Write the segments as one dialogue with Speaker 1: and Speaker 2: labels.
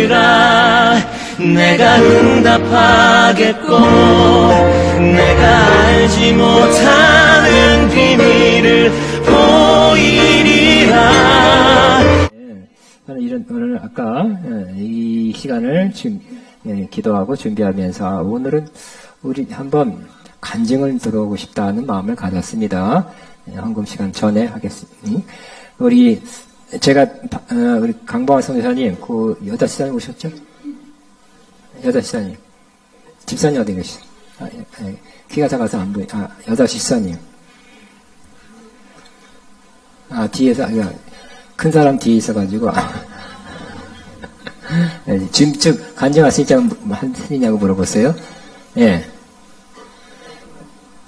Speaker 1: 비밀이라 내가 응답하겠고 내가 알지 못하는 비밀을 보이리라.
Speaker 2: 저는 오늘 아까 이 시간을 기도하고 준비하면서 오늘은 우리 한번 간증을 들어오고 싶다는 마음을 가졌습니다. 헌금 시간 전에 하겠습니다. 제가 우리 강봉화 선교사님 그 여자 시사님 오셨죠? 여자 시사님 집사님 어디 계시죠? 키가 작아서 안 보이. 여자 집사님. 뒤에서 큰 사람 뒤에 있어가지고 지금 간증할 수 있냐고 물어봤어요. 예.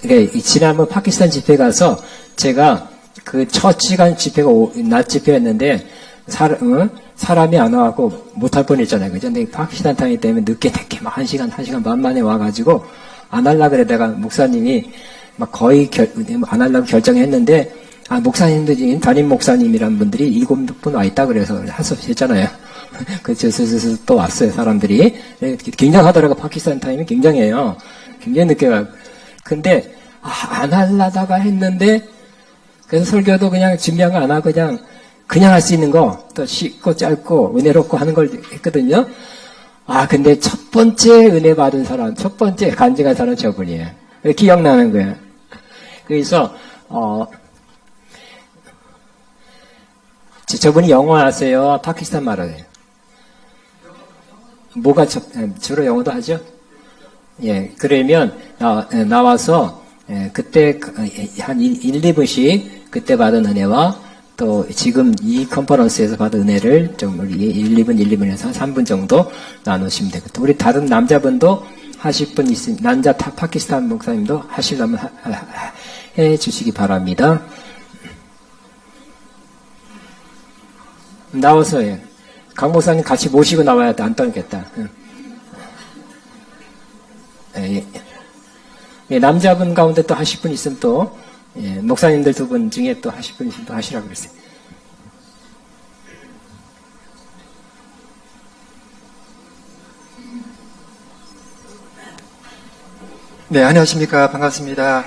Speaker 2: 그러니까 지난번 파키스탄 집회 가서 제가 그 첫 시간 집회가 낮 집회였는데 사람이 안 와갖고 못할 뻔했잖아요. 그죠? 근데 파키스탄 타임 때문에 늦게 막 1시간 반 만에 와가지고 안 하려고 그래. 내가 목사님이 막 거의 안 하려고 결정했는데 목사님들 중에 담임 목사님이란 분들이 7분 와 있다 그래서 할 수 없이 했잖아요. 그래서 또 왔어요, 사람들이. 굉장하더라고, 파키스탄 타임이 굉장해요. 굉장히 늦게 가고. 근데, 안 하려다가 했는데, 그래서 설교도 그냥 준비한 거 안 하고 그냥 할 수 있는 거, 또 쉽고 짧고 은혜롭고 하는 걸 했거든요. 근데 첫 번째 은혜 받은 사람, 첫 번째 간증한 사람 저분이에요. 기억나는 거예요. 그래서, 저분이 영어 하세요? 파키스탄 말을 해요? 뭐가 주로 영어도 하죠? 예, 그러면 나와서 그때 한 1, 2분씩 그때 받은 은혜와 또 지금 이 컨퍼런스에서 받은 은혜를 좀 1, 2분에서 한 3분 정도 나누시면 되겠다. 우리 다른 남자분도 하실 분 있으면 남자 파키스탄 목사님도 하시려면 해 주시기 바랍니다. 나와서 강 목사님 같이 모시고 나와야 돼. 안 떠겠다. 남자분 가운데 또 하실 분 있으면 또 목사님들 2분 중에 또 하실 분 있으면 또 하시라고 그랬어요.
Speaker 3: 네, 안녕하십니까. 반갑습니다.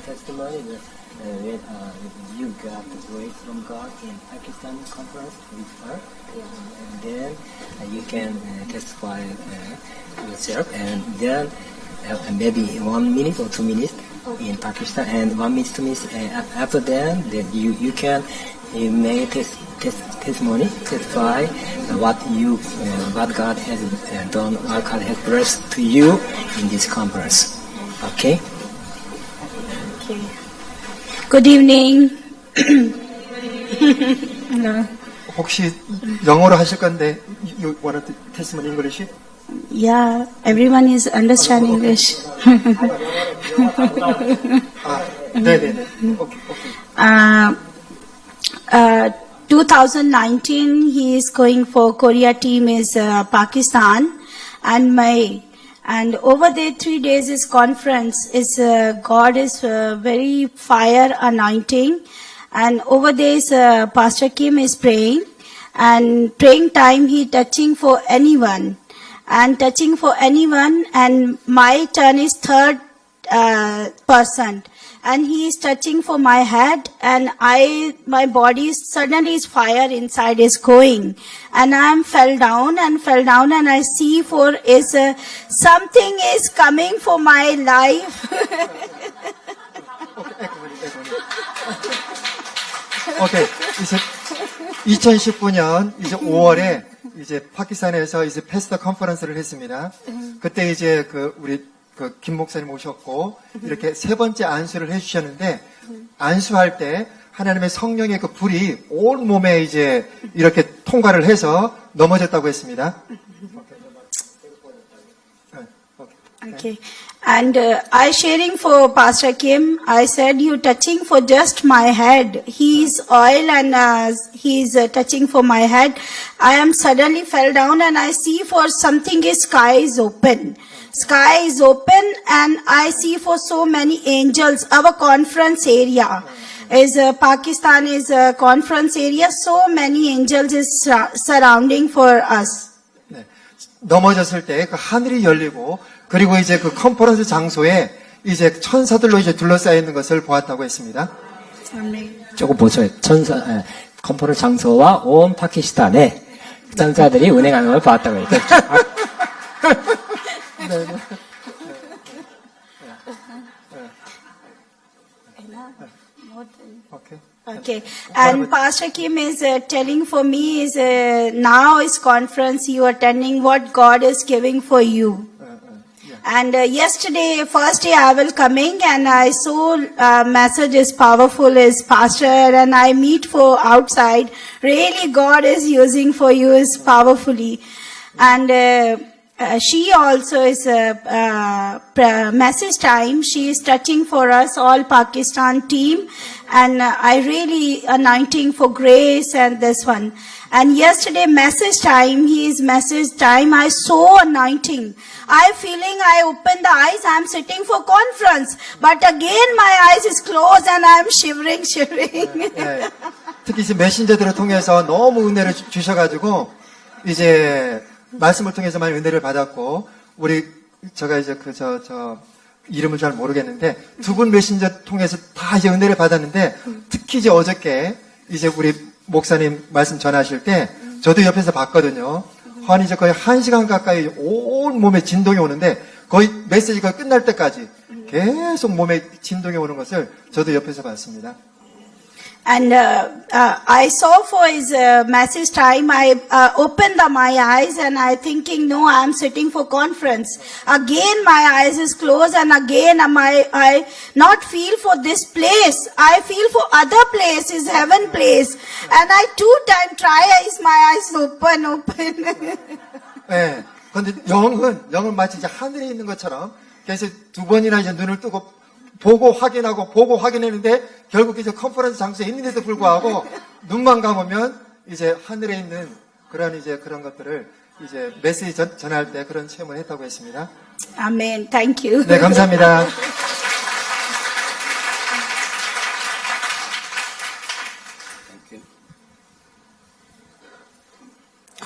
Speaker 2: testimony when you got the grace from God in Pakistan conference with her, and then you can testify yourself, and then maybe 1 minute or 2 minutes in Pakistan, and 1 minute, 2 minutes after that, then you can make testimony, testify what God has done, what God has blessed to you in this conference. Okay.
Speaker 4: Okay. Good evening. Hello.
Speaker 3: 혹시 영어로 하실 건데 you want to testimony in English?
Speaker 4: Yeah, everyone is understand English.
Speaker 3: 네네네. 오케이.
Speaker 4: 2019 he is going for Korea team is Pakistan, and over there 3 days is conference is God is very fire anointing, and over there is Pastor Kim is praying, and praying time he touching for anyone, and my turn is third person, and he is touching for my head, and my body suddenly is fire inside is going, and I fell down, and I see for is something is coming for my life.
Speaker 3: 오케이. 이제 2019년 이제 5월에 이제 파키스탄에서 이제 패스터 컨퍼런스를 했습니다. 그때 이제 우리 김 목사님 오셨고 이렇게 3번째 안수를 해주셨는데, 안수할 때 하나님의 성령의 그 불이 온 몸에 이제 이렇게 통과를 해서 넘어졌다고 했습니다.
Speaker 4: Okay. And I sharing for Pastor Kim, I said you touching for just my head. He's oil and he's touching for my head. I am suddenly fell down and I see for something is sky is open. Sky is open and I see for so many angels, our conference area. is Pakistan is a conference area. So many angels is surrounding for us.
Speaker 3: 네. 넘어졌을 때 그 하늘이 열리고 그리고 이제 그 컨퍼런스 장소에 이제 천사들로 이제 둘러싸여 있는 것을 보았다고 했습니다.
Speaker 4: Amen.
Speaker 2: 조금 보세요. 컨퍼런스 장소와 온 파키스탄에 천사들이 운행하는 걸 봤다고 했죠.
Speaker 3: 오케이.
Speaker 4: Okay, and Pastor Kim is telling for me is now is conference you attending what God is giving for you. And yesterday, first day I will coming and I saw message is powerful is pastor and I meet for outside. Really God is using for you is powerfully. And she also is message time. She is touching for us all Pakistan team. And I really anointing for grace and this one. And yesterday message time, his message time, I saw anointing. I feeling I open the eyes, I'm sitting for conference. But again my eyes is closed and I'm shivering.
Speaker 3: 네. 특히 이제 메신저들을 통해서 너무 은혜를 주셔가지고 이제 말씀을 통해서 많이 은혜를 받았고 우리 제가 이제 이름을 잘 모르겠는데 두 분 메신저 통해서 다 이제 은혜를 받았는데 특히 이제 어저께 이제 우리 목사님 말씀 전하실 때 저도 옆에서 봤거든요. 한 이제 거의 1시간 가까이 온 몸에 진동이 오는데 거의 메시지가 끝날 때까지 계속 몸에 진동이 오는 것을 저도 옆에서 봤습니다.
Speaker 4: And I saw for his message time, I opened my eyes and I thinking, no, I'm sitting for conference. Again my eyes is closed and again I not feel for this place. I feel for other place, is heaven place. And I 2 times try is my eyes open.
Speaker 3: 네. 그런데 영은 마치 이제 하늘에 있는 것처럼 그래서 2번이나 이제 눈을 뜨고 보고 확인했는데 결국 이제 컨퍼런스 장소에 있는데도 불구하고 눈만 감으면 이제 하늘에 있는 그런 것들을 이제 메시지 전할 때 그런 체험을 했다고 했습니다.
Speaker 4: Amen. Thank you.
Speaker 3: 네, 감사합니다.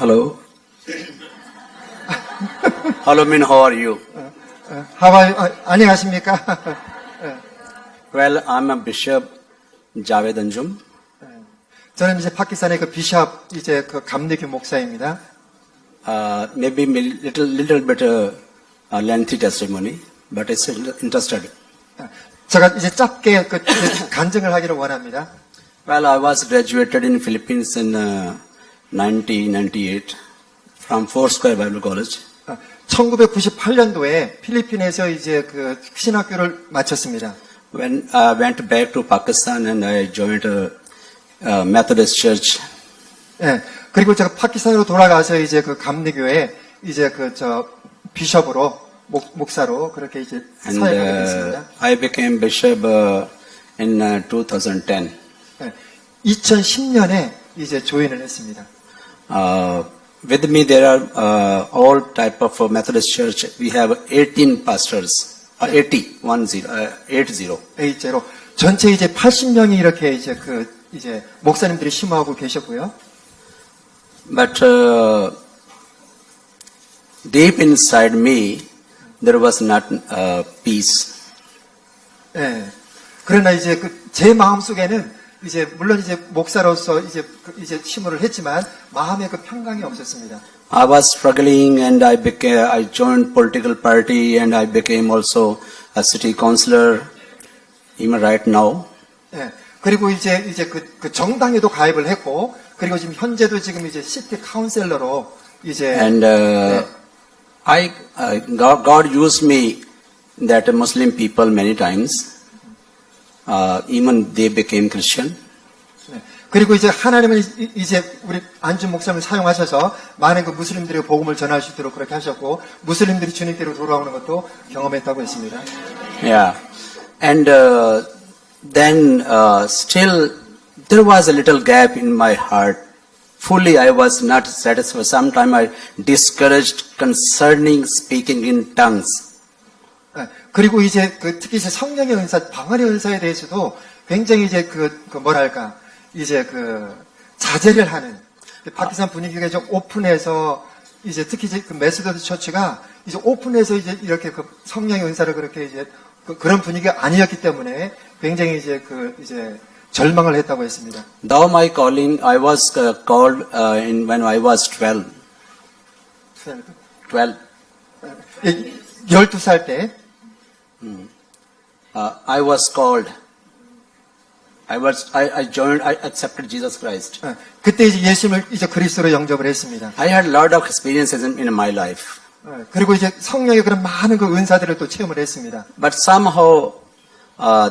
Speaker 5: Hello. Hello, Min, how are you?
Speaker 3: 안녕하십니까?
Speaker 5: Well, I'm a Bishop Javed Anjum.
Speaker 3: 저는 이제 파키스탄의 그 비샵 이제 그 감리교 목사입니다.
Speaker 5: Maybe little bit lengthy testimony, but it's interested.
Speaker 3: 제가 이제 짧게 그 간증을 하기를 원합니다.
Speaker 5: Well, I was graduated in Philippines in 1998 from Foursquare Bible College.
Speaker 3: 1998년도에 필리핀에서 이제 그 신학교를 마쳤습니다.
Speaker 5: When I went back to Pakistan and I joined a Methodist Church.
Speaker 3: 예. 그리고 제가 파키스탄으로 돌아가서 이제 그 감리교회 이제 비숍으로 목사로 그렇게 이제
Speaker 5: And
Speaker 3: 사역하게 됐습니다.
Speaker 5: I became bishop in 2010.
Speaker 3: 예. 2010년에 이제 조인을 했습니다.
Speaker 5: With me there are all type of Methodist Church. We have 18 pastors. 80.
Speaker 3: 전체 이제 80명이 이렇게 이제 목사님들이 심호하고 계셨고요.
Speaker 5: But deep inside me, there was not peace.
Speaker 3: 예. 그러나 이제 제 마음 속에는 이제 물론 이제 목사로서 이제 심호를 했지만 마음에 그 평강이 없었습니다.
Speaker 5: I was struggling and I joined political party and I became also a city councillor even right now.
Speaker 3: 예. 그리고 이제 그 정당에도 가입을 했고 그리고 지금 현재도 지금 이제 시티 카운셀러로 이제
Speaker 5: And God used me that Muslim people many times. Even they became Christian.
Speaker 3: 네. 그리고 이제 하나님은 이제 우리 안준 목사님을 사용하셔서 많은 그 무슬림들에게 복음을 전할 수 있도록 그렇게 하셨고 무슬림들이 주님께로 돌아오는 것도 경험했다고 했습니다.
Speaker 5: Yeah. And then still there was a little gap in my heart. Fully I was not satisfied. Sometimes I discouraged concerning speaking in tongues.
Speaker 3: 그리고 이제 특히 이제 성령의 은사, 방언의 은사에 대해서도 굉장히 이제 뭐랄까, 이제 자제를 하는, 파키스탄 분위기가 좀 오픈해서, 이제 특히 이제 메소디스트 처치가 이제 오픈해서 이제 이렇게 성령의 은사를 그렇게 이제 그런 분위기가 아니었기 때문에 굉장히 이제 이제 절망을 했다고 했습니다.
Speaker 5: Though my calling, I was called when I was 12.
Speaker 3: 12살 때,
Speaker 5: I was called. I joined, I accepted Jesus Christ.
Speaker 3: 그때 이제 예수님을 이제 그리스도로 영접을 했습니다.
Speaker 5: I had a lot of experiences in my life.
Speaker 3: 그리고 이제 성령의 그런 많은 은사들을 또 체험을 했습니다.
Speaker 5: But somehow,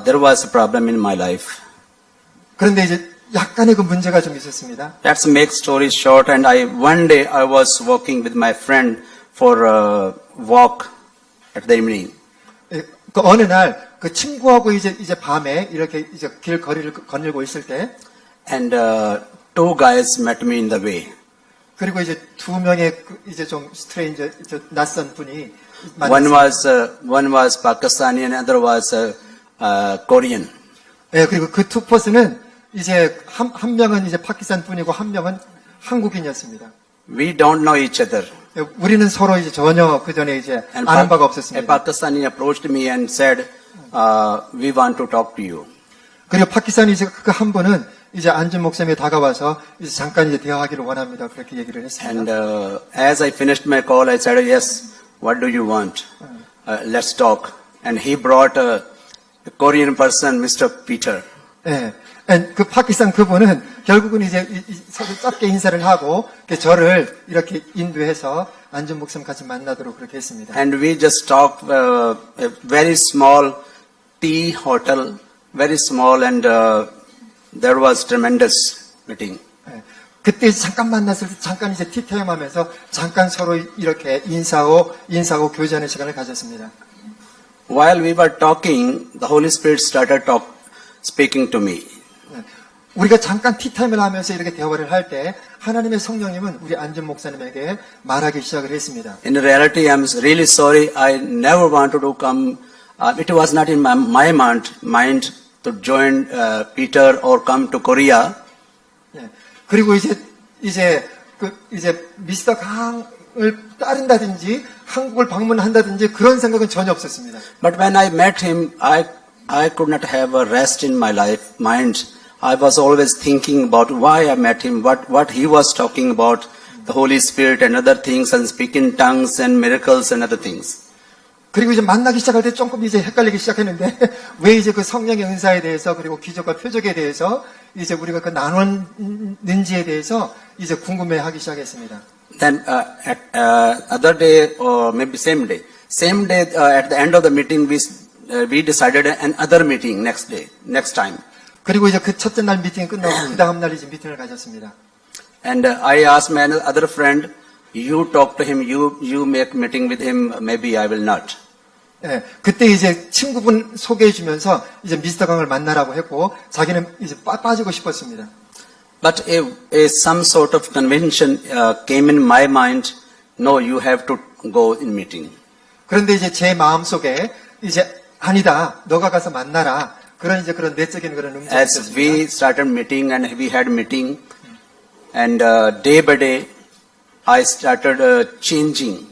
Speaker 5: there was a problem in my life.
Speaker 3: 그런데 이제 약간의 문제가 좀 있었습니다.
Speaker 5: Let's make story short. And one day I was walking with my friend for a walk at the evening.
Speaker 3: 어느 날 친구하고 이제 밤에 이렇게 이제 거리를 거닐고 있을 때,
Speaker 5: And two guys met me in the way.
Speaker 3: 그리고 이제 두 명의 이제 좀 스트레인저, 낯선 분이
Speaker 5: One
Speaker 3: 만났습니다.
Speaker 5: was Pakistani and another was Korean.
Speaker 3: 그리고 그 두 퍼슨은 이제 한 명은 이제 파키스탄 분이고 한 명은 한국인이었습니다.
Speaker 5: We don't know each other.
Speaker 3: 우리는 서로 이제 전혀 그 전에 이제 아는 바가
Speaker 5: A
Speaker 3: 없었습니다.
Speaker 5: Pakistani approached me and said, we want to talk to you.
Speaker 3: 그리고 파키스탄이 이제 그 한 분은 이제 안준 목사님에 다가와서 이제 잠깐 이제 대화하기를 원합니다. 그렇게 얘기를
Speaker 5: And
Speaker 3: 했습니다.
Speaker 5: as I finished my call, I said, yes, what do you want? Let's talk. And he brought a Korean person, Mr. Peter.
Speaker 3: 예. 그 파키스탄 그분은 결국은 이제 서로 짧게 인사를 하고 저를 이렇게 인도해서 안준 목사님 같이 만나도록 그렇게 했습니다.
Speaker 5: And we just talked a very small tea hotel, very small, and there was tremendous meeting.
Speaker 3: 예. 그때 잠깐 만났을 때 잠깐 이제 티타임 하면서 잠깐 서로 이렇게 인사하고 교제하는 시간을 가졌습니다.
Speaker 5: While we were talking, the Holy Spirit started speaking to me.
Speaker 3: 우리가 잠깐 티타임을 하면서 이렇게 대화를 할 때 하나님의 성령님은 우리 안준 목사님에게 말하기 시작을 했습니다.
Speaker 5: In reality, I'm really sorry. I never wanted to come. It was not in my mind to join Peter or come to Korea.
Speaker 3: 예. 그리고 이제 미스터 강을 따른다든지 한국을 방문한다든지 그런 생각은 전혀 없었습니다.
Speaker 5: But when I met him, I could not have a rest in my mind. I was always thinking about why I met him, what he was talking about, the Holy Spirit and other things, and speaking tongues and miracles and other things.
Speaker 3: 그리고 이제 만나기 시작할 때 조금 이제 헷갈리기 시작했는데 왜 이제 그 성령의 은사에 대해서 그리고 기적과 표적에 대해서 이제 우리가 나눴는지에 대해서 이제 궁금해하기 시작했습니다.
Speaker 5: Then other day or maybe same day at the end of the meeting we decided another meeting next time.
Speaker 3: 그리고 이제 그 첫째 날 미팅이 끝나고 그 다음 날 이제 미팅을 가졌습니다.
Speaker 5: And I asked my other friend, you talk to him, you make meeting with him, maybe I will not.
Speaker 3: 예, 그때 이제 친구분 소개해 주면서 이제 미스터 강을 만나라고 했고 자기는 이제 빠지고 싶었습니다.
Speaker 5: But some sort of convention came in my mind. No, you have to go in meeting.
Speaker 3: 그런데 이제 제 마음 속에 이제 아니다, 너가 가서 만나라. 그런 내적인 그런 음성이
Speaker 5: As
Speaker 3: 있었습니다.
Speaker 5: we started meeting and we had meeting, and day by day, I started changing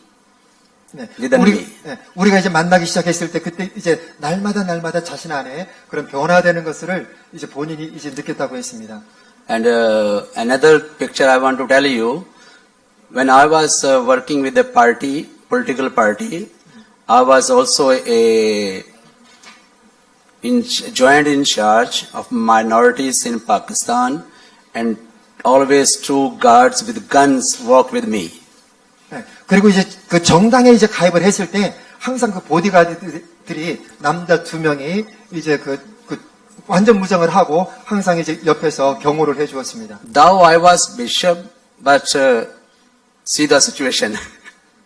Speaker 3: 네,
Speaker 5: within me.
Speaker 3: 우리가 이제 만나기 시작했을 때 그때 이제 날마다 자신 안에 그런 변화되는 것을 이제 본인이 이제 느꼈다고 했습니다.
Speaker 5: And another picture I want to tell you, when I was working with a political party, I was also joined in charge of minorities in Pakistan, and always two guards with guns walked with me.
Speaker 3: 네, 그리고 이제 그 정당에 이제 가입을 했을 때 항상 그 보디가드들이 남자 2명이 이제 완전 무장을 하고 항상 이제 옆에서 경호를 해 주었습니다.
Speaker 5: Though I was bishop, but see the situation.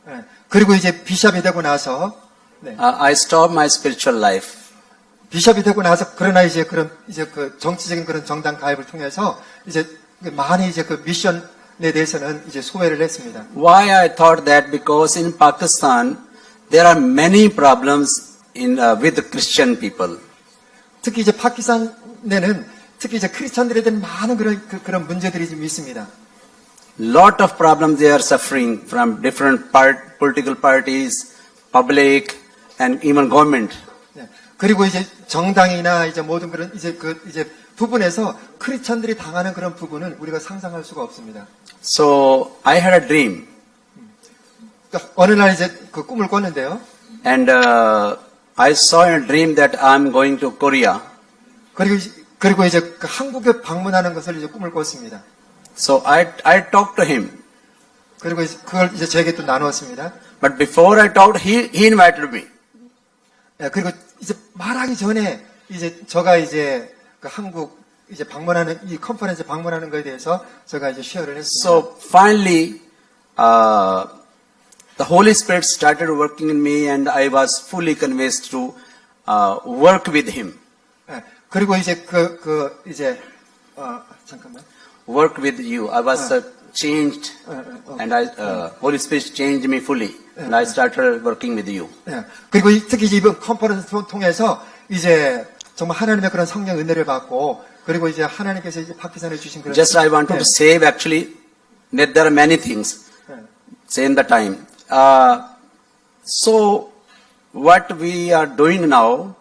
Speaker 3: 네, 그리고 이제 비숍이 되고 나서 네,
Speaker 5: I stopped my spiritual life.
Speaker 3: 비숍이 되고 나서 그러나 이제 그 정치적인 그런 정당 가입을 통해서 이제 많이 이제 그 미션에 대해서는 이제 소외를 했습니다.
Speaker 5: Why I thought that? Because in Pakistan there are many problems with Christian people.
Speaker 3: 특히 이제 파키스탄에는 특히 이제 크리스천들에 대한 많은 그런 문제들이 좀 있습니다.
Speaker 5: Lot of problems they are suffering from different political parties, public, and even government.
Speaker 3: 네. 그리고 이제 정당이나 이제 모든 그런 이제 부분에서 크리스천들이 당하는 그런 부분은 우리가 상상할 수가 없습니다.
Speaker 5: So I had a dream,
Speaker 3: 그러니까 어느 날 이제 그 꿈을 꿨는데요.
Speaker 5: and I saw in a dream that I'm going to Korea.
Speaker 3: 그리고 이제 그 한국에 방문하는 것을 이제 꿈을 꿨습니다.
Speaker 5: So I talked to him,
Speaker 3: 그리고 이제 그걸 이제 저에게 또 나누었습니다.
Speaker 5: but before I talked, he invited me.
Speaker 3: 예, 그리고 이제 말하기 전에 이제 저가 이제 그 한국 이제 방문하는 이 컨퍼런스 방문하는 것에 대해서 제가 이제 쉐어를 했습니다.
Speaker 5: So finally, the Holy Spirit started working in me, and I was fully convinced to work with Him.
Speaker 3: 예, 그리고 이제 잠깐만.
Speaker 5: Work with you. I was changed, and Holy Spirit changed me fully, and I started working with you.
Speaker 3: 예, 그리고 특히 이제 이번 컨퍼런스 통해서 이제 정말 하나님의 그런 성령 은혜를 받고 그리고 이제 하나님께서 이제 파키스탄에 주신 그런
Speaker 5: Just I wanted to save actually that there are many things. Same the time. So what we are doing now,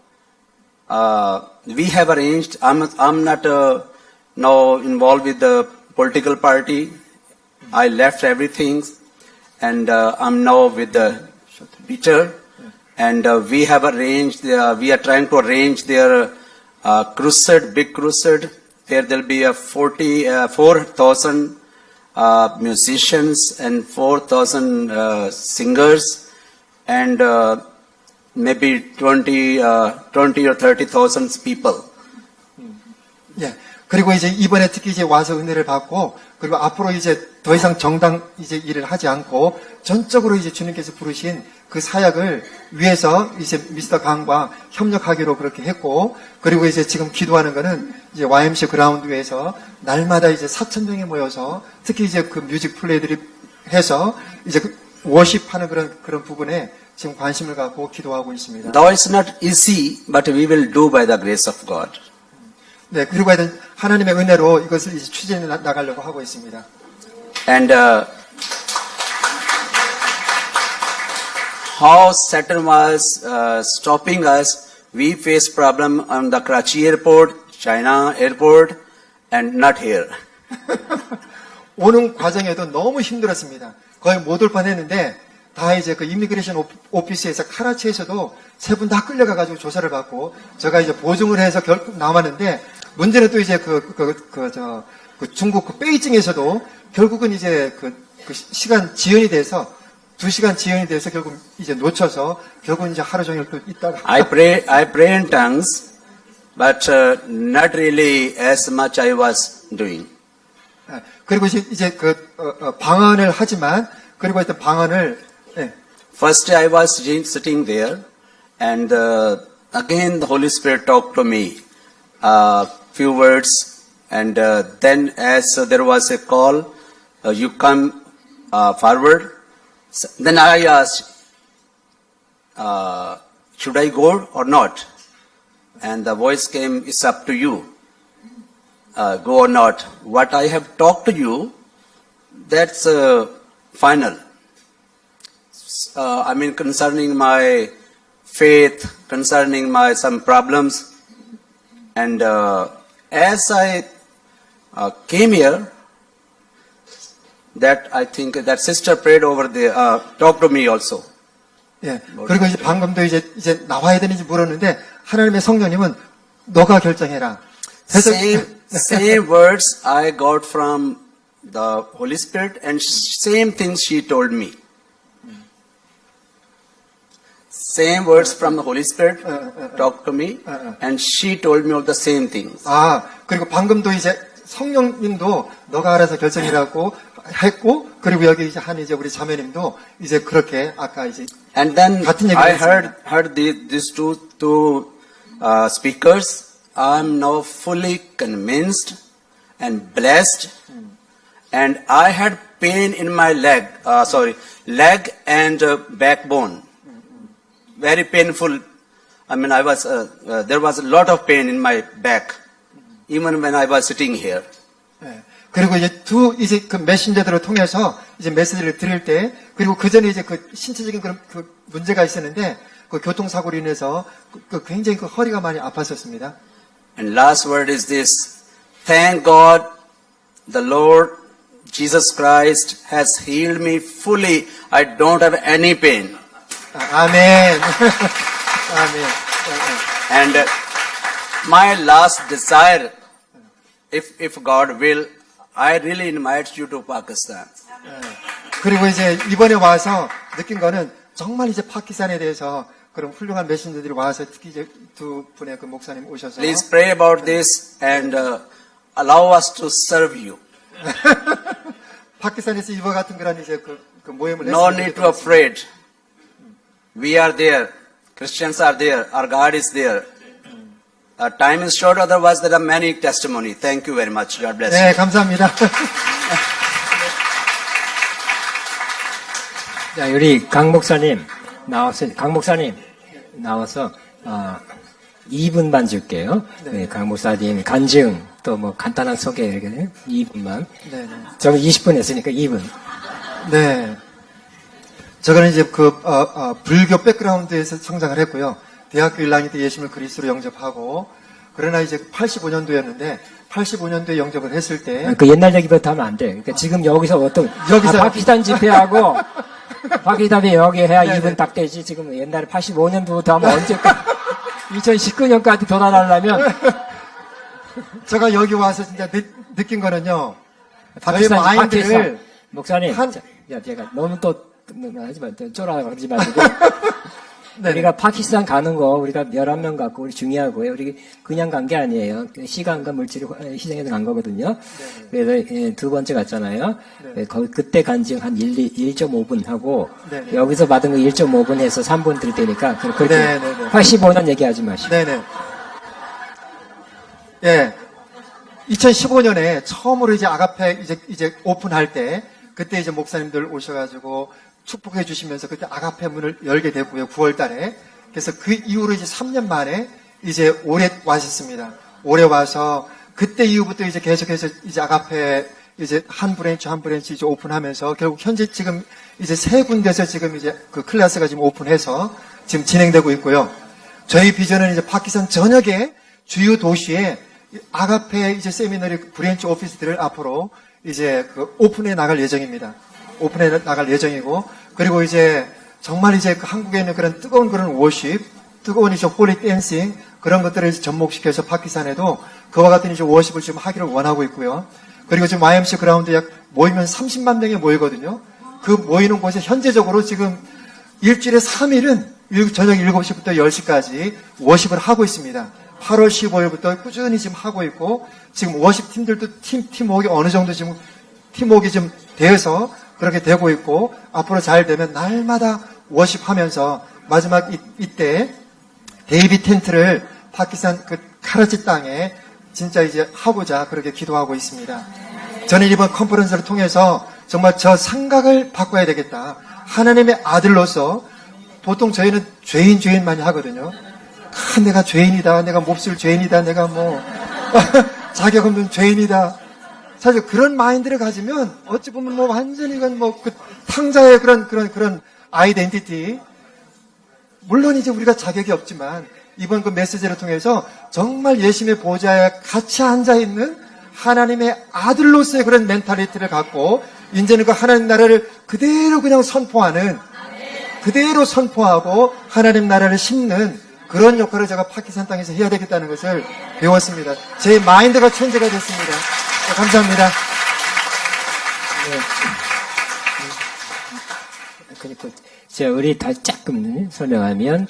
Speaker 5: we have arranged. I'm not now involved with the political party. I left everything, and I'm now with the Peter. And we have arranged. We are trying to arrange their crusade, big crusade. There'll be a 4,000 musicians and 4,000 singers, and maybe 20 or 30,000 people.
Speaker 3: 예. 그리고 이제 이번에 특히 이제 와서 은혜를 받고 그리고 앞으로 이제 더 이상 정당 이제 일을 하지 않고 전적으로 이제 주님께서 부르신 그 사역을 위해서 이제 미스터 강과 협력하기로 그렇게 했고 그리고 이제 지금 기도하는 거는 이제 YMC 그라운드에서 날마다 이제 4,000명이 모여서 특히 이제 그 뮤직 플레이들이 해서 이제 그 워십하는 그런 부분에 지금 관심을 갖고 기도하고 있습니다.
Speaker 5: Though it's not easy, but we will do by the grace of God.
Speaker 3: 네, 그리고 하나님의 은혜로 이것을 이제 추진해 나가려고 하고 있습니다.
Speaker 5: And how Saturn was stopping us, we face problem on the Karachi airport, China airport, and not here.
Speaker 3: 오는 과정에도 너무 힘들었습니다. 거의 못 올 뻔했는데 다 이제 그 이미그레이션 오피스에서 카라치에서도 세 분 다 끌려가가지고 조사를 받고 제가 이제 보증을 해서 결국 남았는데 문제는 또 이제 그 중국 그 베이징에서도 결국은 이제 그 시간 지연이 돼서 2시간 지연이 돼서 결국 이제 놓쳐서 결국은 이제 하루 종일 또 있다가
Speaker 5: I pray in tongues, but not really as much I was doing.
Speaker 3: 그리고 이제 방언을 하지만 그리고 일단 방언을
Speaker 5: First I was sitting there, and again the Holy Spirit talked to me few words, and then as there was a call, you come forward. Then I asked, should I go or not? And the voice came, it's up to you. Go or not. What I have talked to you, that's final. I mean, concerning my faith, concerning my some problems. And as I came here, that I think that sister prayed over there, talked to me also.
Speaker 3: 예. 그리고 이제 방금도 이제 나와야 되는지 물었는데 하나님의 성령님은 너가 결정해라. 그래서
Speaker 5: Same words I got from the Holy Spirit, and same things she told me. Same words from the Holy Spirit talked to me, and she told me all the same things.
Speaker 3: 그리고 방금도 이제 성령님도 너가 알아서 결정이라고 했고, 그리고 여기 이제 이제 우리 자매님도 이제 그렇게 아까 이제
Speaker 5: And then
Speaker 3: 같은 얘기를
Speaker 5: I
Speaker 3: 했습니다.
Speaker 5: heard these two speakers. I'm now fully convinced and blessed, and I had pain in my leg and backbone. Very painful I mean, there was a lot of pain in my back, even when I was sitting here.
Speaker 3: 예. 그리고 이제 그 메신저들을 통해서 이제 메시지를 드릴 때, 그리고 그 전에 이제 그 신체적인 그런 그 문제가 있었는데, 그 교통사고로 인해서 굉장히 그 허리가 많이 아팠었습니다.
Speaker 5: And last word is this. Thank God, the Lord Jesus Christ has healed me fully. I don't have any pain.
Speaker 3: 아멘. 아멘.
Speaker 5: And my last desire, if God will, I really invite you to Pakistan.
Speaker 3: 그리고 이제 이번에 와서 느낀 거는 정말 이제 파키스탄에 대해서 그런 훌륭한 메신저들이 와서 특히 이제 두 분의 그 목사님 오셔서
Speaker 5: Please pray about this and allow us to serve you.
Speaker 3: 파키스탄에서 이와 같은 그런 이제 그 모임을
Speaker 5: No
Speaker 3: 했습니다.
Speaker 5: need to afraid. We are there. Christians are there. Our God is there. Our time is short, otherwise there are many testimony. Thank you very much. God bless
Speaker 3: 네,
Speaker 5: you.
Speaker 3: 감사합니다.
Speaker 2: 자, 우리 강 목사님 나와서 2분만 줄게요. 네, 강 목사님 간증 또 뭐 간단한 소개 이렇게 2분만.
Speaker 3: 네, 네.
Speaker 2: 저는 20분 했으니까 2분.
Speaker 3: 네. 저는 이제 불교 백그라운드에서 성장을 했고요. 대학교 1학년 때 예수님을 그리스도로 영접하고, 그러나 이제 85년도였는데, 85년도에 영접을 했을 때,
Speaker 2: 그 옛날 얘기부터 하면 안 돼. 그러니까 지금 여기서 파키스탄 집회하고, 파키스탄이 여기 해야
Speaker 3: 네네.
Speaker 2: 2분 딱 되지. 지금 옛날에 85년도부터 하면 언제까지, 2019년까지 돌아가려면,
Speaker 3: 제가 여기 와서 진짜 느낀 거는요, 저의
Speaker 2: 파키스탄,
Speaker 3: 마인드를,
Speaker 2: 목사님,
Speaker 3: 한-
Speaker 2: 제가 너무 또, 하지 마, 쫄아가지 마시고.
Speaker 3: 네네.
Speaker 2: 우리가 파키스탄 가는 거, 우리가 11명 갖고, 우리 중요하고요. 우리 그냥 간 게 아니에요. 시간과 물질을 희생해서 간 거거든요. 그래서 두 번째 갔잖아요. 그때 간 지 한 1.5분 하고,
Speaker 3: 네네.
Speaker 2: 여기서 받은 거 1.5분 해서 3분 드릴 테니까, 그렇게
Speaker 3: 네네네.
Speaker 2: 85년 얘기하지 마시고.
Speaker 3: 네네. 예. 2015년에 처음으로 이제 아가페 이제 오픈할 때, 그때 이제 목사님들 오셔가지고 축복해 주시면서 그때 아가페 문을 열게 됐고요. 9월 달에. 그래서 그 이후로 이제 3년 만에 이제 올해 와셨습니다. 올해 와서 그때 이후부터 이제 계속해서 이제 아가페 이제 한 브랜치 이제 오픈하면서 결국 현재 지금 이제 세 군데서 지금 이제 그 클래스가 지금 오픈해서 지금 진행되고 있고요. 저희 비전은 이제 파키스탄 전역의 주요 도시에 아가페 이제 세미너리 브랜치 오피스들을 앞으로 이제 그 오픈해 나갈 예정입니다. 오픈해 나갈 예정이고, 그리고 이제 정말 이제 그 한국에 있는 그런 뜨거운 그런 워십, 뜨거운 이제 홀리 댄싱 그런 것들을 이제 접목시켜서 파키스탄에도 그와 같은 이제 워십을 지금 하기를 원하고 있고요. 그리고 지금 YMC 그라운드 약 모이면 30만 명이 모이거든요. 그 모이는 곳에 현재적으로 지금 일주일에 3일은 저녁 7시부터 10시까지 워십을 하고 있습니다. 8월 15일부터 꾸준히 지금 하고 있고, 지금 워십 팀들도 팀워크가 어느 정도 지금 팀워크가 좀 되어서 그렇게 되고 있고, 앞으로 잘 되면 날마다 워십 하면서 마지막 이때 데이비 텐트를 파키스탄 그 카라치 땅에 진짜 이제 하고자 그렇게 기도하고 있습니다. 저는 이번 컨퍼런스를 통해서 정말 저 생각을 바꿔야 되겠다. 하나님의 아들로서 보통 저희는 죄인 많이 하거든요. 내가 죄인이다. 내가 몹쓸 죄인이다. 내가 뭐 자격 없는 죄인이다. 사실 그런 마인드를 가지면 어찌 보면 뭐 완전히 이건 뭐 그 탕자의 그런 아이덴티티. 물론 이제 우리가 자격이 없지만 이번 그 메시지를 통해서 정말 예수님의 보좌에 같이 앉아 있는 하나님의 아들로서의 그런 멘탈리티를 갖고 이제는 그 하나님 나라를 그대로 그냥 선포하는, 그대로 선포하고 하나님 나라를 심는 그런 역할을 제가 파키스탄 땅에서 해야 되겠다는 것을 배웠습니다. 제 마인드가 천재가 됐습니다. 네, 감사합니다.
Speaker 2: 그리고 우리 다 조금 설명하면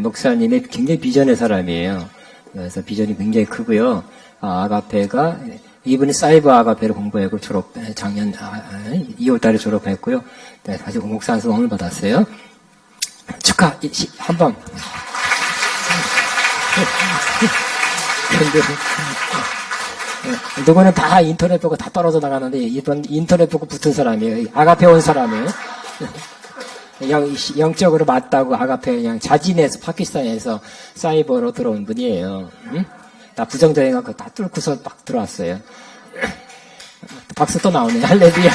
Speaker 2: 목사님의 굉장히 비전의 사람이에요. 그래서 비전이 굉장히 크고요. 아가페가 이분이 사이버 아가페를 공부하고 작년 2월달에 졸업했고요. 네, 다시 목사 안수 오늘 받았어요. 축하 한번. 누구는 다 인터넷 보고 다 떨어져 나가는데 이번 인터넷 보고 붙은 사람이에요. 아가페 온 사람이에요. 영적으로 맞다고 아가페 그냥 자진해서 파키스탄에서 사이버로 들어온 분이에요. 응? 다 부정적인 거 다 뚫고서 막 들어왔어요. 박수 또 나오네. 할렐루야.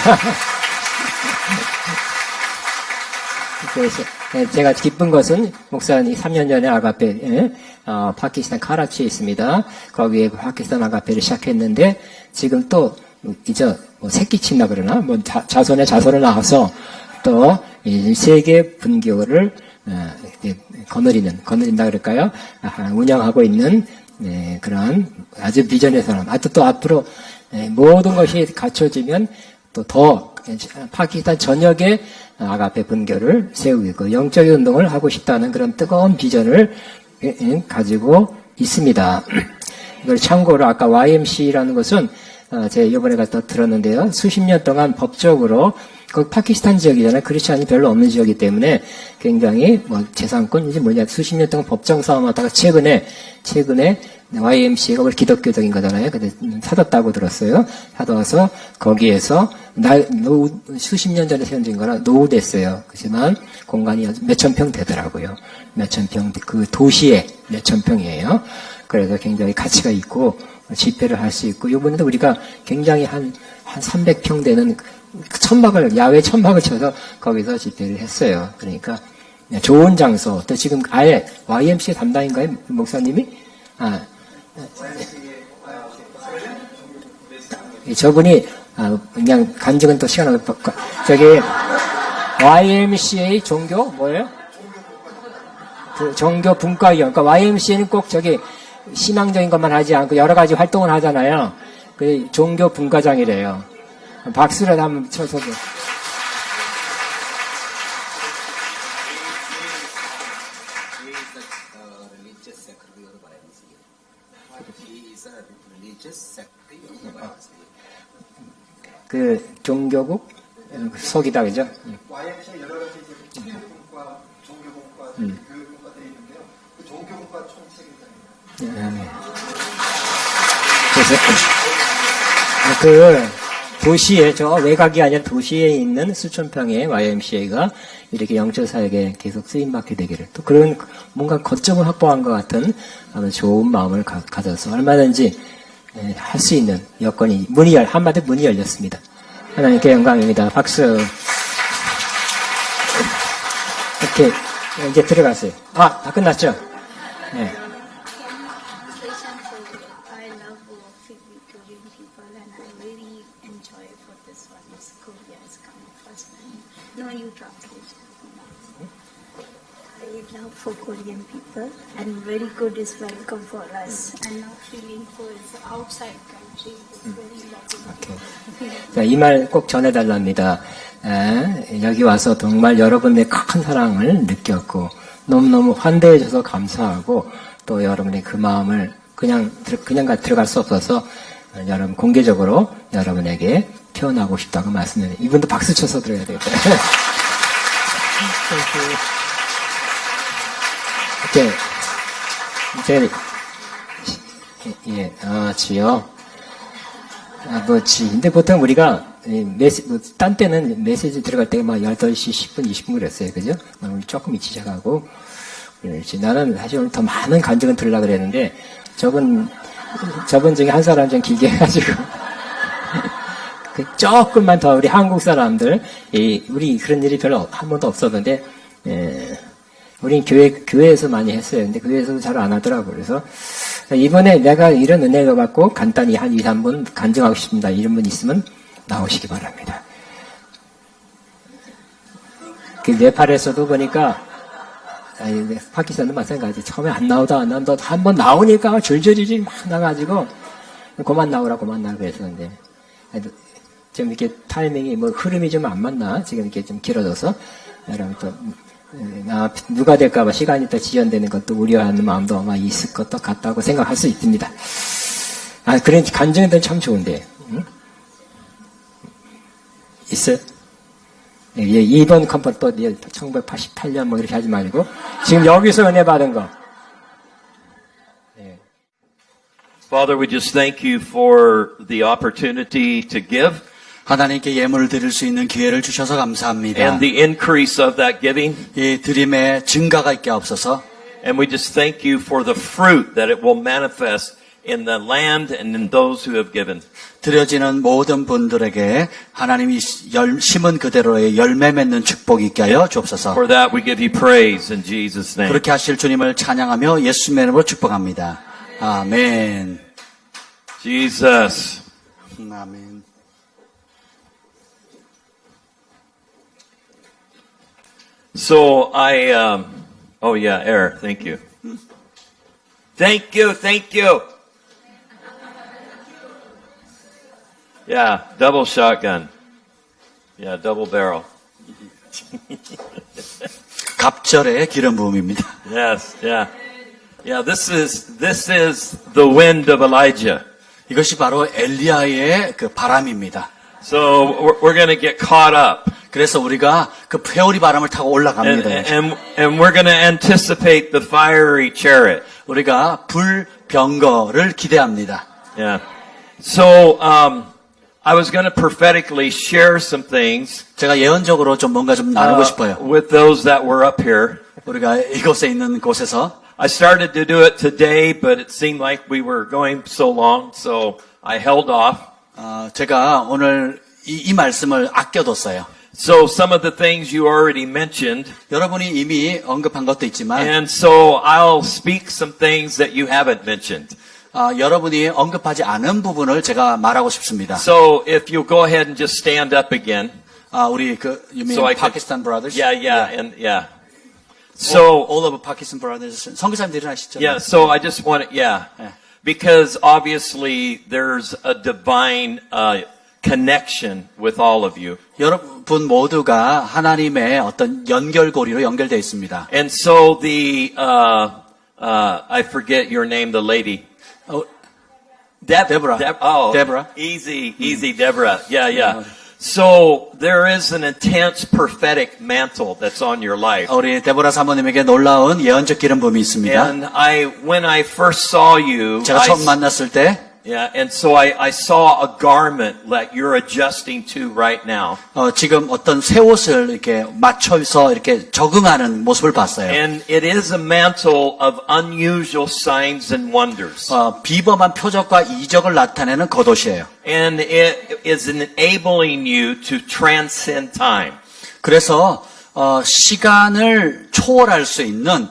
Speaker 2: 그래서 제가 기쁜 것은 목사님 3년 전에 아가페 파키스탄 카라치에 있습니다. 거기에 파키스탄 아가페를 시작했는데 지금 또 이제 뭐 새끼 친다 그러나 뭐 자손에 자손을 낳아서 또 세계 분교를 거느린다 그럴까요? 운영하고 있는 그런 아주 비전의 사람. 또 앞으로 모든 것이 갖춰지면 또 더 파키스탄 전역에 아가페 분교를 세우고 영적인 운동을 하고 싶다는 그런 뜨거운 비전을 가지고 있습니다. 이걸 참고로 아까 YMC라는 것은 제가 이번에 갔다 들었는데요. 수십 년 동안 법적으로 그 파키스탄 지역이잖아요. 크리스찬이 별로 없는 지역이기 때문에 굉장히 뭐 재산권인지 뭐냐 수십 년 동안 법정 싸움하다가 최근에 YMC가 원래 기독교적인 거잖아요. 근데 사뒀다고 들었어요. 사둬서 거기에서 수십 년 전에 세워진 거라 노후됐어요. 그렇지만 공간이 몇천 평 되더라고요. 몇천 평, 그 도시에 몇천 평이에요. 그래서 굉장히 가치가 있고 집회를 할 수 있고 이번에도 우리가 굉장히 한 300평 되는 야외 천막을 쳐서 거기서 집회를 했어요. 그러니까 좋은 장소. 또 지금 아예 YMC 담당인가요, 목사님이? 저분이 그냥 간증은 또 시간 없고 저기 YMCA 종교 뭐예요? 종교 분과위원. 그러니까 YMCA는 꼭 저기 신앙적인 것만 하지 않고 여러 가지 활동을 하잖아요. 그 종교 분과장이래요. 박수를 한번 쳐서. 그 종교국 속이다 그죠?
Speaker 3: YMCA 여러 가지 종교분과, 종교분과, 교육분과들이 있는데요. 그 종교분과 총책임자입니다.
Speaker 2: 그래서 그 도시에 저 외곽이 아니라 도시에 있는 수천 평의 YMCA가 이렇게 영적 사역에 계속 쓰임 받게 되기를 또 그런 뭔가 거점을 확보한 것 같은 아주 좋은 마음을 가져서 얼마든지 할 수 있는 여건이 한마디 문이 열렸습니다. 하나님께 영광입니다. 박수. 이렇게 이제 들어갔어요. 다 끝났죠? 네.
Speaker 4: I love Victorian people and I really enjoy for this one. Is Korea is coming first time. No, you translate. I love for Korean people and very good is welcome for us and not feeling for the outside country. It's very lovely.
Speaker 2: 자, 이 말 꼭 전해달랍니다. 여기 와서 정말 여러분의 큰 사랑을 느꼈고 너무너무 환대해줘서 감사하고 또 여러분의 그 마음을 그냥 들어갈 수 없어서 여러분 공개적으로 여러분에게 표현하고 싶다고 말씀드립니다. 이분도 박수 쳐서 들어야 되겠다. 지요. 근데 보통 우리가, 딴 때는 메시지 들어갈 때가 막 8시 10분, 20분 그랬어요. 그죠? 오늘 조금 일찍 시작하고, 그렇지. 나는 사실 오늘 더 많은 간증을 들으려고 그랬는데, 저분 중에 한 사람 좀 길게 해가지고, 조금만 더 우리 한국 사람들, 우리 그런 일이 별로 한 번도 없었는데, 우린 교회에서 많이 했어요. 근데 교회에서도 잘 안 하더라고요. 그래서 이번에 내가 이런 은혜를 받고 간단히 한 2, 3분 간증하고 싶습니다. 이런 분 있으면 나오시기 바랍니다. 그 네팔에서도 보니까, 파키스탄도 마찬가지. 처음에 안 나오다 한 번 나오니까 줄줄이 막 나가지고, 그만 나오라 그랬었는데, 좀 이렇게 타이밍이, 흐름이 좀 안 맞나? 지금 이렇게 좀 길어져서, 여러분 또, 누가 될까봐 시간이 또 지연되는 것도 우려하는 마음도 아마 있을 것도 같다고 생각할 수 있습니다. 그런 간증들은 참 좋은데, 응? 있어요? 이번 컨퍼런스 또 1988년 이렇게 하지 말고, 지금 여기서 은혜 받은 거.
Speaker 1: Father, we just thank you for the opportunity to give.
Speaker 5: 하나님께 예물을 드릴 수 있는 기회를 주셔서 감사합니다.
Speaker 1: and the increase of that giving.
Speaker 5: 이 드림의 증가가 있게 없어서
Speaker 1: And we just thank you for the fruit that it will manifest in the land and in those who have given.
Speaker 5: 드려지는 모든 분들에게 하나님이 심은 그대로의 열매 맺는 축복이 있게 하여 주옵소서.
Speaker 1: For that we give you praise in Jesus' name.
Speaker 5: 그렇게 하실 주님을 찬양하며 예수님의 이름으로 축복합니다. 아멘.
Speaker 1: Jesus.
Speaker 5: 아멘.
Speaker 1: So oh yeah, Eric, thank you. Thank you. Yeah, double shotgun. Yeah, double barrel.
Speaker 5: 갑절의 기름 부음입니다.
Speaker 1: Yes, yeah. Yeah, this is the wind of Elijah.
Speaker 5: 이것이 바로 엘리야의 그 바람입니다.
Speaker 1: So we're going to get caught up.
Speaker 5: 그래서 우리가 그 회오리 바람을 타고 올라갑니다.
Speaker 1: And we're going to anticipate the fiery chariot.
Speaker 5: 우리가 불병거를 기대합니다.
Speaker 1: Yeah. So, I was going to prophetically share some things
Speaker 5: 제가 예언적으로 좀 뭔가 좀 나누고 싶어요.
Speaker 1: with those that were up here.
Speaker 5: 우리가 이곳에 있는 곳에서
Speaker 1: I started to do it today, but it seemed like we were going so long, so I held off.
Speaker 5: 제가 오늘 이 말씀을 아껴뒀어요.
Speaker 1: So some of the things you already mentioned,
Speaker 5: 여러분이 이미 언급한 것도 있지만
Speaker 1: and so I'll speak some things that you haven't mentioned.
Speaker 5: 여러분이 언급하지 않은 부분을 제가 말하고 싶습니다.
Speaker 1: So if you'll go ahead and just stand up again.
Speaker 5: 우리 you mean
Speaker 1: So I could-
Speaker 5: Pakistan brothers?
Speaker 1: Yeah. So,
Speaker 5: all of Pakistan brothers. 선교사님들 일어나시죠?
Speaker 1: yeah, so I just want to,
Speaker 5: Yeah.
Speaker 1: because obviously there's a divine connection with all of you.
Speaker 5: 여러분 모두가 하나님의 어떤 연결고리로 연결되어 있습니다.
Speaker 1: And so I forget your name, the lady.
Speaker 5: Deborah. Deborah.
Speaker 1: Easy, Deborah. Yeah. So there is an intense prophetic mantle that's on your life.
Speaker 5: 우리 데보라 사모님에게 놀라운 예언적 기름 부음이 있습니다.
Speaker 1: And when I first saw you,
Speaker 5: 제가 처음 만났을 때
Speaker 1: and so I saw a garment that you're adjusting to right now.
Speaker 5: 지금 어떤 새 옷을 이렇게 맞춰서 이렇게 적응하는 모습을 봤어요.
Speaker 1: And it is a mantle of unusual signs and wonders.
Speaker 5: 비범한 표적과 이적을 나타내는 겉옷이에요.
Speaker 1: And it is enabling you to transcend time.
Speaker 5: 그래서 시간을 초월할 수 있는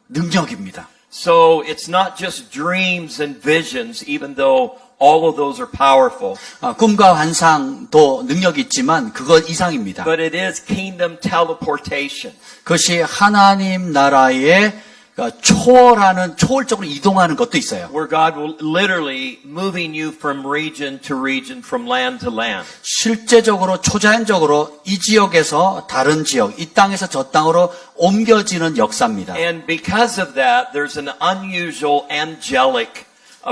Speaker 5: 능력입니다.
Speaker 1: So it's not just dreams and visions, even though all of those are powerful.
Speaker 5: 꿈과 환상도 능력이 있지만 그것 이상입니다.
Speaker 1: But it is kingdom teleportation.
Speaker 5: 그것이 하나님 나라의 초월적으로 이동하는 것도 있어요.
Speaker 1: Where God will literally moving you from region to region, from land to land.
Speaker 5: 실제적으로 초자연적으로 이 지역에서 다른 지역, 이 땅에서 저 땅으로 옮겨지는 역사입니다.
Speaker 1: And because of that, there's an unusual angelic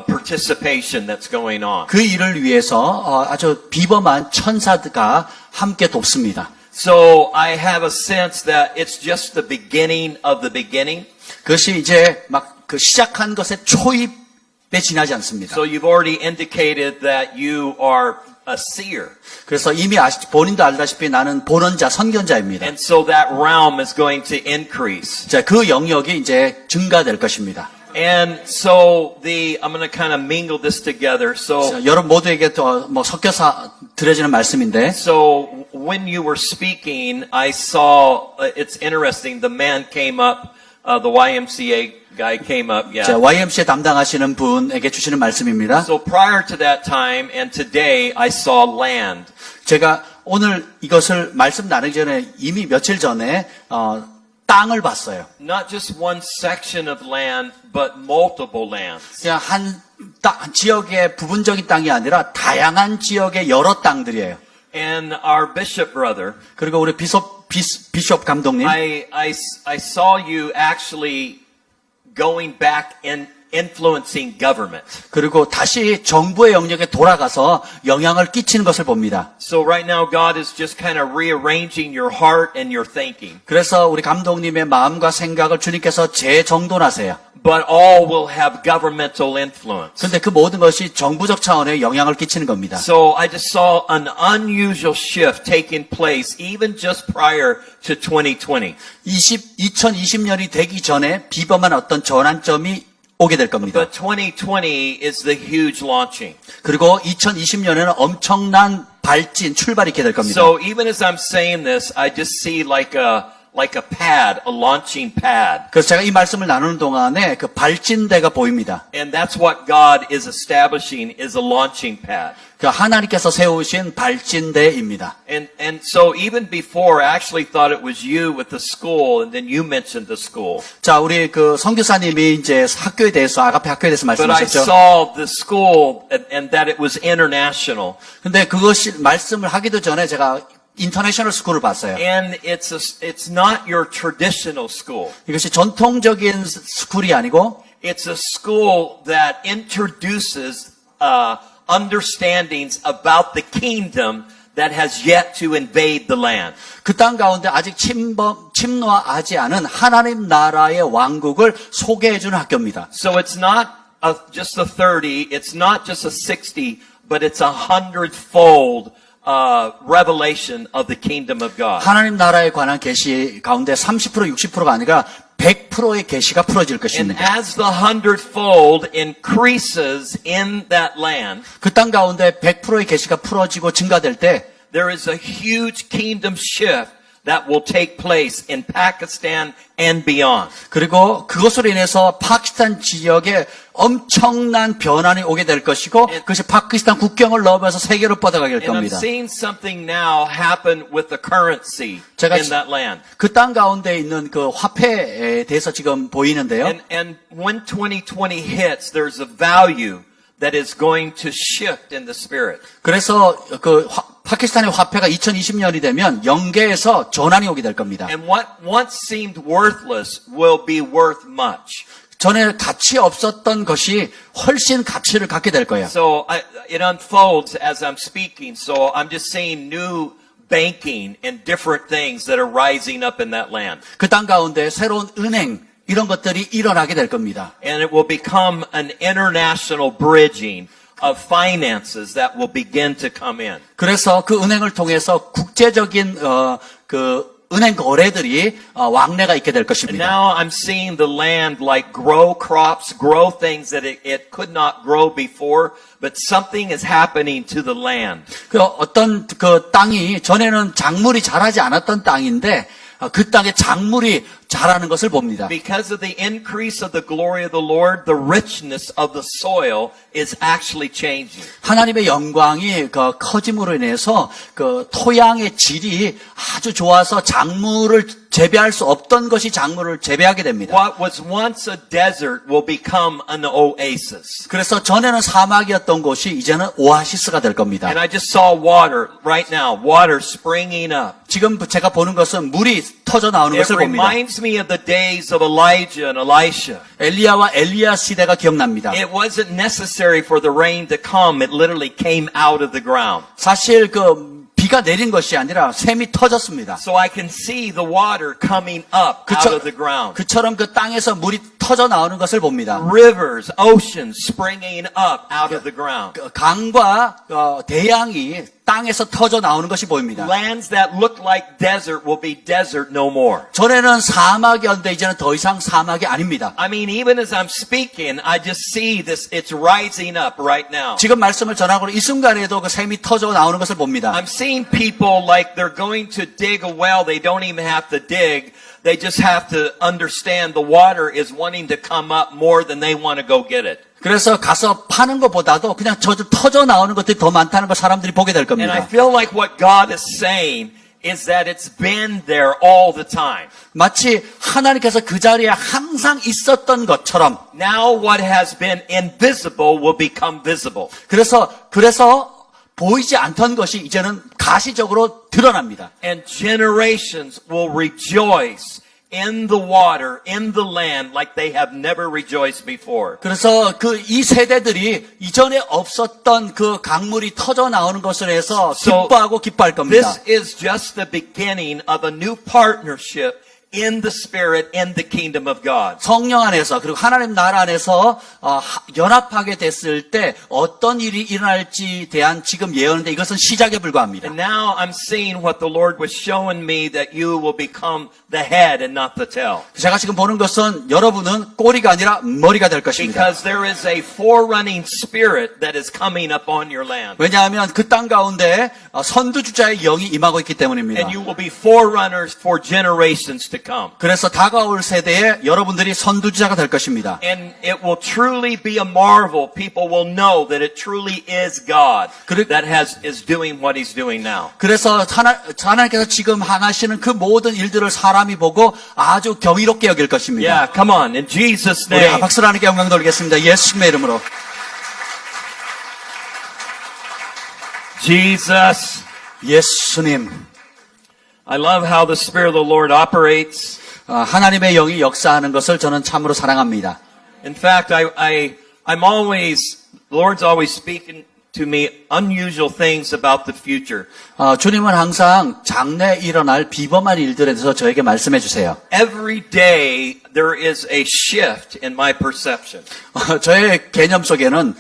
Speaker 1: participation that's going on.
Speaker 5: 그 일을 위해서 아주 비범한 천사가 함께 돕습니다.
Speaker 1: So I have a sense that it's just the beginning of the beginning.
Speaker 5: 그것이 이제 막 그 시작한 것의 초입에 지나지 않습니다.
Speaker 1: So you've already indicated that you are a seer.
Speaker 5: 그래서 이미 본인도 알다시피 나는 본언자, 선견자입니다.
Speaker 1: And so that realm is going to increase.
Speaker 5: 자, 그 영역이 이제 증가될 것입니다.
Speaker 1: And so I'm going to kind of mingle this together. So
Speaker 5: 자, 여러분 모두에게 또 섞여서 드려지는 말씀인데,
Speaker 1: when you were speaking, I saw, it's interesting, the man came up, the YMCA guy came up,
Speaker 5: 자, YMCA 담당하시는 분에게 주시는 말씀입니다.
Speaker 1: So prior to that time and today, I saw land.
Speaker 5: 제가 오늘 이것을 말씀 나누기 전에 이미 며칠 전에 땅을 봤어요.
Speaker 1: Not just one section of land, but multiple lands.
Speaker 5: 그냥 한 지역의 부분적인 땅이 아니라 다양한 지역의 여러 땅들이에요.
Speaker 1: And our bishop brother,
Speaker 5: 그리고 우리 비숍 감독님,
Speaker 1: I saw you actually going back and influencing government.
Speaker 5: 그리고 다시 정부의 영역에 돌아가서 영향을 끼치는 것을 봅니다.
Speaker 1: So right now God is just kind of rearranging your heart and your thinking.
Speaker 5: 그래서 우리 감독님의 마음과 생각을 주님께서 재정돈하세요.
Speaker 1: but all will have governmental influence.
Speaker 5: 근데 그 모든 것이 정부적 차원의 영향을 끼치는 겁니다.
Speaker 1: So I just saw an unusual shift taking place even just prior to 2020.
Speaker 5: 2020년이 되기 전에 비범한 어떤 전환점이 오게 될 겁니다.
Speaker 1: But 2020 is the huge launching.
Speaker 5: 그리고 2020년에는 엄청난 발진, 출발이 있게 될 겁니다.
Speaker 1: So even as I'm saying this, I just see like a pad, a launching pad.
Speaker 5: 그래서 제가 이 말씀을 나누는 동안에 그 발진대가 보입니다.
Speaker 1: And that's what God is establishing is a launching pad.
Speaker 5: 그 하나님께서 세우신 발진대입니다.
Speaker 1: And so even before, I actually thought it was you with the school, and then you mentioned the school.
Speaker 5: 자, 우리 그 선교사님이 이제 학교에 대해서, 아가페 학교에 대해서
Speaker 1: But I
Speaker 5: 말씀하셨죠.
Speaker 1: saw the school and that it was international.
Speaker 5: 근데 그것이 말씀을 하기도 전에 제가 인터내셔널 스쿨을 봤어요.
Speaker 1: And it's not your traditional school.
Speaker 5: 이것이 전통적인 스쿨이 아니고
Speaker 1: It's a school that introduces understandings about the kingdom that has yet to invade the land.
Speaker 5: 그 땅 가운데 아직 침노하지 않은 하나님 나라의 왕국을 소개해주는 학교입니다.
Speaker 1: So it's not just a 30, it's not just a 60, but it's 100-fold revelation of the kingdom of God.
Speaker 5: 하나님 나라에 관한 계시 가운데 30% 60%가 아니라 100%의 계시가 풀어질
Speaker 1: And
Speaker 5: 것입니다.
Speaker 1: as the 100-fold increases in that land,
Speaker 5: 그 땅 가운데 100%의 계시가 풀어지고 증가될 때
Speaker 1: there is a huge kingdom shift that will take place in Pakistan and beyond.
Speaker 5: 그리고 그것으로 인해서 파키스탄 지역에 엄청난 변환이 오게 될 것이고 그것이 파키스탄 국경을 넘어서 세계로 뻗어가게 될
Speaker 1: And I'm
Speaker 5: 겁니다.
Speaker 1: seeing something now happen with the currency
Speaker 5: 제가
Speaker 1: in that land.
Speaker 5: 그 땅 가운데 있는 그 화폐에 대해서 지금 보이는데요.
Speaker 1: And when 2020 hits, there's a value that is going to shift in the spirit.
Speaker 5: 그래서 그 파키스탄의 화폐가 2020년이 되면 영계에서 전환이 오게 될 겁니다.
Speaker 1: And what once seemed worthless will be worth much.
Speaker 5: 전에 가치 없었던 것이 훨씬 가치를 갖게 될 거예요.
Speaker 1: So it unfolds as I'm speaking. So I'm just seeing new banking and different things that are rising up in that land.
Speaker 5: 그 땅 가운데 새로운 은행 이런 것들이 일어나게 될 겁니다.
Speaker 1: And it will become an international bridging of finances that will begin to come in.
Speaker 5: 그래서 그 은행을 통해서 국제적인 그 은행 거래들이 왕래가 있게 될
Speaker 1: And
Speaker 5: 것입니다.
Speaker 1: now I'm seeing the land like grow crops, grow things that it could not grow before, but something is happening to the land.
Speaker 5: 그 어떤 그 땅이 전에는 작물이 자라지 않았던 땅인데 그 땅에 작물이 자라는 것을 봅니다.
Speaker 1: Because of the increase of the glory of the Lord, the richness of the soil is actually changing.
Speaker 5: 하나님의 영광이 그 커짐으로 인해서 그 토양의 질이 아주 좋아서 작물을 재배할 수 없던 것이 작물을 재배하게 됩니다.
Speaker 1: What was once a desert will become an oasis.
Speaker 5: 그래서 전에는 사막이었던 곳이 이제는 오아시스가 될 겁니다.
Speaker 1: And I just saw water right now, water springing up.
Speaker 5: 지금 제가 보는 것은 물이 터져 나오는
Speaker 1: It
Speaker 5: 것을 봅니다.
Speaker 1: reminds me of the days of Elijah and Elisha.
Speaker 5: 엘리야와 엘리야 시대가 기억납니다.
Speaker 1: It wasn't necessary for the rain to come. It literally came out of the ground.
Speaker 5: 사실 그 비가 내린 것이 아니라 샘이 터졌습니다.
Speaker 1: So I can see the water coming up out of the ground.
Speaker 5: 그처럼 그 땅에서 물이 터져 나오는 것을 봅니다.
Speaker 1: Rivers, oceans springing up out of the ground.
Speaker 5: 강과 대양이 땅에서 터져 나오는 것이 보입니다.
Speaker 1: Lands that look like desert will be desert no more.
Speaker 5: 전에는 사막이었는데 이제는 더 이상 사막이 아닙니다.
Speaker 1: I mean, even as I'm speaking, I just see this, it's rising up right now.
Speaker 5: 지금 말씀을 전하고 이 순간에도 그 샘이 터져 나오는 것을 봅니다.
Speaker 1: I'm seeing people like they're going to dig a well. They don't even have to dig. They just have to understand the water is wanting to come up more than they want to go get it.
Speaker 5: 그래서 가서 파는 것보다도 그냥 저 터져 나오는 것들이 더 많다는 걸 사람들이 보게 될
Speaker 1: And I
Speaker 5: 겁니다.
Speaker 1: feel like what God is saying is that it's been there all the time.
Speaker 5: 마치 하나님께서 그 자리에 항상 있었던 것처럼
Speaker 1: Now what has been invisible will become visible.
Speaker 5: 그래서 보이지 않던 것이 이제는 가시적으로 드러납니다.
Speaker 1: And generations will rejoice in the water, in the land, like they have never rejoiced before.
Speaker 5: 그래서 이 세대들이 이전에 없었던 그 강물이 터져 나오는 것을 해서
Speaker 1: So,
Speaker 5: 기뻐하고 기뻐할 겁니다.
Speaker 1: This is just the beginning of a new partnership in the Spirit, in the kingdom of God.
Speaker 5: 성령 안에서 그리고 하나님 나라 안에서 연합하게 됐을 때 어떤 일이 일어날지 대한 지금 예언인데 이것은 시작에 불과합니다.
Speaker 1: And now I'm seeing what the Lord was showing me, that you will become the head and not the tail.
Speaker 5: 제가 지금 보는 것은 여러분은 꼬리가 아니라 머리가 될 것입니다.
Speaker 1: Because there is a forerunning spirit that is coming upon your land.
Speaker 5: 왜냐하면 그 땅 가운데 선두주자의 영이 임하고 있기 때문입니다.
Speaker 1: And you will be forerunners for generations to come.
Speaker 5: 그래서 다가올 세대에 여러분들이 선두주자가 될 것입니다.
Speaker 1: And it will truly be a marvel. People will know that it truly is God that is doing what He's doing now.
Speaker 5: 그래서 하나님께서 지금 하시는 그 모든 일들을 사람이 보고 아주 경이롭게 여길 것입니다.
Speaker 1: Yeah, come on. In Jesus'
Speaker 5: 우리
Speaker 1: name.
Speaker 5: 박수로 하나님께 영광 돌리겠습니다. 예수님의 이름으로.
Speaker 1: Jesus.
Speaker 5: 예수님.
Speaker 1: I love how the Spirit of the Lord operates.
Speaker 5: 하나님의 영이 역사하는 것을 저는 참으로 사랑합니다.
Speaker 1: In fact, the Lord's always speaking to me unusual things about the future.
Speaker 5: 주님은 항상 장래에 일어날 비범한 일들에 대해서 저에게 말씀해 주세요.
Speaker 1: Every day there is a shift in my perception.
Speaker 5: 저의 개념 속에는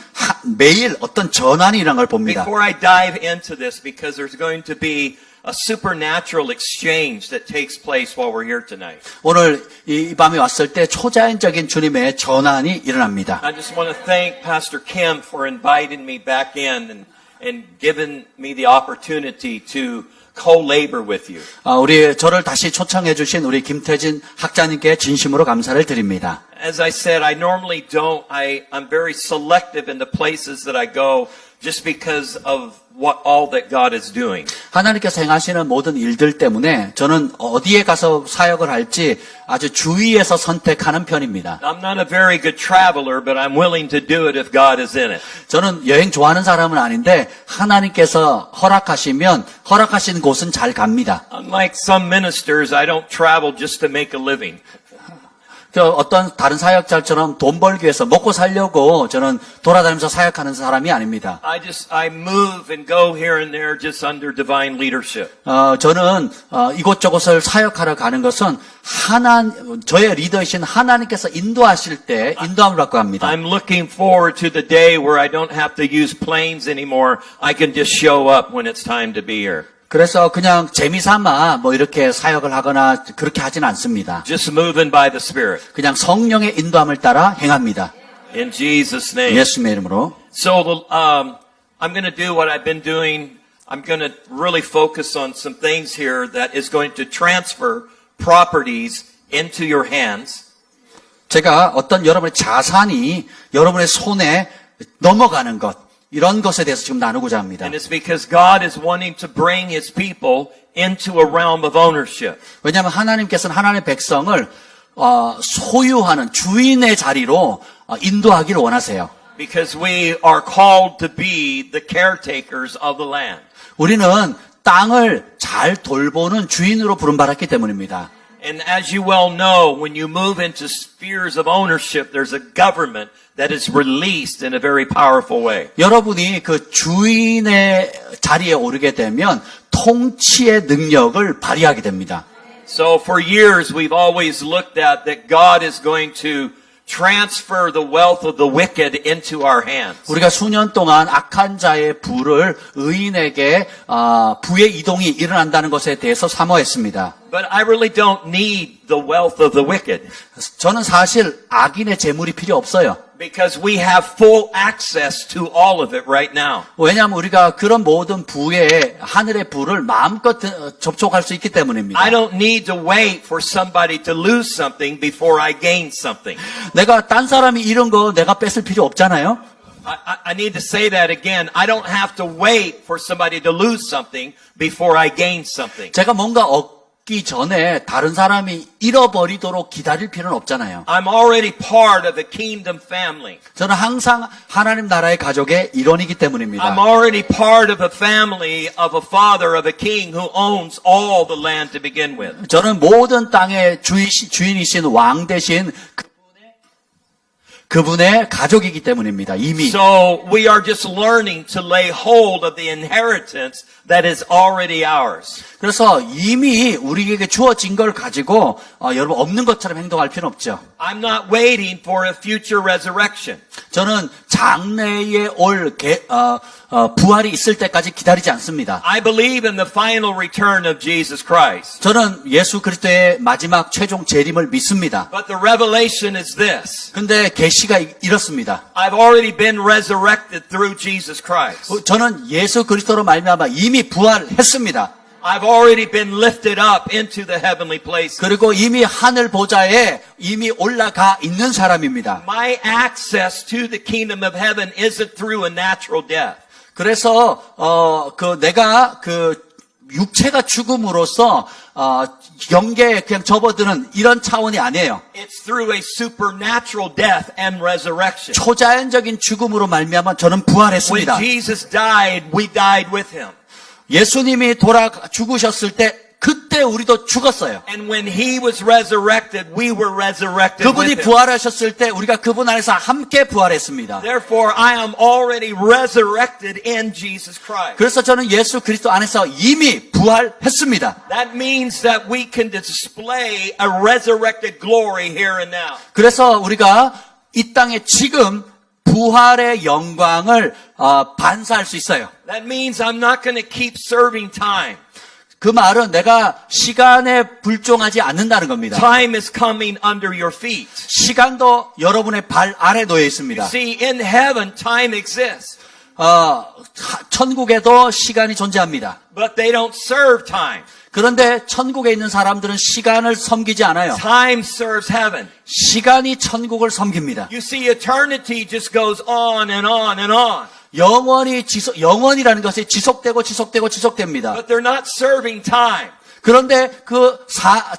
Speaker 5: 매일 어떤 전환이 일어난 걸 봅니다.
Speaker 1: Before I dive into this, because there's going to be a supernatural exchange that takes place while we're here tonight.
Speaker 5: 오늘 이 밤에 왔을 때 초자연적인 주님의 전환이 일어납니다.
Speaker 1: I just want to thank Pastor Kim for inviting me back in and giving me the opportunity to co-labor with you.
Speaker 5: 우리 저를 다시 초청해 주신 우리 김태진 학자님께 진심으로 감사를 드립니다.
Speaker 1: As I said, I normally don't. I'm very selective in the places that I go just because of all that God is doing.
Speaker 5: 하나님께서 행하시는 모든 일들 때문에 저는 어디에 가서 사역을 할지 아주 주의해서 선택하는 편입니다.
Speaker 1: I'm not a very good traveler, but I'm willing to do it if God is in it.
Speaker 5: 저는 여행 좋아하는 사람은 아닌데 하나님께서 허락하시면 허락하신 곳은 잘 갑니다.
Speaker 1: Unlike some ministers, I don't travel just to make a living.
Speaker 5: 어떤 다른 사역자처럼 돈 벌기 위해서 먹고 살려고 저는 돌아다니면서 사역하는 사람이 아닙니다.
Speaker 1: I move and go here and there just under divine leadership.
Speaker 5: 저는 이곳저곳을 사역하러 가는 것은 저의 리더이신 하나님께서 인도하실 때 인도함을 받고 합니다.
Speaker 1: I'm looking forward to the day where I don't have to use planes anymore. I can just show up when it's time to be here.
Speaker 5: 그래서 그냥 재미삼아 뭐 이렇게 사역을 하거나 그렇게 하진 않습니다.
Speaker 1: Just moving by the Spirit.
Speaker 5: 그냥 성령의 인도함을 따라 행합니다.
Speaker 1: In Jesus' name.
Speaker 5: 예수님의 이름으로.
Speaker 1: So I'm going to do what I've been doing. I'm going to really focus on some things here that is going to transfer properties into your hands.
Speaker 5: 제가 어떤 여러분의 자산이 여러분의 손에 넘어가는 것. 이런 것에 대해서 지금 나누고자 합니다.
Speaker 1: And it's because God is wanting to bring His people into a realm of ownership.
Speaker 5: 왜냐하면 하나님께서는 하나님의 백성을 소유하는 주인의 자리로 인도하기를 원하세요.
Speaker 1: Because we are called to be the caretakers of the land.
Speaker 5: 우리는 땅을 잘 돌보는 주인으로 부름받았기 때문입니다.
Speaker 1: And as you well know, when you move into spheres of ownership, there's a government that is released in a very powerful way.
Speaker 5: 여러분이 그 주인의 자리에 오르게 되면 통치의 능력을 발휘하게 됩니다.
Speaker 1: So for years, we've always looked at that God is going to transfer the wealth of the wicked into our hands.
Speaker 5: 우리가 수년 동안 악한 자의 부를 의인에게 부의 이동이 일어난다는 것에 대해서 사모했습니다.
Speaker 1: But I really don't need the wealth of the wicked.
Speaker 5: 저는 사실 악인의 재물이 필요 없어요.
Speaker 1: Because we have full access to all of it right now.
Speaker 5: 왜냐하면 우리가 그런 모든 부의 하늘의 부를 마음껏 접촉할 수 있기 때문입니다.
Speaker 1: I don't need to wait for somebody to lose something before I gain something.
Speaker 5: 내가 딴 사람이 잃은 거 내가 뺏을 필요 없잖아요.
Speaker 1: I need to say that again. I don't have to wait for somebody to lose something before I gain something.
Speaker 5: 제가 뭔가 얻기 전에 다른 사람이 잃어버리도록 기다릴 필요는 없잖아요.
Speaker 1: I'm already part of a kingdom family.
Speaker 5: 저는 항상 하나님 나라의 가족의 일원이기 때문입니다.
Speaker 1: I'm already part of a family of a father of a king who owns all the land to begin with.
Speaker 5: 저는 모든 땅의 주인이신 왕 대신 그분의 가족이기 때문입니다. 이미.
Speaker 1: So we are just learning to lay hold of the inheritance that is already ours.
Speaker 6: 그래서 이미 우리에게 주어진 걸 가지고 여러분 없는 것처럼 행동할 필요는 없죠.
Speaker 1: I'm not waiting for a future resurrection.
Speaker 6: 저는 장래에 올 부활이 있을 때까지 기다리지 않습니다.
Speaker 1: I believe in the final return of Jesus Christ.
Speaker 6: 저는 예수 그리스도의 마지막 최종 재림을 믿습니다.
Speaker 1: But the revelation is this.
Speaker 6: 근데 계시가 이렇습니다.
Speaker 1: I've already been resurrected through Jesus Christ.
Speaker 6: 저는 예수 그리스도로 말미암아 이미 부활했습니다.
Speaker 1: I've already been lifted up into the heavenly places.
Speaker 6: 그리고 이미 하늘 보좌에 이미 올라가 있는 사람입니다.
Speaker 1: My access to the kingdom of heaven isn't through a natural death.
Speaker 6: 그래서 내가 육체가 죽음으로써 영계에 그냥 접어드는 이런 차원이 아니에요.
Speaker 1: It's through a supernatural death and resurrection.
Speaker 6: 초자연적인 죽음으로 말미암아 저는
Speaker 1: When
Speaker 6: 부활했습니다.
Speaker 1: Jesus died, we died with him.
Speaker 6: 예수님이 죽으셨을 때 그때 우리도 죽었어요.
Speaker 1: And when he was resurrected, we were resurrected
Speaker 6: 그분이
Speaker 1: with him.
Speaker 6: 부활하셨을 때 우리가 그분 안에서 함께 부활했습니다.
Speaker 1: Therefore, I am already resurrected in Jesus Christ.
Speaker 6: 그래서 저는 예수 그리스도 안에서 이미 부활했습니다.
Speaker 1: That means that we can display a resurrected glory here and now.
Speaker 6: 그래서 우리가 이 땅에 지금 부활의 영광을 반사할 수 있어요.
Speaker 1: That means I'm not going to keep serving time.
Speaker 6: 그 말은 내가 시간에 불종하지 않는다는 겁니다.
Speaker 1: Time is coming under your feet.
Speaker 6: 시간도 여러분의 발 아래 놓여 있습니다.
Speaker 1: See, in heaven, time exists,
Speaker 6: 천국에도 시간이 존재합니다.
Speaker 1: but they don't serve time.
Speaker 6: 그런데 천국에 있는 사람들은 시간을 섬기지 않아요.
Speaker 1: Time serves heaven.
Speaker 6: 시간이 천국을 섬깁니다.
Speaker 1: You see, eternity just goes on and on and on.
Speaker 6: 영원이라는 것이 지속됩니다.
Speaker 1: But they're not serving time.
Speaker 6: 그런데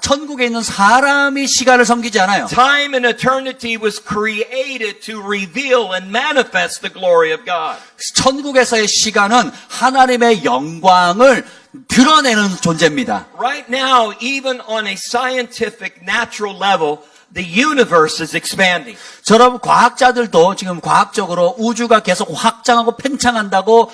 Speaker 6: 천국에 있는 사람이 시간을 섬기지 않아요.
Speaker 1: Time and eternity was created to reveal and manifest the glory of God.
Speaker 6: 천국에서의 시간은 하나님의 영광을 드러내는 존재입니다.
Speaker 1: Right now, even on a scientific, natural level, the universe is expanding.
Speaker 6: 여러분 과학자들도 지금 과학적으로 우주가 계속 확장하고 팽창한다고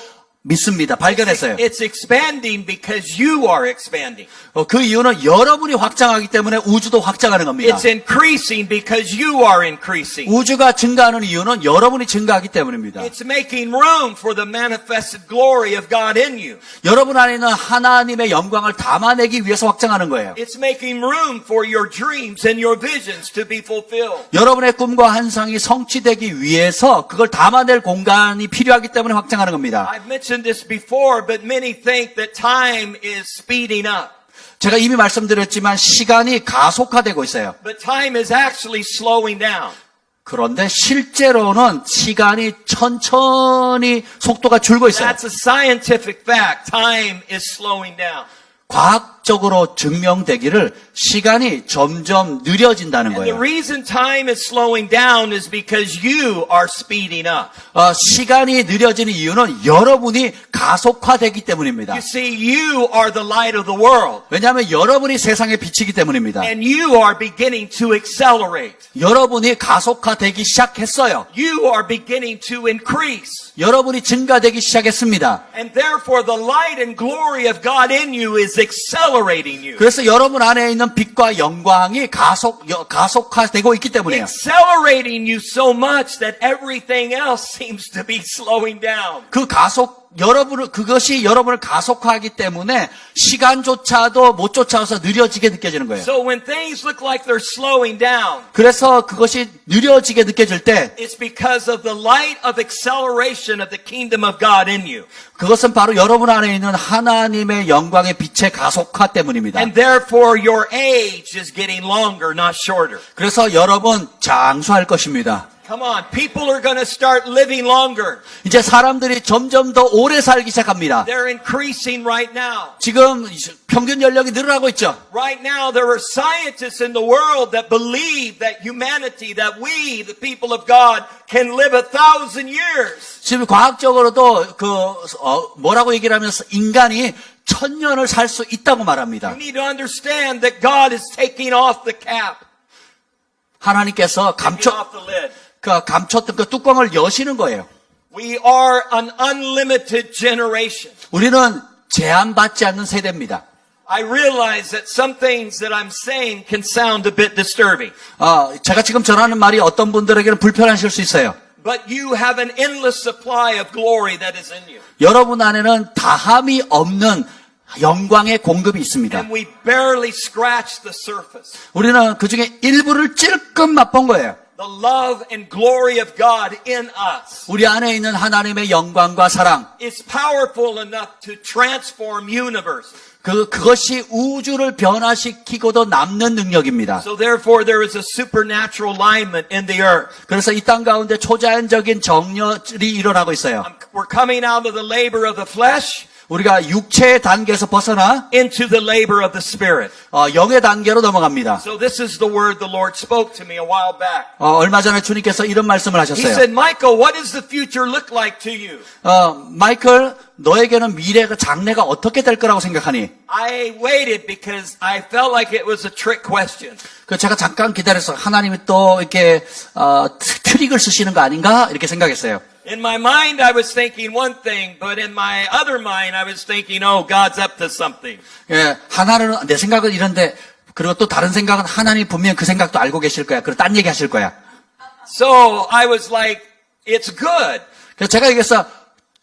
Speaker 6: 믿습니다. 발견했어요.
Speaker 1: It's expanding because you are expanding.
Speaker 6: 그 이유는 여러분이 확장하기 때문에 우주도 확장하는 겁니다.
Speaker 1: It's increasing because you are increasing.
Speaker 6: 우주가 증가하는 이유는 여러분이 증가하기 때문입니다.
Speaker 1: It's making room for the manifested glory of God in you.
Speaker 6: 여러분 안에 있는 하나님의 영광을 담아내기 위해서 확장하는 거예요.
Speaker 1: It's making room for your dreams and your visions to be fulfilled.
Speaker 6: 여러분의 꿈과 환상이 성취되기 위해서 그걸 담아낼 공간이 필요하기 때문에 확장하는 겁니다.
Speaker 1: I've mentioned this before, but many think that time is speeding up.
Speaker 6: 제가 이미 말씀드렸지만 시간이 가속화되고 있어요.
Speaker 1: But time is actually slowing down.
Speaker 6: 그런데 실제로는 시간이 천천히 속도가 줄고 있어요.
Speaker 1: That's a scientific fact. Time is slowing down.
Speaker 6: 과학적으로 증명되기를 시간이 점점 느려진다는
Speaker 1: And the
Speaker 6: 거예요.
Speaker 1: reason time is slowing down is because you are speeding up.
Speaker 6: 시간이 느려지는 이유는 여러분이 가속화되기 때문입니다.
Speaker 1: You see, you are the light of the world.
Speaker 6: 왜냐하면 여러분이 세상에 비치기 때문입니다.
Speaker 1: And you are beginning to accelerate.
Speaker 6: 여러분이 가속화되기 시작했어요.
Speaker 1: You are beginning to increase.
Speaker 6: 여러분이 증가되기 시작했습니다.
Speaker 1: And therefore the light and glory of God in you is accelerating you.
Speaker 6: 그래서 여러분 안에 있는 빛과 영광이 가속화되고 있기 때문에요.
Speaker 1: Accelerating you so much that everything else seems to be slowing down.
Speaker 6: 그것이 여러분을 가속화하기 때문에 시간조차도 못 쫓아와서 느려지게 느껴지는 거예요.
Speaker 1: So when things look like they're slowing down,
Speaker 6: 그래서 그것이 느려지게 느껴질 때
Speaker 1: it's because of the light of acceleration of the kingdom of God in you.
Speaker 6: 그것은 바로 여러분 안에 있는 하나님의 영광의 빛의 가속화 때문입니다.
Speaker 1: And therefore your age is getting longer, not shorter.
Speaker 6: 그래서 여러분 장수할 것입니다.
Speaker 1: Come on, people are going to start living longer.
Speaker 6: 이제 사람들이 점점 더 오래 살기 시작합니다.
Speaker 1: They're increasing right now.
Speaker 6: 지금 평균 연령이 늘어나고 있죠.
Speaker 1: Right now, there are scientists in the world that believe that humanity, that we, the people of God, can live 1,000 years.
Speaker 6: 지금 과학적으로도 뭐라고 얘기를 하면서 인간이 1000년을 살 수 있다고 말합니다.
Speaker 1: You need to understand that God is taking off the cap,
Speaker 6: 하나님께서
Speaker 1: taking off the lid.
Speaker 6: 감췄던 그 뚜껑을 여시는 거예요.
Speaker 1: We are an unlimited generation.
Speaker 6: 우리는 제한받지 않는 세대입니다.
Speaker 1: I realize that some things that I'm saying can sound a bit disturbing.
Speaker 6: 제가 지금 전하는 말이 어떤 분들에게는 불편하실 수 있어요.
Speaker 1: But you have an endless supply of glory that is in you.
Speaker 6: 여러분 안에는 다함이 없는 영광의 공급이 있습니다.
Speaker 1: And we barely scratch the surface.
Speaker 6: 우리는 그 중에 일부를 찔끔 맛본 거예요.
Speaker 1: The love and glory of God in us
Speaker 6: 우리 안에 있는 하나님의 영광과 사랑,
Speaker 1: is powerful enough to transform universe.
Speaker 6: 그것이 우주를 변화시키고도 남는 능력입니다.
Speaker 1: So therefore there is a supernatural alignment in the earth.
Speaker 6: 그래서 이 땅 가운데 초자연적인 정렬이 일어나고 있어요.
Speaker 1: We're coming out of the labor of the flesh
Speaker 6: 우리가 육체의 단계에서 벗어나
Speaker 1: into the labor of the spirit.
Speaker 6: 영의 단계로 넘어갑니다.
Speaker 1: So this is the word the Lord spoke to me a while back.
Speaker 6: 얼마 전에 주님께서 이런 말씀을
Speaker 1: He
Speaker 6: 하셨어요.
Speaker 1: said, Michael, what does the future look like to you?
Speaker 6: 마이클, 너에게는 미래가 장래가 어떻게 될 거라고 생각하니?
Speaker 1: I waited because I felt like it was a trick question.
Speaker 6: 제가 잠깐 기다려서 하나님이 또 이렇게 트릭을 쓰시는 거 아닌가 이렇게 생각했어요.
Speaker 1: In my mind, I was thinking one thing, but in my other mind, I was thinking, oh, God's up to something.
Speaker 6: 예, 하나는 내 생각은 이런데 그리고 또 다른 생각은 하나님 분명 그 생각도 알고 계실 거야. 그리고 딴 얘기 하실 거야.
Speaker 1: So I was like, it's good.
Speaker 6: 그래서 제가 얘기했어.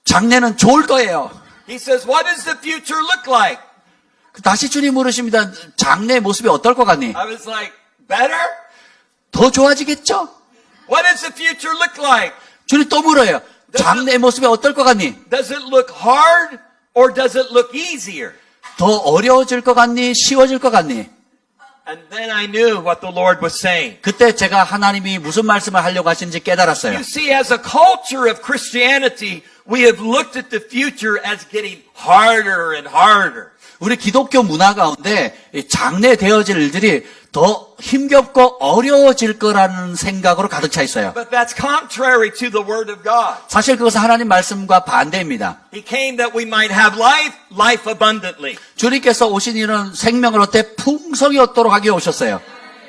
Speaker 6: 장래는 좋을 거예요.
Speaker 1: He says, what does the future look like?
Speaker 6: 다시 주님 물으십니다. 장래의 모습이 어떨 것 같니?
Speaker 1: I was like, better?
Speaker 6: 더 좋아지겠죠?
Speaker 1: What does the future look like?
Speaker 6: 주님 또 물어요. 장래의 모습이 어떨 것 같니?
Speaker 1: Does it look hard or does it look easier?
Speaker 6: 더 어려워질 것 같니? 쉬워질 것 같니?
Speaker 1: And then I knew what the Lord was saying.
Speaker 6: 그때 제가 하나님이 무슨 말씀을 하려고 하시는지 깨달았어요.
Speaker 1: You see, as a culture of Christianity, we have looked at the future as getting harder and harder.
Speaker 6: 우리 기독교 문화 가운데 장래 되어질 일들이 더 힘겹고 어려워질 거라는 생각으로 가득 차 있어요.
Speaker 1: But that's contrary to the Word of God.
Speaker 6: 사실 그것은 하나님 말씀과 반대입니다.
Speaker 1: He came that we might have life, life abundantly.
Speaker 6: 주님께서 오신 이는 생명을 얻되 풍성히 얻도록 하기 위해 오셨어요.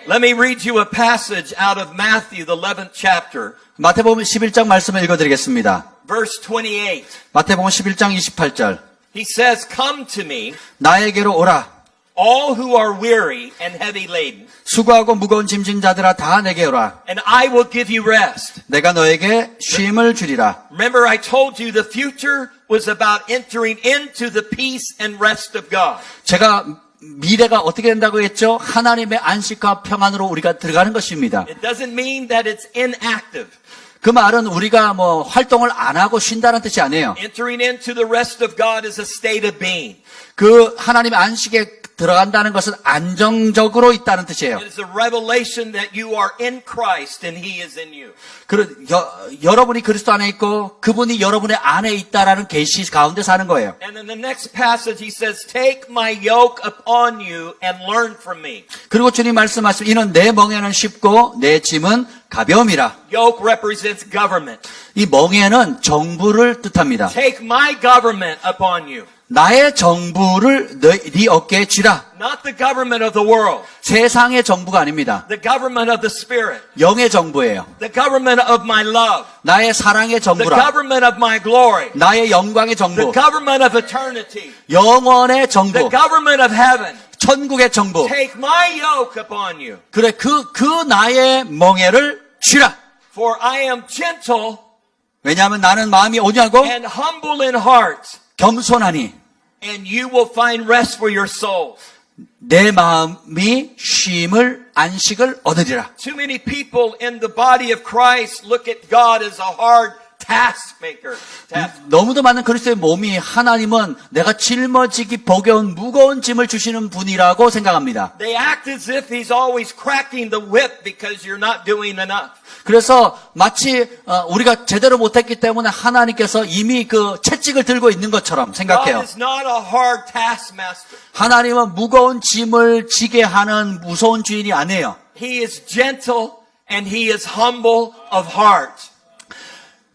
Speaker 1: Let me read you a passage out of Matthew, the 11th chapter,
Speaker 6: 마태복음 11장 말씀을 읽어드리겠습니다.
Speaker 1: verse 28.
Speaker 6: 마태복음 11장 28절.
Speaker 1: He says, come to me,
Speaker 6: 나에게로 오라.
Speaker 1: all who are weary and heavy laden,
Speaker 6: 수고하고 무거운 짐진 자들아 다 내게 오라.
Speaker 1: and I will give you rest.
Speaker 6: 내가 너에게 쉼을 주리라.
Speaker 1: Remember, I told you the future was about entering into the peace and rest of God.
Speaker 6: 제가 미래가 어떻게 된다고 했죠? 하나님의 안식과 평안으로 우리가 들어가는 것입니다.
Speaker 1: It doesn't mean that it's inactive.
Speaker 6: 그 말은 우리가 활동을 안 하고 쉰다는 뜻이 아니에요.
Speaker 1: Entering into the rest of God is a state of being.
Speaker 6: 그 하나님의 안식에 들어간다는 것은 안정적으로 있다는 뜻이에요.
Speaker 1: It is a revelation that you are in Christ and He is in you.
Speaker 6: 여러분이 그리스도 안에 있고 그분이 여러분의 안에 있다라는 계시 가운데 사는 거예요.
Speaker 1: And in the next passage he says, take my yoke upon you and learn from me.
Speaker 6: 그리고 주님 말씀하시면 이는 내 멍에는 쉽고 내 짐은 가벼움이라.
Speaker 1: Yoke represents government.
Speaker 6: 이 멍에는 정부를 뜻합니다.
Speaker 1: Take my government upon you.
Speaker 6: 나의 정부를 네 어깨에 쥐라.
Speaker 1: Not the government of the world.
Speaker 6: 세상의 정부가 아닙니다.
Speaker 1: The government of the Spirit.
Speaker 6: 영의 정부예요.
Speaker 1: The government of my love.
Speaker 6: 나의 사랑의
Speaker 1: The
Speaker 6: 정부라.
Speaker 1: government of my glory.
Speaker 6: 나의 영광의
Speaker 1: The
Speaker 6: 정부.
Speaker 1: government of eternity.
Speaker 6: 영원의
Speaker 1: The
Speaker 6: 정부.
Speaker 1: government of heaven.
Speaker 6: 천국의 정부.
Speaker 1: Take my yoke upon you.
Speaker 6: 그래 그 나의 멍에를 쥐라.
Speaker 1: For I am gentle
Speaker 6: 왜냐하면 나는 마음이 온유하고
Speaker 1: and humble in heart.
Speaker 6: 겸손하니
Speaker 1: And you will find rest for your soul.
Speaker 6: 내 마음이 쉼을 안식을 얻으리라.
Speaker 1: Too many people in the body of Christ look at God as a hard taskmaker.
Speaker 6: 너무도 많은 그리스도의 몸이 하나님은 내가 짊어지기 버거운 무거운 짐을 주시는 분이라고 생각합니다.
Speaker 1: They act as if He's always cracking the whip because you're not doing enough.
Speaker 6: 그래서 마치 우리가 제대로 못했기 때문에 하나님께서 이미 그 채찍을 들고 있는 것처럼
Speaker 1: God
Speaker 6: 생각해요.
Speaker 1: is not a hard taskmaster.
Speaker 6: 하나님은 무거운 짐을 지게 하는 무서운 주인이 아니에요.
Speaker 1: He is gentle and He is humble of heart.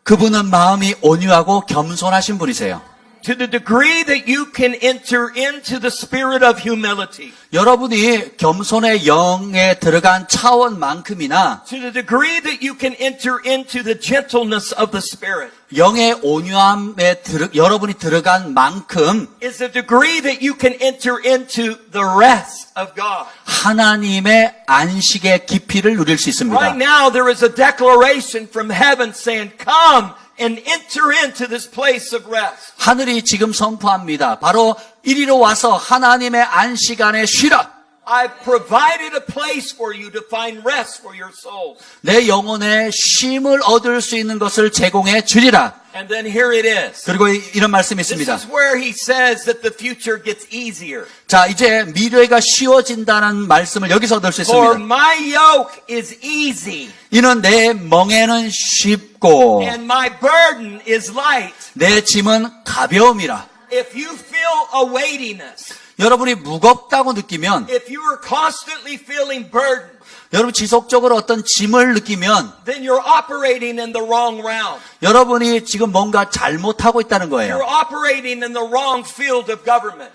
Speaker 6: 그분은 마음이 온유하고 겸손하신 분이세요.
Speaker 1: To the degree that you can enter into the spirit of humility.
Speaker 6: 여러분이 겸손의 영에 들어간 차원만큼이나
Speaker 1: To the degree that you can enter into the gentleness of the Spirit.
Speaker 6: 영의 온유함에 여러분이 들어간 만큼
Speaker 1: is the degree that you can enter into the rest of God.
Speaker 6: 하나님의 안식의 깊이를 누릴 수 있습니다.
Speaker 1: Right now, there is a declaration from heaven saying, come and enter into this place of rest.
Speaker 6: 하늘이 지금 선포합니다. 바로 이리로 와서 하나님의 안식 안에 쉬라.
Speaker 1: I've provided a place for you to find rest for your soul.
Speaker 6: 내 영혼에 쉼을 얻을 수 있는 것을 제공해 주리라.
Speaker 1: And then here it is.
Speaker 6: 그리고 이런 말씀이
Speaker 1: This
Speaker 6: 있습니다.
Speaker 1: is where he says that the future gets easier.
Speaker 6: 자, 이제 미래가 쉬워진다는 말씀을 여기서 얻을 수
Speaker 1: For
Speaker 6: 있습니다.
Speaker 1: my yoke is easy
Speaker 6: 이는 내 멍에는 쉽고
Speaker 1: and my burden is light.
Speaker 6: 내 짐은 가벼움이라.
Speaker 1: If you feel a weightiness,
Speaker 6: 여러분이 무겁다고 느끼면,
Speaker 1: if you are constantly feeling burdened,
Speaker 6: 여러분 지속적으로 어떤 짐을 느끼면
Speaker 1: then you're operating in the wrong realm.
Speaker 6: 여러분이 지금 뭔가 잘못하고 있다는
Speaker 1: You're
Speaker 6: 거예요.
Speaker 1: operating in the wrong field of government.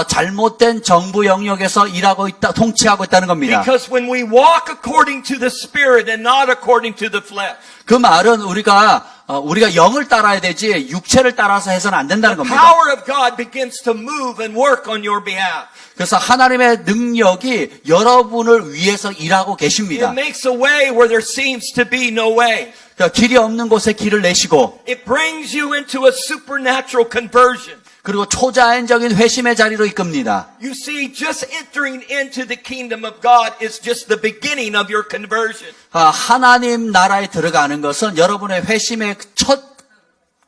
Speaker 6: 잘못된 정부 영역에서 일하고 있다, 통치하고 있다는 겁니다.
Speaker 1: Because when we walk according to the Spirit and not according to the flesh,
Speaker 6: 그 말은 우리가 영을 따라야 되지 육체를 따라서 해서는 안 된다는
Speaker 1: the
Speaker 6: 겁니다.
Speaker 1: power of God begins to move and work on your behalf.
Speaker 6: 그래서 하나님의 능력이 여러분을 위해서 일하고
Speaker 1: It
Speaker 6: 계십니다.
Speaker 1: makes a way where there seems to be no way.
Speaker 6: 그러니까 길이 없는 곳에 길을 내시고
Speaker 1: It brings you into a supernatural conversion.
Speaker 6: 그리고 초자연적인 회심의 자리로 이끕니다.
Speaker 1: You see, just entering into the kingdom of God is just the beginning of your conversion.
Speaker 6: 하나님 나라에 들어가는 것은 여러분의 회심의 첫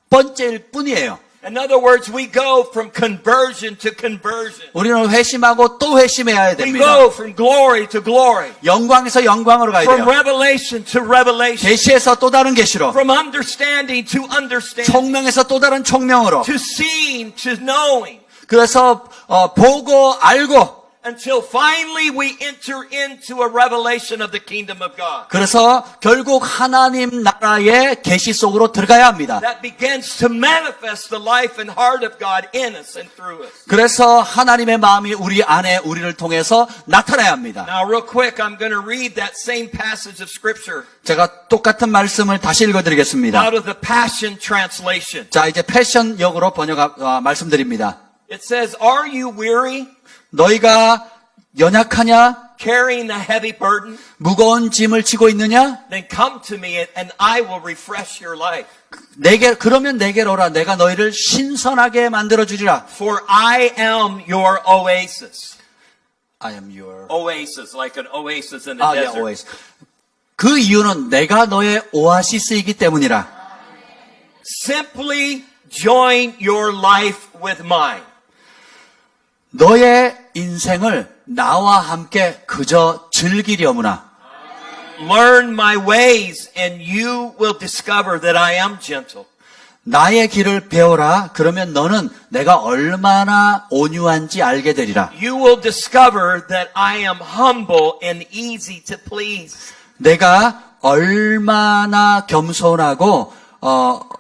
Speaker 6: 번째일 뿐이에요.
Speaker 1: In other words, we go from conversion to conversion.
Speaker 6: 우리는 회심하고 또 회심해야
Speaker 1: We
Speaker 6: 됩니다.
Speaker 1: go from glory to glory.
Speaker 6: 영광에서 영광으로 가야
Speaker 1: From
Speaker 6: 돼요.
Speaker 1: revelation to revelation.
Speaker 6: 계시에서 또 다른 계시로,
Speaker 1: From understanding to understanding.
Speaker 6: 총명에서 또 다른 총명으로.
Speaker 1: To seeing to knowing.
Speaker 6: 그래서 보고 알고,
Speaker 1: Until finally we enter into a revelation of the kingdom of God.
Speaker 6: 그래서 결국 하나님 나라의 계시 속으로 들어가야 합니다.
Speaker 1: That begins to manifest the life and heart of God in us and through us.
Speaker 6: 그래서 하나님의 마음이 우리 안에 우리를 통해서 나타나야 합니다.
Speaker 1: Now real quick, I'm going to read that same passage of scripture
Speaker 6: 제가 똑같은 말씀을 다시 읽어드리겠습니다.
Speaker 1: out of the Passion Translation.
Speaker 6: 자, 이제 패션역으로 말씀드립니다.
Speaker 1: It says, are you weary,
Speaker 6: 너희가 연약하냐?
Speaker 1: carrying a heavy burden?
Speaker 6: 무거운 짐을 지고 있느냐?
Speaker 1: Then come to me and I will refresh your life.
Speaker 6: 그러면 내게로 오라. 내가 너희를 신선하게 만들어 주리라.
Speaker 1: For I am your oasis.
Speaker 6: I am your
Speaker 1: Oasis, like an oasis in the desert.
Speaker 6: oasis. 그 이유는 내가 너의 오아시스이기 때문이라.
Speaker 1: Simply join your life with mine.
Speaker 6: 너의 인생을 나와 함께 그저 즐기려무나.
Speaker 1: Learn my ways and you will discover that I am gentle.
Speaker 6: 나의 길을 배워라. 그러면 너는 내가 얼마나 온유한지 알게 되리라.
Speaker 1: You will discover that I am humble and easy to please.
Speaker 6: 내가 얼마나 겸손하고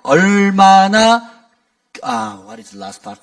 Speaker 6: 얼마나 what is the last part?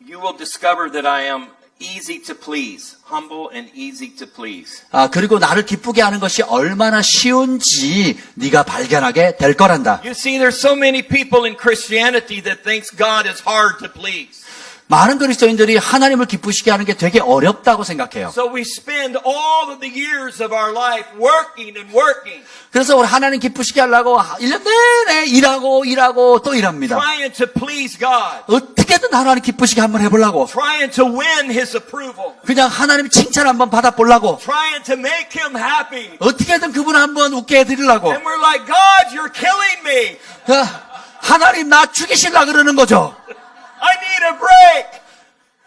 Speaker 1: You will discover that I am easy to please, humble and easy to please.
Speaker 6: 그리고 나를 기쁘게 하는 것이 얼마나 쉬운지 네가 발견하게 될 거란다.
Speaker 1: You see, there's so many people in Christianity that thinks God is hard to please.
Speaker 6: 많은 그리스도인들이 하나님을 기쁘시게 하는 게 되게 어렵다고 생각해요.
Speaker 1: So we spend all of the years of our life working and working,
Speaker 6: 그래서 우리 하나님 기쁘시게 하려고 1년 내내 일하고 또 일합니다.
Speaker 1: trying to please God,
Speaker 6: 어떻게든 하나님 기쁘시게 한번 해보려고.
Speaker 1: trying to win His approval,
Speaker 6: 그냥 하나님 칭찬 한번 받아보려고.
Speaker 1: trying to make Him happy.
Speaker 6: 어떻게든 그분 한번 웃게 해드리려고.
Speaker 1: And we're like, God, you're killing me.
Speaker 6: 하나님 나 죽이실라 그러는 거죠.
Speaker 1: I need a break.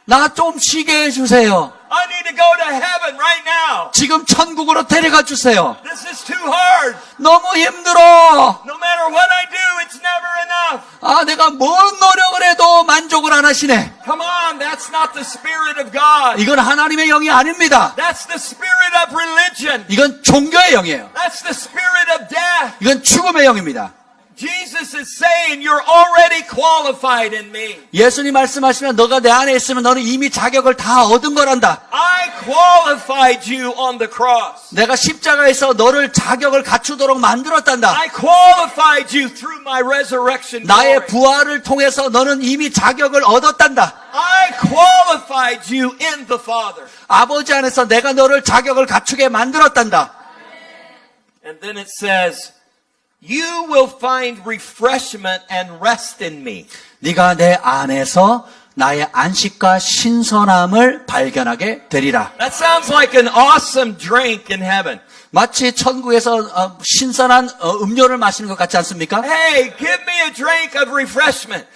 Speaker 6: 나 좀 쉬게 해주세요.
Speaker 1: I need to go to heaven right now.
Speaker 6: 지금 천국으로 데려가 주세요.
Speaker 1: This is too hard.
Speaker 6: 너무 힘들어.
Speaker 1: No matter what I do, it's never enough.
Speaker 6: 내가 뭔 노력을 해도 만족을 안 하시네.
Speaker 1: Come on, that's not the spirit of God.
Speaker 6: 이건 하나님의 영이 아닙니다.
Speaker 1: That's the spirit of religion.
Speaker 6: 이건 종교의 영이에요.
Speaker 1: That's the spirit of death.
Speaker 6: 이건 죽음의 영입니다.
Speaker 1: Jesus is saying you're already qualified in me.
Speaker 6: 예수님 말씀하시면 너가 내 안에 있으면 너는 이미 자격을 다 얻은 거란다.
Speaker 1: I qualified you on the cross.
Speaker 6: 내가 십자가에서 너를 자격을 갖추도록 만들었단다.
Speaker 1: I qualified you through my resurrection
Speaker 6: 나의
Speaker 1: glory.
Speaker 6: 부활을 통해서 너는 이미 자격을 얻었단다.
Speaker 1: I qualified you in the Father.
Speaker 6: 아버지 안에서 내가 너를 자격을 갖추게 만들었단다.
Speaker 1: And then it says, you will find refreshment and rest in me.
Speaker 6: 네가 내 안에서 나의 안식과 신선함을 발견하게 되리라.
Speaker 1: That sounds like an awesome drink in heaven.
Speaker 6: 마치 천국에서 신선한 음료를 마시는 것 같지 않습니까?
Speaker 1: Hey, give me a drink of refreshment.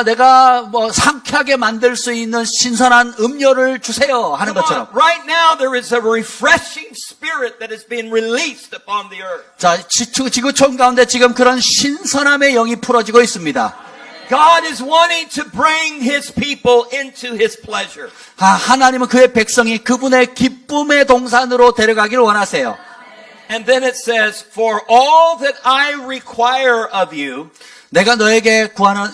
Speaker 6: 내가 상쾌하게 만들 수 있는 신선한 음료를 주세요 하는
Speaker 1: Come on.
Speaker 6: 것처럼.
Speaker 1: Right now there is a refreshing spirit that has been released upon the earth.
Speaker 6: 자, 지구촌 가운데 지금 그런 신선함의 영이 풀어지고 있습니다.
Speaker 1: God is wanting to bring His people into His pleasure.
Speaker 6: 하나님은 그의 백성이 그분의 기쁨의 동산으로 데려가기를 원하세요.
Speaker 1: And then it says, for all that I require of you
Speaker 6: 내가 너에게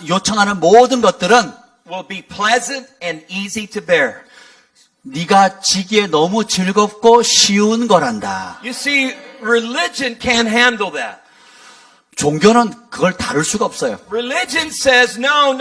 Speaker 6: 요청하는 모든 것들은
Speaker 1: will be pleasant and easy to bear.
Speaker 6: 네가 지기에 너무 즐겁고 쉬운 거란다.
Speaker 1: You see, religion can't handle that.
Speaker 6: 종교는 그걸 다룰 수가 없어요.
Speaker 1: Religion says, no,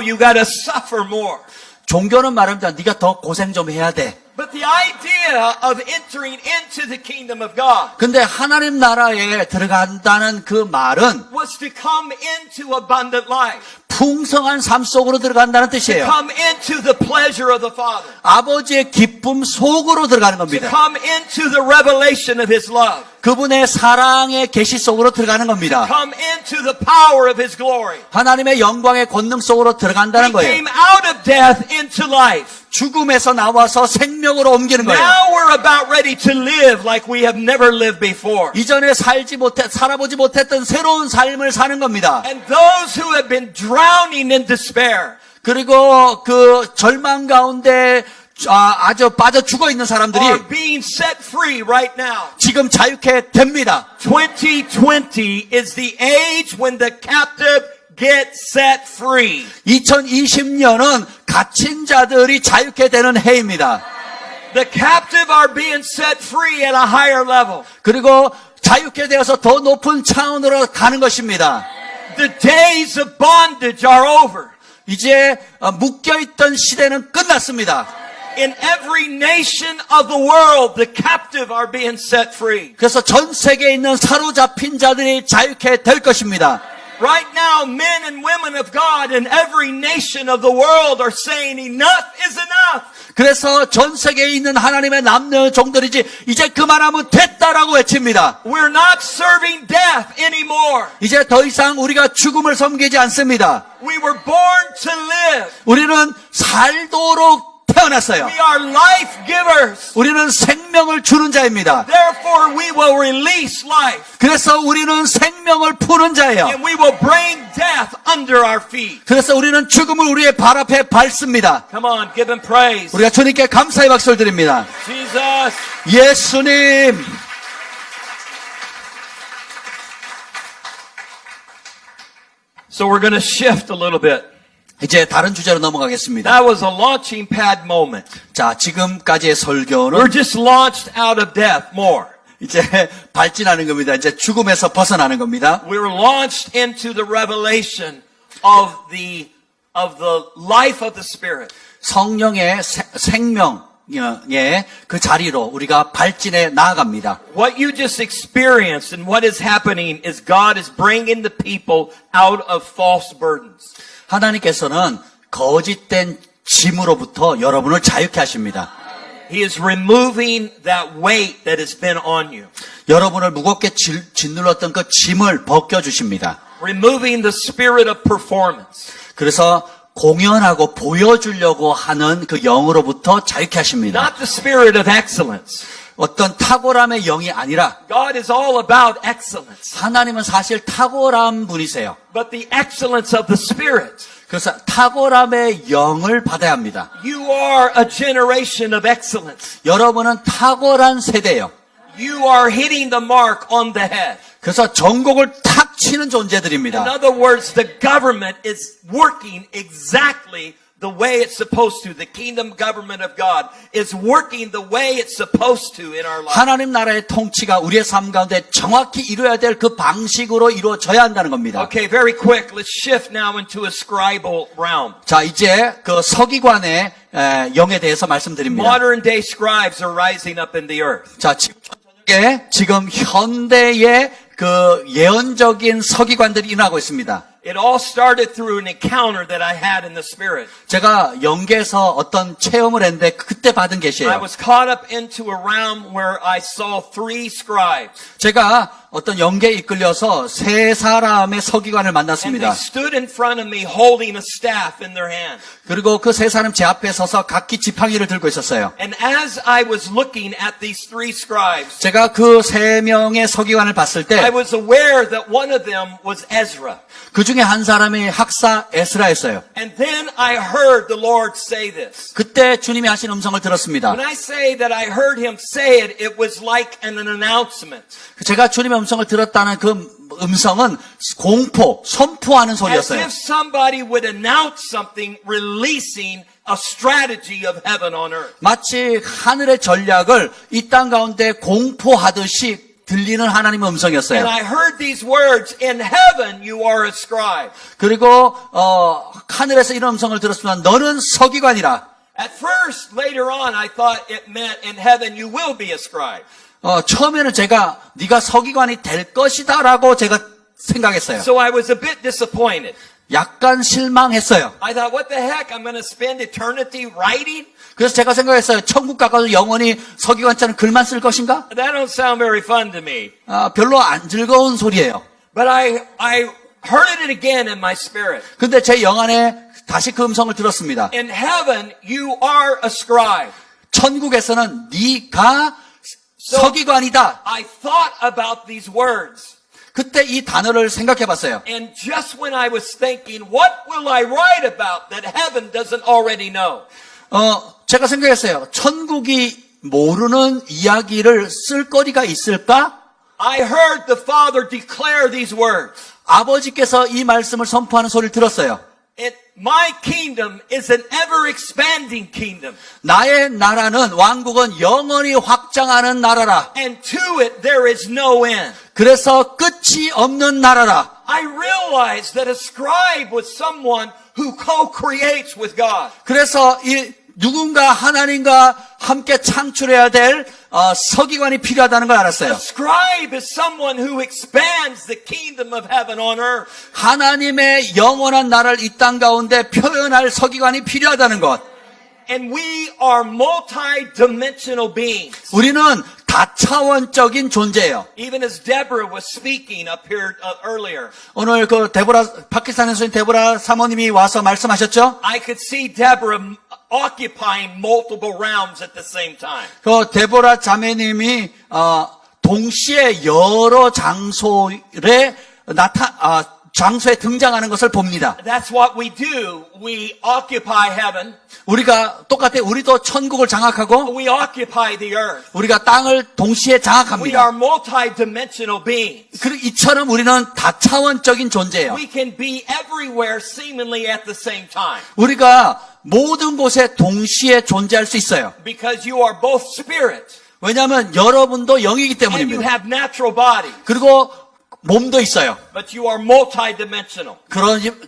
Speaker 1: you gotta suffer more.
Speaker 6: 종교는 말합니다. 네가 더 고생 좀 해야 돼.
Speaker 1: But the idea of entering into the kingdom of God
Speaker 6: 근데 하나님 나라에 들어간다는 그 말은
Speaker 1: was to come into abundant life,
Speaker 6: 풍성한 삶 속으로 들어간다는 뜻이에요.
Speaker 1: come into the pleasure of the Father,
Speaker 6: 아버지의 기쁨 속으로 들어가는 겁니다.
Speaker 1: come into the revelation of His love,
Speaker 6: 그분의 사랑의 계시 속으로 들어가는 겁니다.
Speaker 1: come into the power of His glory.
Speaker 6: 하나님의 영광의 권능 속으로 들어간다는
Speaker 1: We
Speaker 6: 거예요.
Speaker 1: came out of death into life.
Speaker 6: 죽음에서 나와서 생명으로 옮기는 거예요.
Speaker 1: Now we're about ready to live like we have never lived before.
Speaker 6: 이전에 살아보지 못했던 새로운 삶을 사는 겁니다.
Speaker 1: And those who have been drowning in despair,
Speaker 6: 그리고 그 절망 가운데 아주 빠져 죽어 있는 사람들이
Speaker 1: are being set free right now.
Speaker 6: 지금 자유케 됩니다.
Speaker 1: 2020 is the age when the captive get set free.
Speaker 6: 2020년은 갇힌 자들이 자유케 되는 해입니다.
Speaker 1: The captive are being set free at a higher level.
Speaker 6: 그리고 자유케 되어서 더 높은 차원으로 가는 것입니다.
Speaker 1: The days of bondage are over.
Speaker 6: 이제 묶여있던 시대는 끝났습니다.
Speaker 1: In every nation of the world, the captive are being set free.
Speaker 6: 그래서 전 세계에 있는 사로잡힌 자들이 자유케 될 것입니다.
Speaker 1: Right now, men and women of God in every nation of the world are saying enough is enough.
Speaker 6: 그래서 전 세계에 있는 하나님의 남녀 종들이지 이제 그만하면 됐다라고 외칩니다.
Speaker 1: We're not serving death anymore.
Speaker 6: 이제 더 이상 우리가 죽음을 섬기지 않습니다.
Speaker 1: We were born to live.
Speaker 6: 우리는 살도록 태어났어요.
Speaker 1: We are life givers.
Speaker 6: 우리는 생명을 주는 자입니다.
Speaker 1: Therefore, we will release life.
Speaker 6: 그래서 우리는 생명을 푸는 자예요.
Speaker 1: And we will bring death under our feet.
Speaker 6: 그래서 우리는 죽음을 우리의 발 앞에 밟습니다.
Speaker 1: Come on, give Him praise.
Speaker 6: 우리가 주님께 감사의 박수를 드립니다.
Speaker 1: Jesus.
Speaker 6: 예수님.
Speaker 1: So we're going to shift a little bit.
Speaker 6: 이제 다른 주제로 넘어가겠습니다.
Speaker 1: That was a launching pad moment.
Speaker 6: 자, 지금까지의 설교는
Speaker 1: We're just launched out of death more.
Speaker 6: 이제 발진하는 겁니다. 이제 죽음에서 벗어나는 겁니다.
Speaker 1: We were launched into the revelation of the life of the Spirit.
Speaker 6: 성령의 생명의 그 자리로 우리가 발진해 나아갑니다.
Speaker 1: What you just experienced and what is happening is God is bringing the people out of false burdens.
Speaker 6: 하나님께서는 거짓된 짐으로부터 여러분을 자유케 하십니다.
Speaker 1: He is removing that weight that has been on you.
Speaker 6: 여러분을 무겁게 짓눌렀던 그 짐을 벗겨주십니다.
Speaker 1: Removing the spirit of performance.
Speaker 6: 그래서 공연하고 보여주려고 하는 그 영으로부터 자유케 하십니다.
Speaker 1: Not the spirit of excellence.
Speaker 6: 어떤 탁월함의 영이 아니라
Speaker 1: God is all about excellence.
Speaker 6: 하나님은 사실 탁월한 분이세요.
Speaker 1: But the excellence of the Spirit.
Speaker 6: 그래서 탁월함의 영을 받아야 합니다.
Speaker 1: You are a generation of excellence.
Speaker 6: 여러분은 탁월한 세대예요.
Speaker 1: You are hitting the mark on the head.
Speaker 6: 그래서 전곡을 탁 치는
Speaker 1: In
Speaker 6: 존재들입니다.
Speaker 1: other words, the government is working exactly the way it's supposed to. The kingdom government of God is working the way it's supposed to in our life.
Speaker 6: 하나님 나라의 통치가 우리의 삶 가운데 정확히 이루어야 될 그 방식으로 이루어져야 한다는 겁니다.
Speaker 1: Okay, very quick. Let's shift now into a scribal realm.
Speaker 6: 자, 이제 그 서기관의 영에 대해서 말씀드립니다.
Speaker 1: Modern day scribes are rising up in the earth.
Speaker 6: 자, 지금 현대의 그 예언적인 서기관들이 일어나고 있습니다.
Speaker 1: It all started through an encounter that I had in the spirit.
Speaker 6: 제가 영계에서 어떤 체험을 했는데 그때 받은
Speaker 1: I
Speaker 6: 계시예요.
Speaker 1: was caught up into a realm where I saw 3 scribes.
Speaker 6: 제가 어떤 영계에 이끌려서 세 사람의 서기관을
Speaker 1: And
Speaker 6: 만났습니다.
Speaker 1: they stood in front of me holding a staff in their hand.
Speaker 6: 그리고 그 세 사람 제 앞에 서서 각기 지팡이를 들고 있었어요.
Speaker 1: And as I was looking at these 3 scribes,
Speaker 6: 제가 그 세 명의 서기관을 봤을
Speaker 1: I
Speaker 6: 때
Speaker 1: was aware that one of them was Ezra.
Speaker 6: 그 중에 한 사람이 학사 에스라였어요.
Speaker 1: And then I heard the Lord say this.
Speaker 6: 그때 주님이 하신 음성을 들었습니다.
Speaker 1: When I say that I heard him say it, it was like an announcement.
Speaker 6: 제가 주님의 음성을 들었다는 그 음성은 공포, 선포하는
Speaker 1: As
Speaker 6: 소리였어요.
Speaker 1: if somebody would announce something, releasing a strategy of heaven on earth.
Speaker 6: 마치 하늘의 전략을 이 땅 가운데 공포하듯이 들리는 하나님의 음성이었어요.
Speaker 1: And I heard these words, in heaven you are a scribe.
Speaker 6: 그리고 하늘에서 이런 음성을 들었지만 너는 서기관이라.
Speaker 1: At first, later on, I thought it meant in heaven you will be a scribe.
Speaker 6: 처음에는 제가 네가 서기관이 될 것이다라고 제가 생각했어요.
Speaker 1: So I was a bit disappointed.
Speaker 6: 약간 실망했어요.
Speaker 1: I thought, what the heck? I'm going to spend eternity writing?
Speaker 6: 그래서 제가 생각했어요. 천국 가까워서 영원히 서기관처럼 글만 쓸 것인가?
Speaker 1: That don't sound very fun to me.
Speaker 6: 별로 안 즐거운 소리예요.
Speaker 1: But I heard it again in my spirit.
Speaker 6: 근데 제 영 안에 다시 그 음성을 들었습니다.
Speaker 1: In heaven, you are a scribe.
Speaker 6: 천국에서는 네가 서기관이다.
Speaker 1: I thought about these words.
Speaker 6: 그때 이 단어를 생각해 봤어요.
Speaker 1: And just when I was thinking, what will I write about that heaven doesn't already know?
Speaker 6: 제가 생각했어요. 천국이 모르는 이야기를 쓸 거리가 있을까?
Speaker 1: I heard the Father declare these words.
Speaker 6: 아버지께서 이 말씀을 선포하는 소리를 들었어요.
Speaker 1: My kingdom is an ever expanding kingdom.
Speaker 6: 나의 나라는 왕국은 영원히 확장하는 나라라.
Speaker 1: And to it there is no end.
Speaker 6: 그래서 끝이 없는 나라라.
Speaker 1: I realized that a scribe was someone who co-creates with God.
Speaker 6: 그래서 이 누군가 하나님과 함께 창출해야 될 서기관이 필요하다는 걸
Speaker 1: A
Speaker 6: 알았어요.
Speaker 1: scribe is someone who expands the kingdom of heaven on earth.
Speaker 6: 하나님의 영원한 나라를 이 땅 가운데 표현할 서기관이 필요하다는 것.
Speaker 1: And we are multi-dimensional beings.
Speaker 6: 우리는 다차원적인 존재예요.
Speaker 1: Even as Deborah was speaking up here earlier,
Speaker 6: 오늘 그 파키스탄에서 온 데보라 사모님이 와서 말씀하셨죠?
Speaker 1: I could see Deborah occupying multiple realms at the same time.
Speaker 6: 그 데보라 자매님이 동시에 여러 장소에 등장하는 것을 봅니다.
Speaker 1: That's what we do. We occupy heaven.
Speaker 6: 우리가 똑같아. 우리도 천국을 장악하고
Speaker 1: We occupy the earth.
Speaker 6: 우리가 땅을 동시에
Speaker 1: We
Speaker 6: 장악합니다.
Speaker 1: are multi-dimensional beings.
Speaker 6: 그리고 이처럼 우리는 다차원적인 존재예요.
Speaker 1: We can be everywhere seemingly at the same time.
Speaker 6: 우리가 모든 곳에 동시에 존재할 수 있어요.
Speaker 1: Because you are both spirit
Speaker 6: 왜냐하면 여러분도 영이기
Speaker 1: and you
Speaker 6: 때문입니다.
Speaker 1: have natural body,
Speaker 6: 그리고 몸도 있어요.
Speaker 1: but you are multi-dimensional.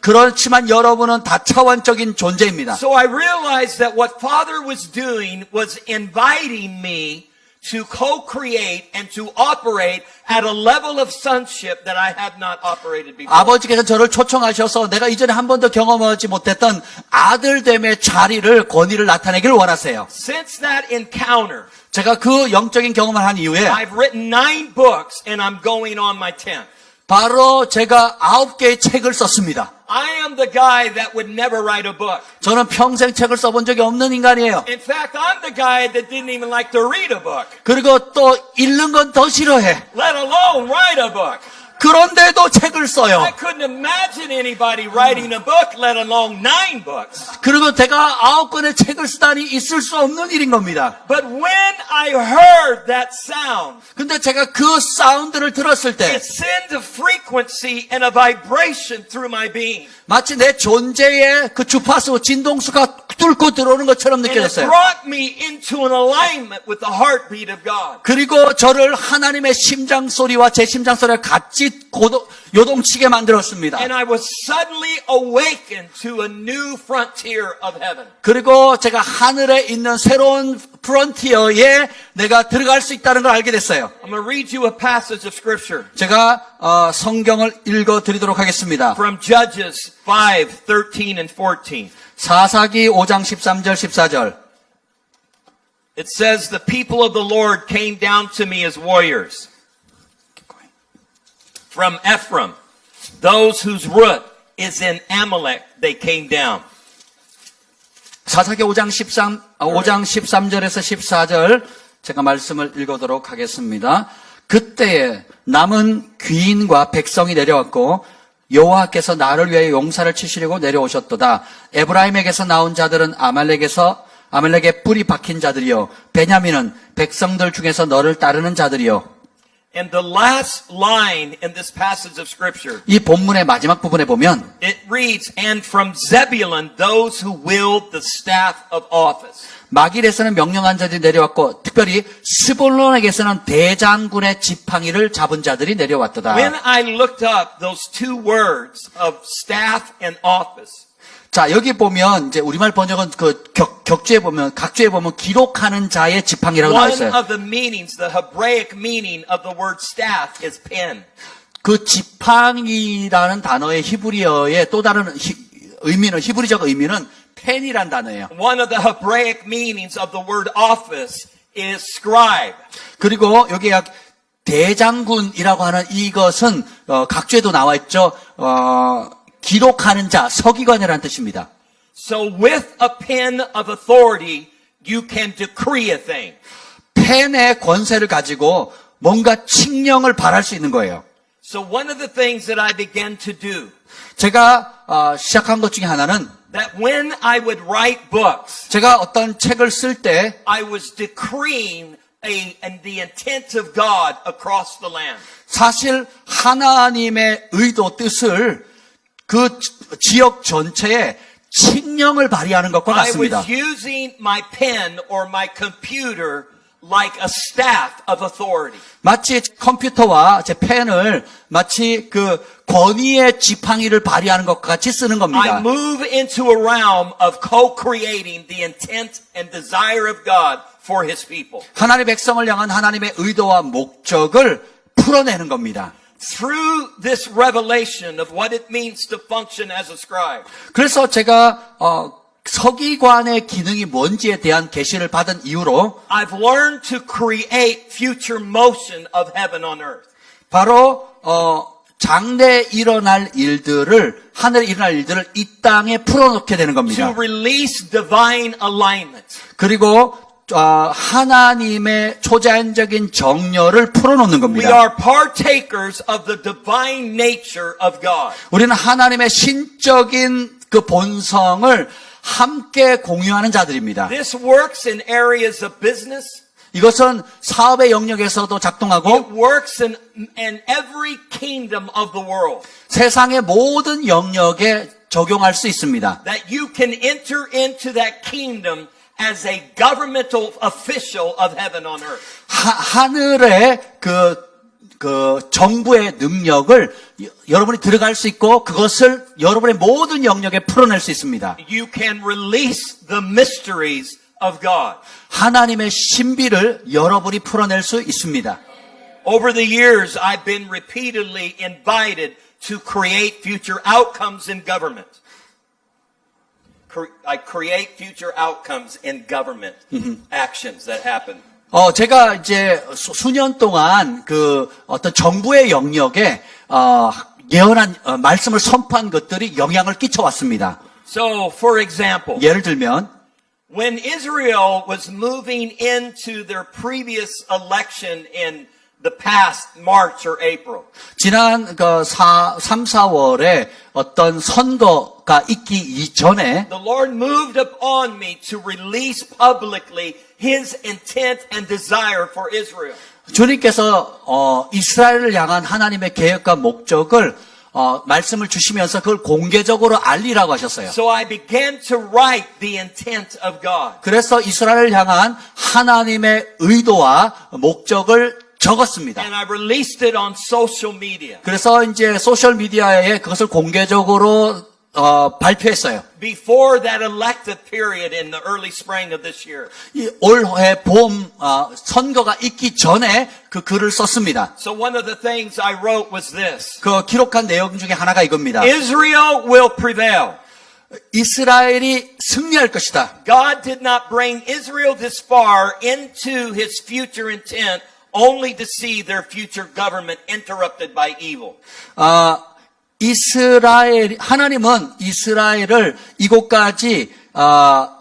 Speaker 6: 그렇지만 여러분은 다차원적인 존재입니다.
Speaker 1: So I realized that what Father was doing was inviting me to co-create and to operate at a level of sonship that I had not operated before.
Speaker 6: 아버지께서 저를 초청하셔서 내가 이전에 한 번도 경험하지 못했던 아들됨의 자리를 권위를 나타내기를 원하세요.
Speaker 1: Since that encounter,
Speaker 6: 제가 그 영적인 경험을 한 이후에
Speaker 1: I've written 9 books and I'm going on my 10th.
Speaker 6: 바로 제가 9개의 책을 썼습니다.
Speaker 1: I am the guy that would never write a book.
Speaker 6: 저는 평생 책을 써본 적이 없는 인간이에요.
Speaker 1: In fact, I'm the guy that didn't even like to read a book,
Speaker 6: 그리고 또 읽는 건 더 싫어해.
Speaker 1: let alone write a book.
Speaker 6: 그런데도 책을 써요.
Speaker 1: I couldn't imagine anybody writing a book, let alone 9 books.
Speaker 6: 그리고 제가 9권의 책을 쓰다니 있을 수 없는 일인 겁니다.
Speaker 1: But when I heard that sound,
Speaker 6: 근데 제가 그 사운드를 들었을 때
Speaker 1: it sends a frequency and a vibration through my being.
Speaker 6: 마치 내 존재에 그 주파수, 진동수가 뚫고 들어오는 것처럼
Speaker 1: And it
Speaker 6: 느껴졌어요.
Speaker 1: brought me into an alignment with the heartbeat of God.
Speaker 6: 그리고 저를 하나님의 심장 소리와 제 심장 소리가 같이 요동치게 만들었습니다.
Speaker 1: And I was suddenly awakened to a new frontier of heaven.
Speaker 6: 그리고 제가 하늘에 있는 새로운 프론티어에 내가 들어갈 수 있다는 걸 알게 됐어요.
Speaker 1: I'm going to read you a passage of scripture
Speaker 6: 제가 성경을 읽어 드리도록 하겠습니다.
Speaker 1: from Judges 5:13 and 14.
Speaker 6: 사사기 5장 13절 14절.
Speaker 1: It says, the people of the Lord came down to me as warriors. From Ephraim, those whose root is in Amalek, they came down.
Speaker 6: 사사기 5장 13절에서 14절 제가 말씀을 읽어도록 하겠습니다. 그때에 남은 귀인과 백성이 내려왔고 여호와께서 나를 위하여 용사를 치시려고 내려오셨도다. 에브라임에게서 나온 자들은 아말렉의 뿔이 박힌 자들이요 베냐민은 백성들 중에서 너를 따르는 자들이요.
Speaker 1: And the last line in this passage of scripture,
Speaker 6: 이 본문의 마지막 부분에 보면
Speaker 1: it reads, and from Zebulun, those who wield the staff of office.
Speaker 6: 마길에서는 명령한 자들이 내려왔고 특별히 스불론에게서는 대장군의 지팡이를 잡은 자들이 내려왔도다.
Speaker 1: When I looked up those two words of staff and office,
Speaker 6: 자, 여기 보면 이제 우리말 번역은 그 각주에 보면 기록하는 자의 지팡이라고 나와
Speaker 1: one
Speaker 6: 있어요.
Speaker 1: of the meanings, the Hebraic meaning of the word staff is pen.
Speaker 6: 그 지팡이라는 단어의 히브리어의 또 다른 히브리적 의미는 펜이란 단어예요.
Speaker 1: One of the Hebraic meanings of the word office is scribe.
Speaker 6: 그리고 여기 대장군이라고 하는 이것은 각주에도 나와 있죠. 기록하는 자, 서기관이라는 뜻입니다.
Speaker 1: So with a pen of authority, you can decree a thing.
Speaker 6: 펜의 권세를 가지고 뭔가 칙령을 발할 수 있는 거예요.
Speaker 1: So one of the things that I began to do,
Speaker 6: 제가 시작한 것 중에 하나는
Speaker 1: that when I would write books,
Speaker 6: 제가 어떤 책을 쓸 때
Speaker 1: I was decreeing and the intent of God across the land.
Speaker 6: 사실 하나님의 의도 뜻을 그 지역 전체에 칙령을 발휘하는 것과
Speaker 1: I
Speaker 6: 같습니다.
Speaker 1: was using my pen or my computer like a staff of authority.
Speaker 6: 마치 컴퓨터와 제 펜을 마치 그 권위의 지팡이를 발휘하는 것과 같이 쓰는 겁니다.
Speaker 1: I move into a realm of co-creating the intent and desire of God for His people.
Speaker 6: 하나님의 백성을 향한 하나님의 의도와 목적을 풀어내는 겁니다.
Speaker 1: Through this revelation of what it means to function as a scribe,
Speaker 6: 그래서 제가 서기관의 기능이 뭔지에 대한 계시를 받은 이후로
Speaker 1: I've learned to create future motion of heaven on earth.
Speaker 6: 바로 장래에 일어날 일들을 하늘에 일어날 일들을 이 땅에 풀어놓게 되는
Speaker 1: To
Speaker 6: 겁니다.
Speaker 1: release divine alignment.
Speaker 6: 그리고 하나님의 초자연적인 정렬을 풀어놓는
Speaker 1: We
Speaker 6: 겁니다.
Speaker 1: are partakers of the divine nature of God.
Speaker 6: 우리는 하나님의 신적인 그 본성을 함께 공유하는 자들입니다.
Speaker 1: This works in areas of business.
Speaker 6: 이것은 사업의 영역에서도
Speaker 1: It
Speaker 6: 작동하고
Speaker 1: works in every kingdom of the world.
Speaker 6: 세상의 모든 영역에 적용할 수 있습니다.
Speaker 1: That you can enter into that kingdom as a governmental official of heaven on earth.
Speaker 6: 하늘의 그 정부의 능력을 여러분이 들어갈 수 있고 그것을 여러분의 모든 영역에 풀어낼 수 있습니다.
Speaker 1: You can release the mysteries of God.
Speaker 6: 하나님의 신비를 여러분이 풀어낼 수 있습니다.
Speaker 1: Over the years, I've been repeatedly invited to create future outcomes in government. I create future outcomes in government actions that happen.
Speaker 6: 제가 이제 수년 동안 그 어떤 정부의 영역에 예언한 말씀을 선포한 것들이 영향을 끼쳐왔습니다.
Speaker 1: So, for example,
Speaker 6: 예를 들면
Speaker 1: when Israel was moving into their previous election in the past March or April.
Speaker 6: 지난 3, 4월에 어떤 선거가 있기 이전에
Speaker 1: The Lord moved upon me to release publicly His intent and desire for Israel.
Speaker 6: 주님께서 이스라엘을 향한 하나님의 계획과 목적을 말씀을 주시면서 그걸 공개적으로 알리라고 하셨어요.
Speaker 1: So I began to write the intent of God.
Speaker 6: 그래서 이스라엘을 향한 하나님의 의도와 목적을 적었습니다.
Speaker 1: And I released it on social media.
Speaker 6: 그래서 이제 소셜 미디어에 그것을 공개적으로 발표했어요.
Speaker 1: Before that elective period in the early spring of this year.
Speaker 6: 이 올해 봄 선거가 있기 전에 그 글을 썼습니다.
Speaker 1: So one of the things I wrote was this.
Speaker 6: 그 기록한 내용 중에 하나가 이겁니다.
Speaker 1: Israel will prevail.
Speaker 6: 이스라엘이 승리할 것이다.
Speaker 1: God did not bring Israel this far into His future intent only to see their future government interrupted by evil.
Speaker 6: 하나님은 이스라엘을 이곳까지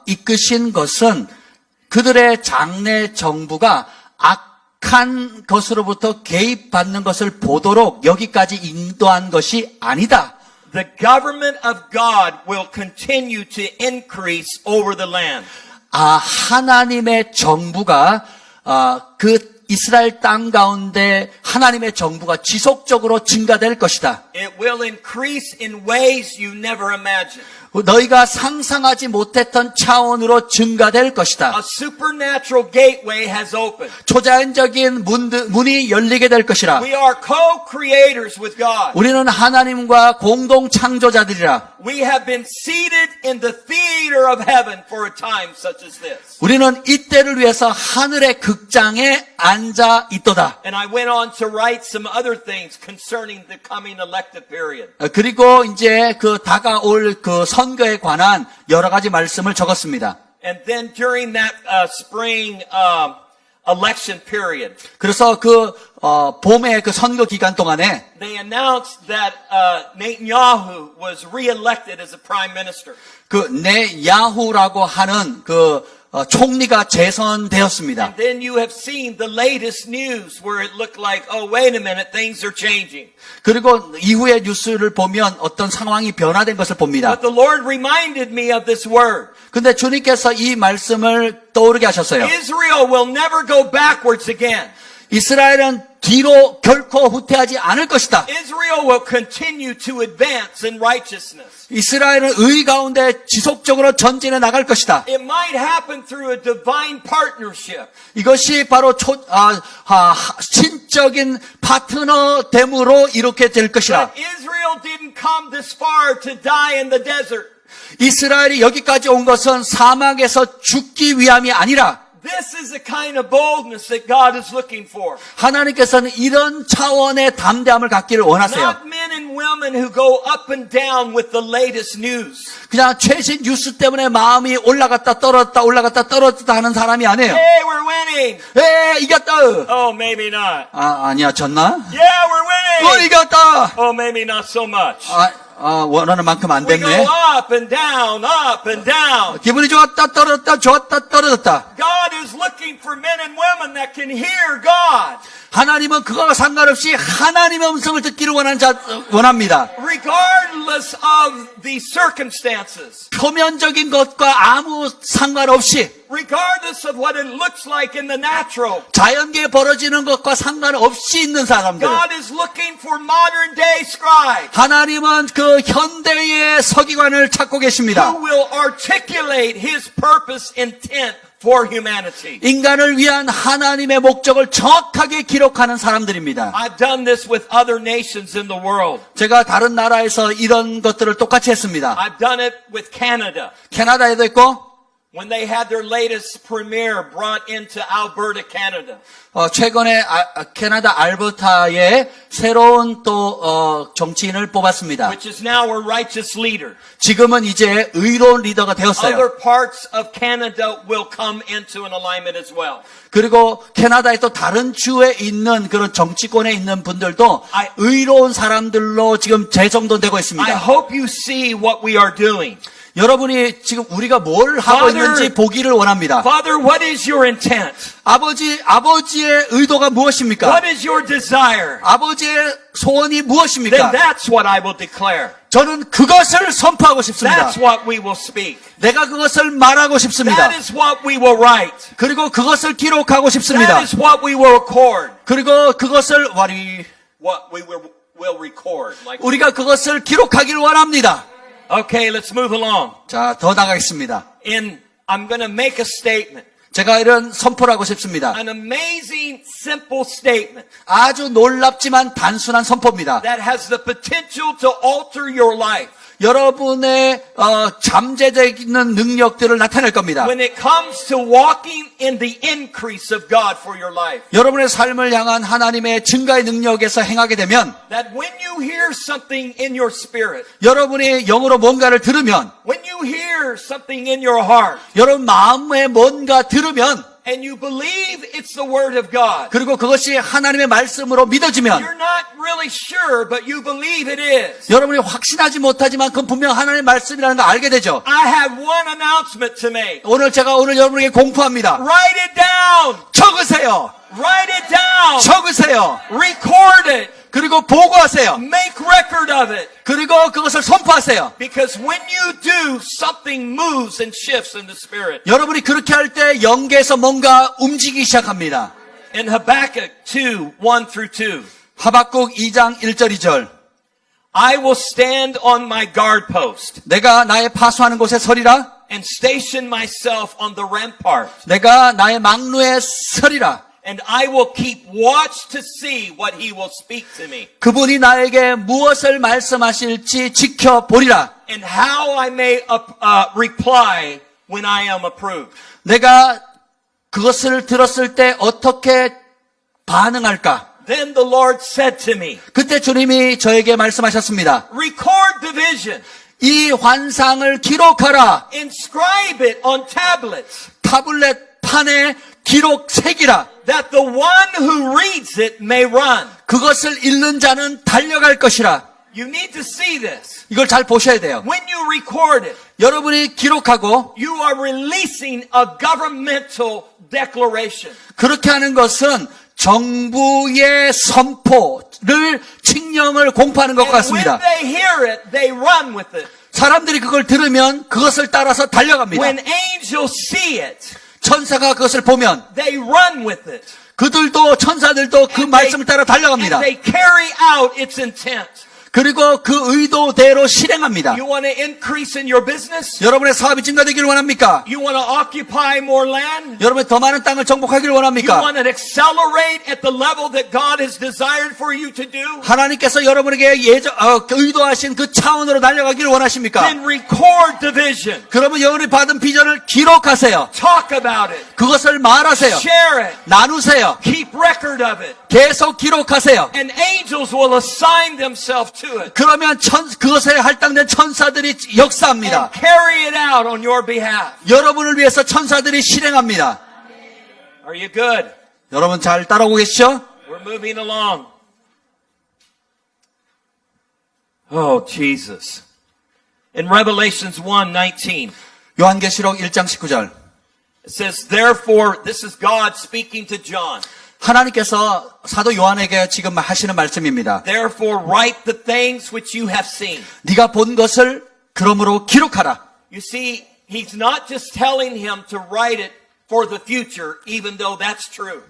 Speaker 6: 이끄신 것은 그들의 장래 정부가 악한 것으로부터 개입받는 것을 보도록 여기까지 인도한 것이 아니다.
Speaker 1: The government of God will continue to increase over the land.
Speaker 6: 하나님의 정부가 그 이스라엘 땅 가운데 하나님의 정부가 지속적으로 증가될 것이다.
Speaker 1: It will increase in ways you never imagined.
Speaker 6: 너희가 상상하지 못했던 차원으로 증가될 것이다.
Speaker 1: A supernatural gateway has opened.
Speaker 6: 초자연적인 문이 열리게 될 것이라.
Speaker 1: We are co-creators with God.
Speaker 6: 우리는 하나님과 공동 창조자들이라.
Speaker 1: We have been seated in the theater of heaven for a time such as this.
Speaker 6: 우리는 이때를 위해서 하늘의 극장에 앉아 있도다.
Speaker 1: And I went on to write some other things concerning the coming elective period.
Speaker 6: 그리고 이제 그 다가올 그 선거에 관한 여러 가지 말씀을 적었습니다.
Speaker 1: And then during that spring election period,
Speaker 6: 그래서 그 봄의 그 선거 기간 동안에
Speaker 1: they announced that Netanyahu was re-elected as a prime minister.
Speaker 6: 그 네야후라고 하는 그 총리가 재선되었습니다.
Speaker 1: And then you have seen the latest news where it looked like, oh, wait a minute, things are changing.
Speaker 6: 그리고 이후의 뉴스를 보면 어떤 상황이 변화된 것을 봅니다.
Speaker 1: But the Lord reminded me of this word.
Speaker 6: 근데 주님께서 이 말씀을 떠오르게 하셨어요.
Speaker 1: Israel will never go backwards again.
Speaker 6: 이스라엘은 뒤로 결코 후퇴하지 않을 것이다.
Speaker 1: Israel will continue to advance in righteousness.
Speaker 6: 이스라엘은 의 가운데 지속적으로 전진해 나갈 것이다.
Speaker 1: It might happen through a divine partnership.
Speaker 6: 이것이 바로 신적인 파트너됨으로 이렇게 될 것이라.
Speaker 1: But Israel didn't come this far to die in the desert.
Speaker 6: 이스라엘이 여기까지 온 것은 사막에서 죽기 위함이 아니라
Speaker 1: This is the kind of boldness that God is looking for.
Speaker 6: 하나님께서는 이런 차원의 담대함을 갖기를 원하세요.
Speaker 1: Not men and women who go up and down with the latest news.
Speaker 6: 그냥 최신 뉴스 때문에 마음이 올라갔다 떨어졌다 올라갔다 떨어졌다 하는 사람이 아니에요.
Speaker 1: Hey, we're winning.
Speaker 6: 에 이겼다.
Speaker 1: Oh, maybe not.
Speaker 6: 아니야 졌나?
Speaker 1: Yeah, we're winning.
Speaker 6: 이겼다.
Speaker 1: Oh, maybe not so much.
Speaker 6: 원하는 만큼 안
Speaker 1: We go
Speaker 6: 됐네.
Speaker 1: up and down, up and down.
Speaker 6: 기분이 좋았다 떨어졌다 좋았다 떨어졌다.
Speaker 1: God is looking for men and women that can hear God.
Speaker 6: 하나님은 그거와 상관없이 하나님의 음성을 듣기를 원합니다.
Speaker 1: Regardless of the circumstances.
Speaker 6: 표면적인 것과 아무 상관없이
Speaker 1: Regardless of what it looks like in the natural.
Speaker 6: 자연계에 벌어지는 것과 상관없이 있는 사람들.
Speaker 1: God is looking for modern day scribes.
Speaker 6: 하나님은 그 현대의 서기관을 찾고 계십니다.
Speaker 1: Who will articulate His purpose, intent for humanity.
Speaker 6: 인간을 위한 하나님의 목적을 정확하게 기록하는 사람들입니다.
Speaker 1: I've done this with other nations in the world.
Speaker 6: 제가 다른 나라에서 이런 것들을 똑같이 했습니다.
Speaker 1: I've done it with Canada.
Speaker 6: 캐나다에도 있고
Speaker 1: When they had their latest premier brought into Alberta, Canada.
Speaker 6: 최근에 캐나다 알버타에 새로운 또 정치인을 뽑았습니다.
Speaker 1: Which is now a righteous leader.
Speaker 6: 지금은 이제 의로운 리더가 되었어요.
Speaker 1: Other parts of Canada will come into an alignment as well.
Speaker 6: 그리고 캐나다의 또 다른 주에 있는 그런 정치권에 있는 분들도 의로운 사람들로 지금 재정돈되고
Speaker 1: I
Speaker 6: 있습니다.
Speaker 1: hope you see what we are doing.
Speaker 6: 여러분이 지금 우리가 뭘 하고
Speaker 1: Father,
Speaker 6: 있는지 보기를 원합니다.
Speaker 1: Father, what is your intent?
Speaker 6: 아버지의 의도가 무엇입니까?
Speaker 1: What is your desire?
Speaker 6: 아버지의 소원이
Speaker 1: Then
Speaker 6: 무엇입니까?
Speaker 1: that's what I will declare.
Speaker 6: 저는 그것을 선포하고 싶습니다.
Speaker 1: That's what we will speak.
Speaker 6: 내가 그것을 말하고 싶습니다.
Speaker 1: That is what we will write.
Speaker 6: 그리고 그것을 기록하고
Speaker 1: That
Speaker 6: 싶습니다.
Speaker 1: is what we will record.
Speaker 6: 그리고 그것을
Speaker 1: What we will record. Like,
Speaker 6: 우리가 그것을 기록하기를 원합니다.
Speaker 1: okay, let's move along.
Speaker 6: 자, 더 나가겠습니다.
Speaker 1: I'm going to make a statement.
Speaker 6: 제가 이런 선포를 하고 싶습니다.
Speaker 1: An amazing, simple statement
Speaker 6: 아주 놀랍지만 단순한 선포입니다.
Speaker 1: that has the potential to alter your life.
Speaker 6: 여러분의 잠재적인 능력들을 나타낼 겁니다.
Speaker 1: When it comes to walking in the increase of God for your life.
Speaker 6: 여러분의 삶을 향한 하나님의 증가의 능력에서 행하게 되면
Speaker 1: That when you hear something in your spirit,
Speaker 6: 여러분이 영으로 뭔가를 들으면
Speaker 1: when you hear something in your heart,
Speaker 6: 여러분 마음에 뭔가 들으면
Speaker 1: and you believe it's the word of God,
Speaker 6: 그리고 그것이 하나님의 말씀으로 믿어지면
Speaker 1: you're not really sure, but you believe it is.
Speaker 6: 여러분이 확신하지 못하지만 그건 분명 하나님의 말씀이라는 걸 알게 되죠.
Speaker 1: I have one announcement to make.
Speaker 6: 오늘 여러분에게 공포합니다.
Speaker 1: Write it down.
Speaker 6: 적으세요.
Speaker 1: Write it down.
Speaker 6: 적으세요.
Speaker 1: Record it.
Speaker 6: 그리고 보고하세요.
Speaker 1: Make record of it.
Speaker 6: 그리고 그것을 선포하세요.
Speaker 1: Because when you do, something moves and shifts in the spirit.
Speaker 6: 여러분이 그렇게 할 때 영계에서 뭔가 움직이기 시작합니다.
Speaker 1: In Habakkuk 2, 1 through 2.
Speaker 6: 하박국 2장 1절 2절.
Speaker 1: I will stand on my guard post
Speaker 6: 내가 나의 파수하는 곳에 서리라.
Speaker 1: and station myself on the rampart.
Speaker 6: 내가 나의 망루에 서리라.
Speaker 1: And I will keep watch to see what he will speak to me.
Speaker 6: 그분이 나에게 무엇을 말씀하실지 지켜보리라.
Speaker 1: And how I may reply when I am approved.
Speaker 6: 내가 그것을 들었을 때 어떻게 반응할까?
Speaker 1: Then the Lord said to me,
Speaker 6: 그때 주님이 저에게 말씀하셨습니다.
Speaker 1: record the vision.
Speaker 6: 이 환상을 기록하라.
Speaker 1: Inscribe it on tablets.
Speaker 6: 타블렛 판에 기록 새기라.
Speaker 1: That the one who reads it may run.
Speaker 6: 그것을 읽는 자는 달려갈 것이라.
Speaker 1: You need to see this.
Speaker 6: 이걸 잘 보셔야 돼요.
Speaker 1: When you record it,
Speaker 6: 여러분이 기록하고
Speaker 1: you are releasing a governmental declaration.
Speaker 6: 그렇게 하는 것은 정부의 선포를 칙령을 공포하는 것
Speaker 1: And when
Speaker 6: 같습니다.
Speaker 1: they hear it, they run with it.
Speaker 6: 사람들이 그걸 들으면 그것을 따라서 달려갑니다.
Speaker 1: When angels see it,
Speaker 6: 천사가 그것을 보면
Speaker 1: they run with it.
Speaker 6: 그들도 천사들도 그
Speaker 1: And
Speaker 6: 말씀을 따라 달려갑니다.
Speaker 1: and they carry out its intent.
Speaker 6: 그리고 그 의도대로 실행합니다.
Speaker 1: You want to increase in your business?
Speaker 6: 여러분의 사업이 증가되기를 원합니까?
Speaker 1: You want to occupy more land?
Speaker 6: 여러분의 더 많은 땅을 정복하기를
Speaker 1: You
Speaker 6: 원합니까?
Speaker 1: want to accelerate at the level that God has desired for you to do?
Speaker 6: 하나님께서 여러분에게 의도하신 그 차원으로 달려가기를 원하십니까?
Speaker 1: Then record the vision.
Speaker 6: 그러면 여러분이 받은 비전을 기록하세요.
Speaker 1: Talk about it.
Speaker 6: 그것을 말하세요.
Speaker 1: Share it.
Speaker 6: 나누세요.
Speaker 1: Keep record of it.
Speaker 6: 계속 기록하세요.
Speaker 1: And angels will assign themselves to it.
Speaker 6: 그러면 그것에 할당된 천사들이 역사합니다.
Speaker 1: And carry it out on your behalf.
Speaker 6: 여러분을 위해서 천사들이 실행합니다.
Speaker 1: Are you good?
Speaker 6: 여러분 잘 따라오고 계시죠?
Speaker 1: We're moving along. Oh, Jesus. In Revelations 1:19,
Speaker 6: 요한계시록 1장 19절.
Speaker 1: it says, therefore, this is God speaking to John.
Speaker 6: 하나님께서 사도 요한에게 지금 하시는 말씀입니다.
Speaker 1: Therefore, write the things which you have seen.
Speaker 6: 네가 본 것을 그러므로 기록하라.
Speaker 1: You see, he's not just telling him to write it for the future, even though that's true.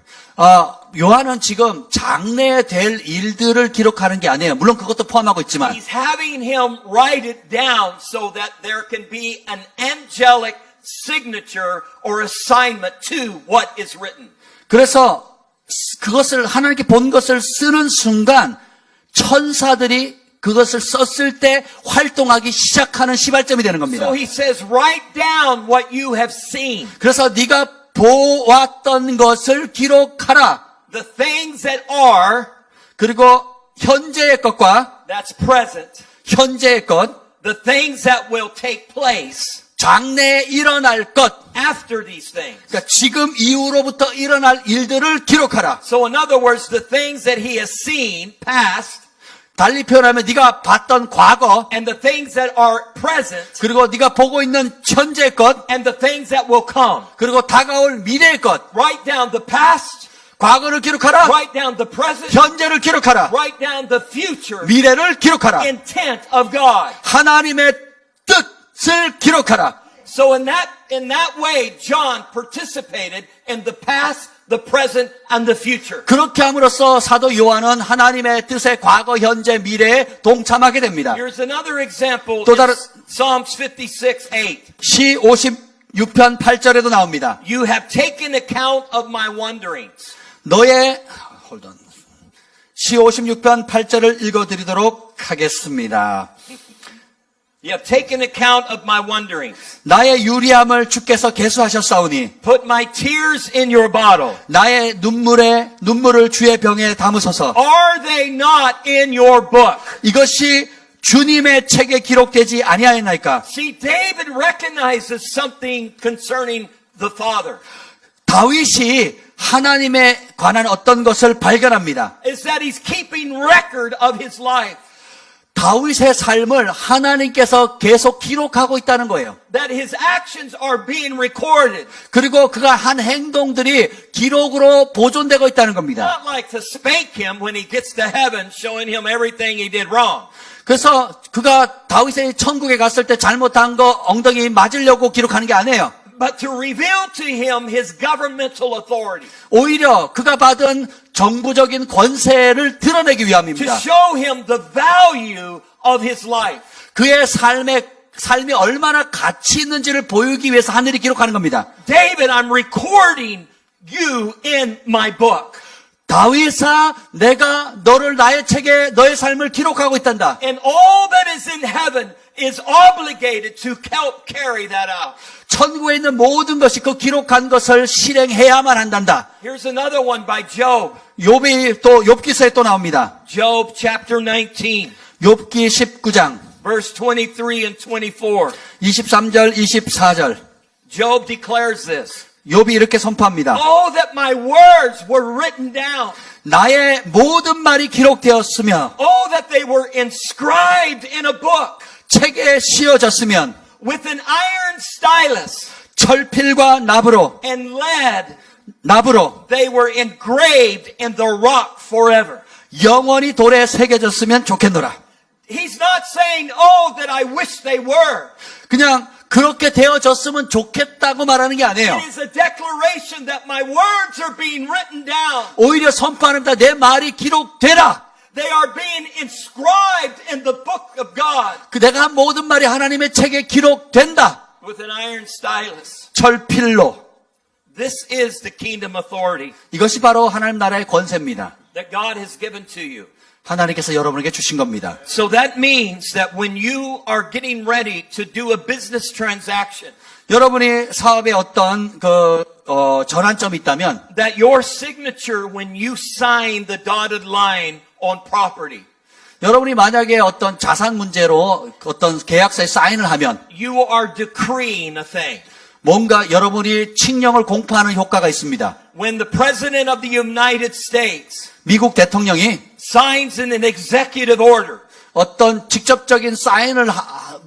Speaker 6: 요한은 지금 장래에 될 일들을 기록하는 게 아니에요. 물론 그것도 포함하고 있지만
Speaker 1: He's having him write it down so that there can be an angelic signature or assignment to what is written.
Speaker 6: 그래서 그것을 하나님께 본 것을 쓰는 순간 천사들이 그것을 썼을 때 활동하기 시작하는 시발점이 되는 겁니다.
Speaker 1: So he says, write down what you have seen.
Speaker 6: 그래서 네가 보았던 것을 기록하라.
Speaker 1: The things that are,
Speaker 6: 그리고 현재의 것과
Speaker 1: that's present.
Speaker 6: 현재의 것,
Speaker 1: The things that will take place
Speaker 6: 장래에 일어날 것,
Speaker 1: after these things.
Speaker 6: 그러니까 지금 이후로부터 일어날 일들을 기록하라.
Speaker 1: So in other words, the things that he has seen past,
Speaker 6: 달리 표현하면 네가 봤던 과거,
Speaker 1: and the things that are present,
Speaker 6: 그리고 네가 보고 있는 현재의 것,
Speaker 1: and the things that will come.
Speaker 6: 그리고 다가올 미래의 것.
Speaker 1: Write down the past,
Speaker 6: 과거를 기록하라.
Speaker 1: write down the present,
Speaker 6: 현재를 기록하라.
Speaker 1: write down the future
Speaker 6: 미래를 기록하라.
Speaker 1: intent of God.
Speaker 6: 하나님의 뜻을 기록하라.
Speaker 1: So in that way, John participated in the past, the present, and the future.
Speaker 6: 그렇게 함으로써 사도 요한은 하나님의 뜻에 과거, 현재, 미래에 동참하게 됩니다.
Speaker 1: Here's another example.
Speaker 6: 또
Speaker 1: in
Speaker 6: 다른-
Speaker 1: Psalms 56:8.
Speaker 6: 시 56편 8절에도 나옵니다.
Speaker 1: You have taken account of my wanderings.
Speaker 6: 너의 hold on. 시 56편 8절을 읽어드리도록 하겠습니다.
Speaker 1: You have taken account of my wanderings.
Speaker 6: 나의 유리함을 주께서 계수하셨사오니
Speaker 1: Put my tears in your bottle.
Speaker 6: 나의 눈물을 주의 병에 담으소서.
Speaker 1: Are they not in your book?
Speaker 6: 이것이 주님의 책에 기록되지 아니하였나이까?
Speaker 1: See, David recognizes something concerning the Father.
Speaker 6: 다윗이 하나님에 관한 어떤 것을 발견합니다.
Speaker 1: Is that he's keeping record of his life.
Speaker 6: 다윗의 삶을 하나님께서 계속 기록하고 있다는 거예요.
Speaker 1: That his actions are being recorded.
Speaker 6: 그리고 그가 한 행동들이 기록으로 보존되고 있다는 겁니다.
Speaker 1: Not like to spank him when he gets to heaven, showing him everything he did wrong.
Speaker 6: 그래서 그가 다윗의 천국에 갔을 때 잘못한 거 엉덩이 맞으려고 기록하는 게 아니에요.
Speaker 1: But to reveal to him his governmental authority.
Speaker 6: 오히려 그가 받은 정부적인 권세를 드러내기
Speaker 1: To
Speaker 6: 위함입니다.
Speaker 1: show him the value of his life.
Speaker 6: 그의 삶이 얼마나 가치 있는지를 보이기 위해서 하늘이 기록하는 겁니다.
Speaker 1: David, I'm recording you in my book.
Speaker 6: 다윗아, 내가 너를 나의 책에 너의 삶을 기록하고 있단다.
Speaker 1: And all that is in heaven is obligated to help carry that out.
Speaker 6: 천국에 있는 모든 것이 그 기록한 것을 실행해야만 한단다.
Speaker 1: Here's another one by Job.
Speaker 6: 욥이 또 욥기서에 또 나옵니다.
Speaker 1: Job chapter 19,
Speaker 6: 욥기 19장
Speaker 1: verse 23 and 24.
Speaker 6: 23절 24절.
Speaker 1: Job declares this.
Speaker 6: 욥이 이렇게 선포합니다.
Speaker 1: Oh, that my words were written down.
Speaker 6: 나의 모든 말이 기록되었으며
Speaker 1: Oh, that they were inscribed in a book
Speaker 6: 책에 씌어졌으면
Speaker 1: with an iron stylus
Speaker 6: 철필과 나부로
Speaker 1: they were engraved in the rock forever.
Speaker 6: 영원히 돌에 새겨졌으면 좋겠노라.
Speaker 1: He's not saying, oh, that I wish they were.
Speaker 6: 그냥 그렇게 되어졌으면 좋겠다고 말하는 게 아니에요.
Speaker 1: It is a declaration that my words are being written down.
Speaker 6: 오히려 선포합니다. 내 말이 기록되라.
Speaker 1: They are being inscribed in the book of God
Speaker 6: 그 내가 한 모든 말이 하나님의 책에 기록된다.
Speaker 1: with an iron stylus.
Speaker 6: 철필로.
Speaker 1: This is the kingdom authority
Speaker 6: 이것이 바로 하나님 나라의 권세입니다.
Speaker 1: that God has given to you.
Speaker 6: 하나님께서 여러분에게 주신 겁니다.
Speaker 1: So that means that when you are getting ready to do a business transaction,
Speaker 6: 여러분이 사업에 어떤 전환점이 있다면
Speaker 1: that your signature when you sign the dotted line on property,
Speaker 6: 여러분이 만약에 어떤 자산 문제로 어떤 계약서에 사인을 하면
Speaker 1: you are decreeing a thing.
Speaker 6: 뭔가 여러분이 칙령을 공포하는 효과가 있습니다.
Speaker 1: When the President of the United States
Speaker 6: 미국 대통령이
Speaker 1: signs in an executive order,
Speaker 6: 어떤 직접적인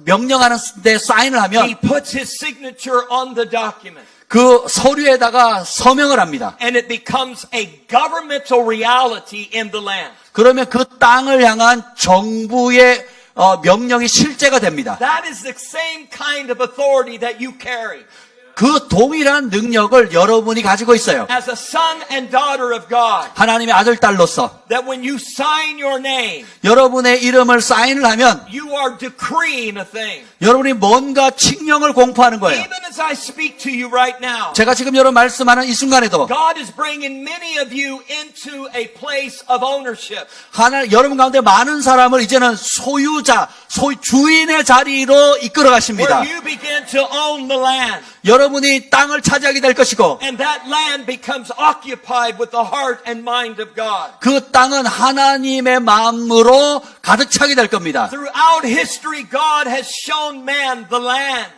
Speaker 6: 명령하는 데 사인을
Speaker 1: he
Speaker 6: 하면
Speaker 1: puts his signature on the document.
Speaker 6: 그 서류에다가 서명을 합니다.
Speaker 1: And it becomes a governmental reality in the land.
Speaker 6: 그러면 그 땅을 향한 정부의 명령이 실제가 됩니다.
Speaker 1: That is the same kind of authority that you carry.
Speaker 6: 그 동일한 능력을 여러분이 가지고 있어요.
Speaker 1: As a son and daughter of God,
Speaker 6: 하나님의 아들, 딸로서
Speaker 1: that when you sign your name,
Speaker 6: 여러분의 이름을 사인을 하면
Speaker 1: you are decreeing a thing.
Speaker 6: 여러분이 뭔가 칙령을 공포하는 거예요.
Speaker 1: Even as I speak to you right now,
Speaker 6: 제가 지금 여러분 말씀하는 이 순간에도
Speaker 1: God is bringing many of you into a place of ownership.
Speaker 6: 여러분 가운데 많은 사람을 이제는 주인의 자리로 이끌어 가십니다.
Speaker 1: Where you begin to own the land.
Speaker 6: 여러분이 땅을 차지하게 될 것이고
Speaker 1: And that land becomes occupied with the heart and mind of God.
Speaker 6: 그 땅은 하나님의 마음으로 가득 차게 될 겁니다.
Speaker 1: Throughout history, God has shown man the land.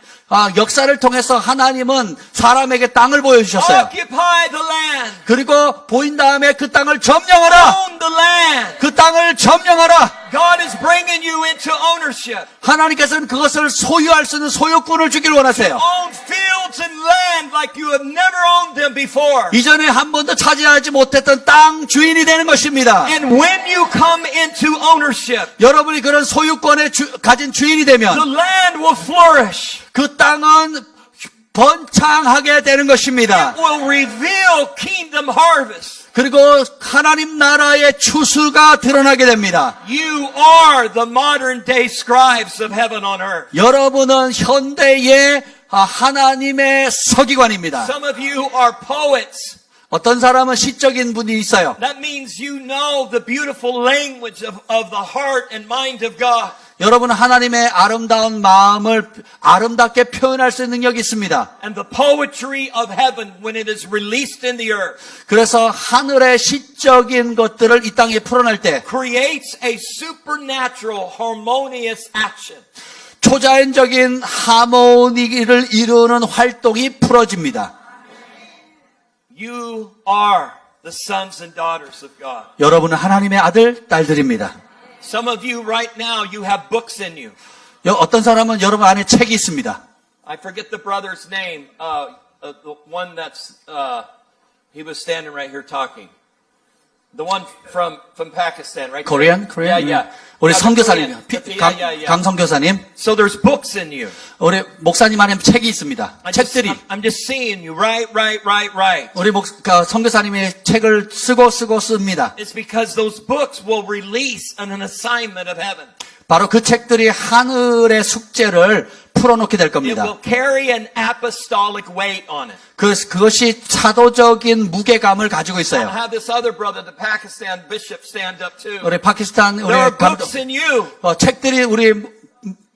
Speaker 6: 역사를 통해서 하나님은 사람에게 땅을 보여주셨어요.
Speaker 1: Occupy the land.
Speaker 6: 그리고 보인 다음에 그 땅을 점령하라.
Speaker 1: Own the land.
Speaker 6: 그 땅을 점령하라.
Speaker 1: God is bringing you into ownership.
Speaker 6: 하나님께서는 그것을 소유할 수 있는 소유권을 주길 원하세요.
Speaker 1: Own fields and land like you have never owned them before.
Speaker 6: 이전에 한 번도 차지하지 못했던 땅 주인이 되는 것입니다.
Speaker 1: And when you come into ownership,
Speaker 6: 여러분이 그런 소유권에 가진 주인이
Speaker 1: the
Speaker 6: 되면
Speaker 1: land will flourish.
Speaker 6: 그 땅은 번창하게 되는 것입니다.
Speaker 1: It will reveal kingdom harvest.
Speaker 6: 그리고 하나님 나라의 추수가 드러나게 됩니다.
Speaker 1: You are the modern day scribes of heaven on earth.
Speaker 6: 여러분은 현대의 하나님의 서기관입니다.
Speaker 1: Some of you are poets.
Speaker 6: 어떤 사람은 시적인 분이 있어요.
Speaker 1: That means you know the beautiful language of the heart and mind of God.
Speaker 6: 여러분은 하나님의 아름다운 마음을 아름답게 표현할 수 있는 능력이 있습니다.
Speaker 1: And the poetry of heaven when it is released in the earth
Speaker 6: 그래서 하늘의 시적인 것들을 이 땅에 풀어낼 때
Speaker 1: creates a supernatural harmonious action.
Speaker 6: 초자연적인 하모니를 이루는 활동이 풀어집니다.
Speaker 1: You are the sons and daughters of God.
Speaker 6: 여러분은 하나님의 아들, 딸들입니다.
Speaker 1: Some of you right now, you have books in you.
Speaker 6: 어떤 사람은 여러분 안에 책이 있습니다.
Speaker 1: I forget the brother's name. The one that's, he was standing right here talking. The one from Pakistan, right?
Speaker 6: Korean?
Speaker 1: Yeah, yeah.
Speaker 6: 우리
Speaker 1: Yeah, the
Speaker 6: 선교사님,
Speaker 1: Korean.
Speaker 6: 강 선교사님,
Speaker 1: So there's books in you.
Speaker 6: 우리 목사님 안에 책이 있습니다. 책들이.
Speaker 1: I'm just seeing you. Right.
Speaker 6: 우리 선교사님이 책을 쓰고 씁니다.
Speaker 1: It's because those books will release an assignment of heaven.
Speaker 6: 바로 그 책들이 하늘의 숙제를 풀어놓게 될
Speaker 1: It
Speaker 6: 겁니다.
Speaker 1: will carry an apostolic weight on it.
Speaker 6: 그것이 사도적인 무게감을 가지고
Speaker 1: I'll
Speaker 6: 있어요.
Speaker 1: have this other brother, the Pakistan bishop, stand up too.
Speaker 6: 우리 파키스탄 우리
Speaker 1: There are
Speaker 6: 감독
Speaker 1: books in you.
Speaker 6: 책들이 우리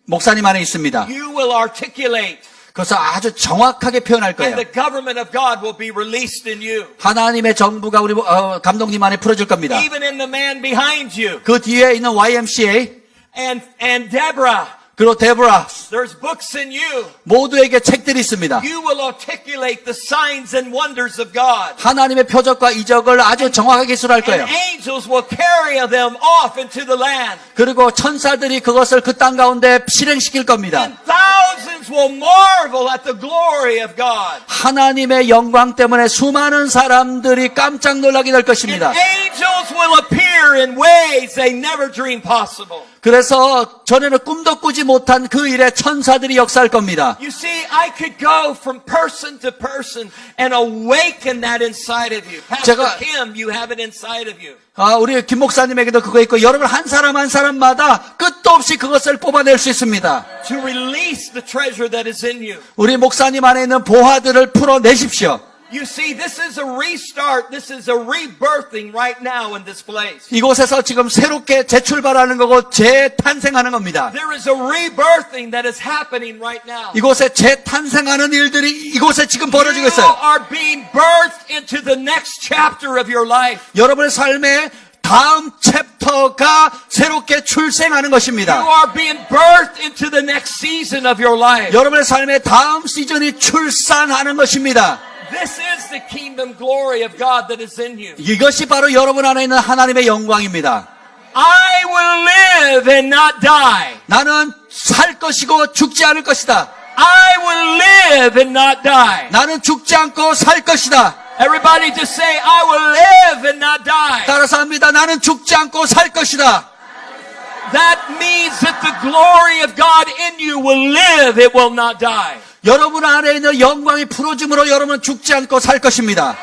Speaker 6: 목사님 안에 있습니다.
Speaker 1: You will articulate,
Speaker 6: 그래서 아주 정확하게 표현할
Speaker 1: and
Speaker 6: 거예요.
Speaker 1: the government of God will be released in you.
Speaker 6: 하나님의 정부가 우리 감독님 안에 풀어줄 겁니다.
Speaker 1: Even in the man behind you.
Speaker 6: 그 뒤에 있는 YMCA
Speaker 1: And Deborah,
Speaker 6: 그리고 데보라
Speaker 1: there's books in you.
Speaker 6: 모두에게 책들이 있습니다.
Speaker 1: You will articulate the signs and wonders of God.
Speaker 6: 하나님의 표적과 이적을 아주 정확하게 기술할 거예요.
Speaker 1: And angels will carry them off into the land.
Speaker 6: 그리고 천사들이 그것을 그 땅 가운데 실행시킬 겁니다.
Speaker 1: And thousands will marvel at the glory of God.
Speaker 6: 하나님의 영광 때문에 수많은 사람들이 깜짝 놀라게 될
Speaker 1: And
Speaker 6: 것입니다.
Speaker 1: angels will appear in ways they never dreamed possible.
Speaker 6: 그래서 전에는 꿈도 꾸지 못한 그 일에 천사들이 역사할 겁니다.
Speaker 1: You see, I could go from person to person and awaken that inside of you. Pastor
Speaker 6: 제가-
Speaker 1: Kim, you have it inside of you.
Speaker 6: 우리 김 목사님에게도 그거 있고 여러분 한 사람마다 끝도 없이 그것을 뽑아낼 수 있습니다.
Speaker 1: To release the treasure that is in you.
Speaker 6: 우리 목사님 안에 있는 보화들을 풀어내십시오.
Speaker 1: You see, this is a restart. This is a rebirthing right now in this place.
Speaker 6: 이곳에서 지금 새롭게 재출발하는 거고 재탄생하는 겁니다.
Speaker 1: There is a rebirthing that is happening right now.
Speaker 6: 이곳에 재탄생하는 일들이 이곳에 지금
Speaker 1: You
Speaker 6: 벌어지고 있어요.
Speaker 1: are being birthed into the next chapter of your life.
Speaker 6: 여러분의 삶의 다음 챕터가 새롭게 출생하는
Speaker 1: You
Speaker 6: 것입니다.
Speaker 1: are being birthed into the next season of your life.
Speaker 6: 여러분의 삶의 다음 시즌이 출산하는 것입니다.
Speaker 1: This is the kingdom glory of God that is in you.
Speaker 6: 이것이 바로 여러분 안에 있는 하나님의 영광입니다.
Speaker 1: I will live and not die.
Speaker 6: 나는 살 것이고 죽지 않을 것이다.
Speaker 1: I will live and not die.
Speaker 6: 나는 죽지 않고 살 것이다.
Speaker 1: Everybody just say, I will live and not die.
Speaker 6: 따라서 합니다. 나는 죽지 않고 살 것이다.
Speaker 1: That means that the glory of God in you will live, it will not die.
Speaker 6: 여러분 안에 있는 영광이 풀어짐으로 여러분은 죽지 않고 살 것입니다.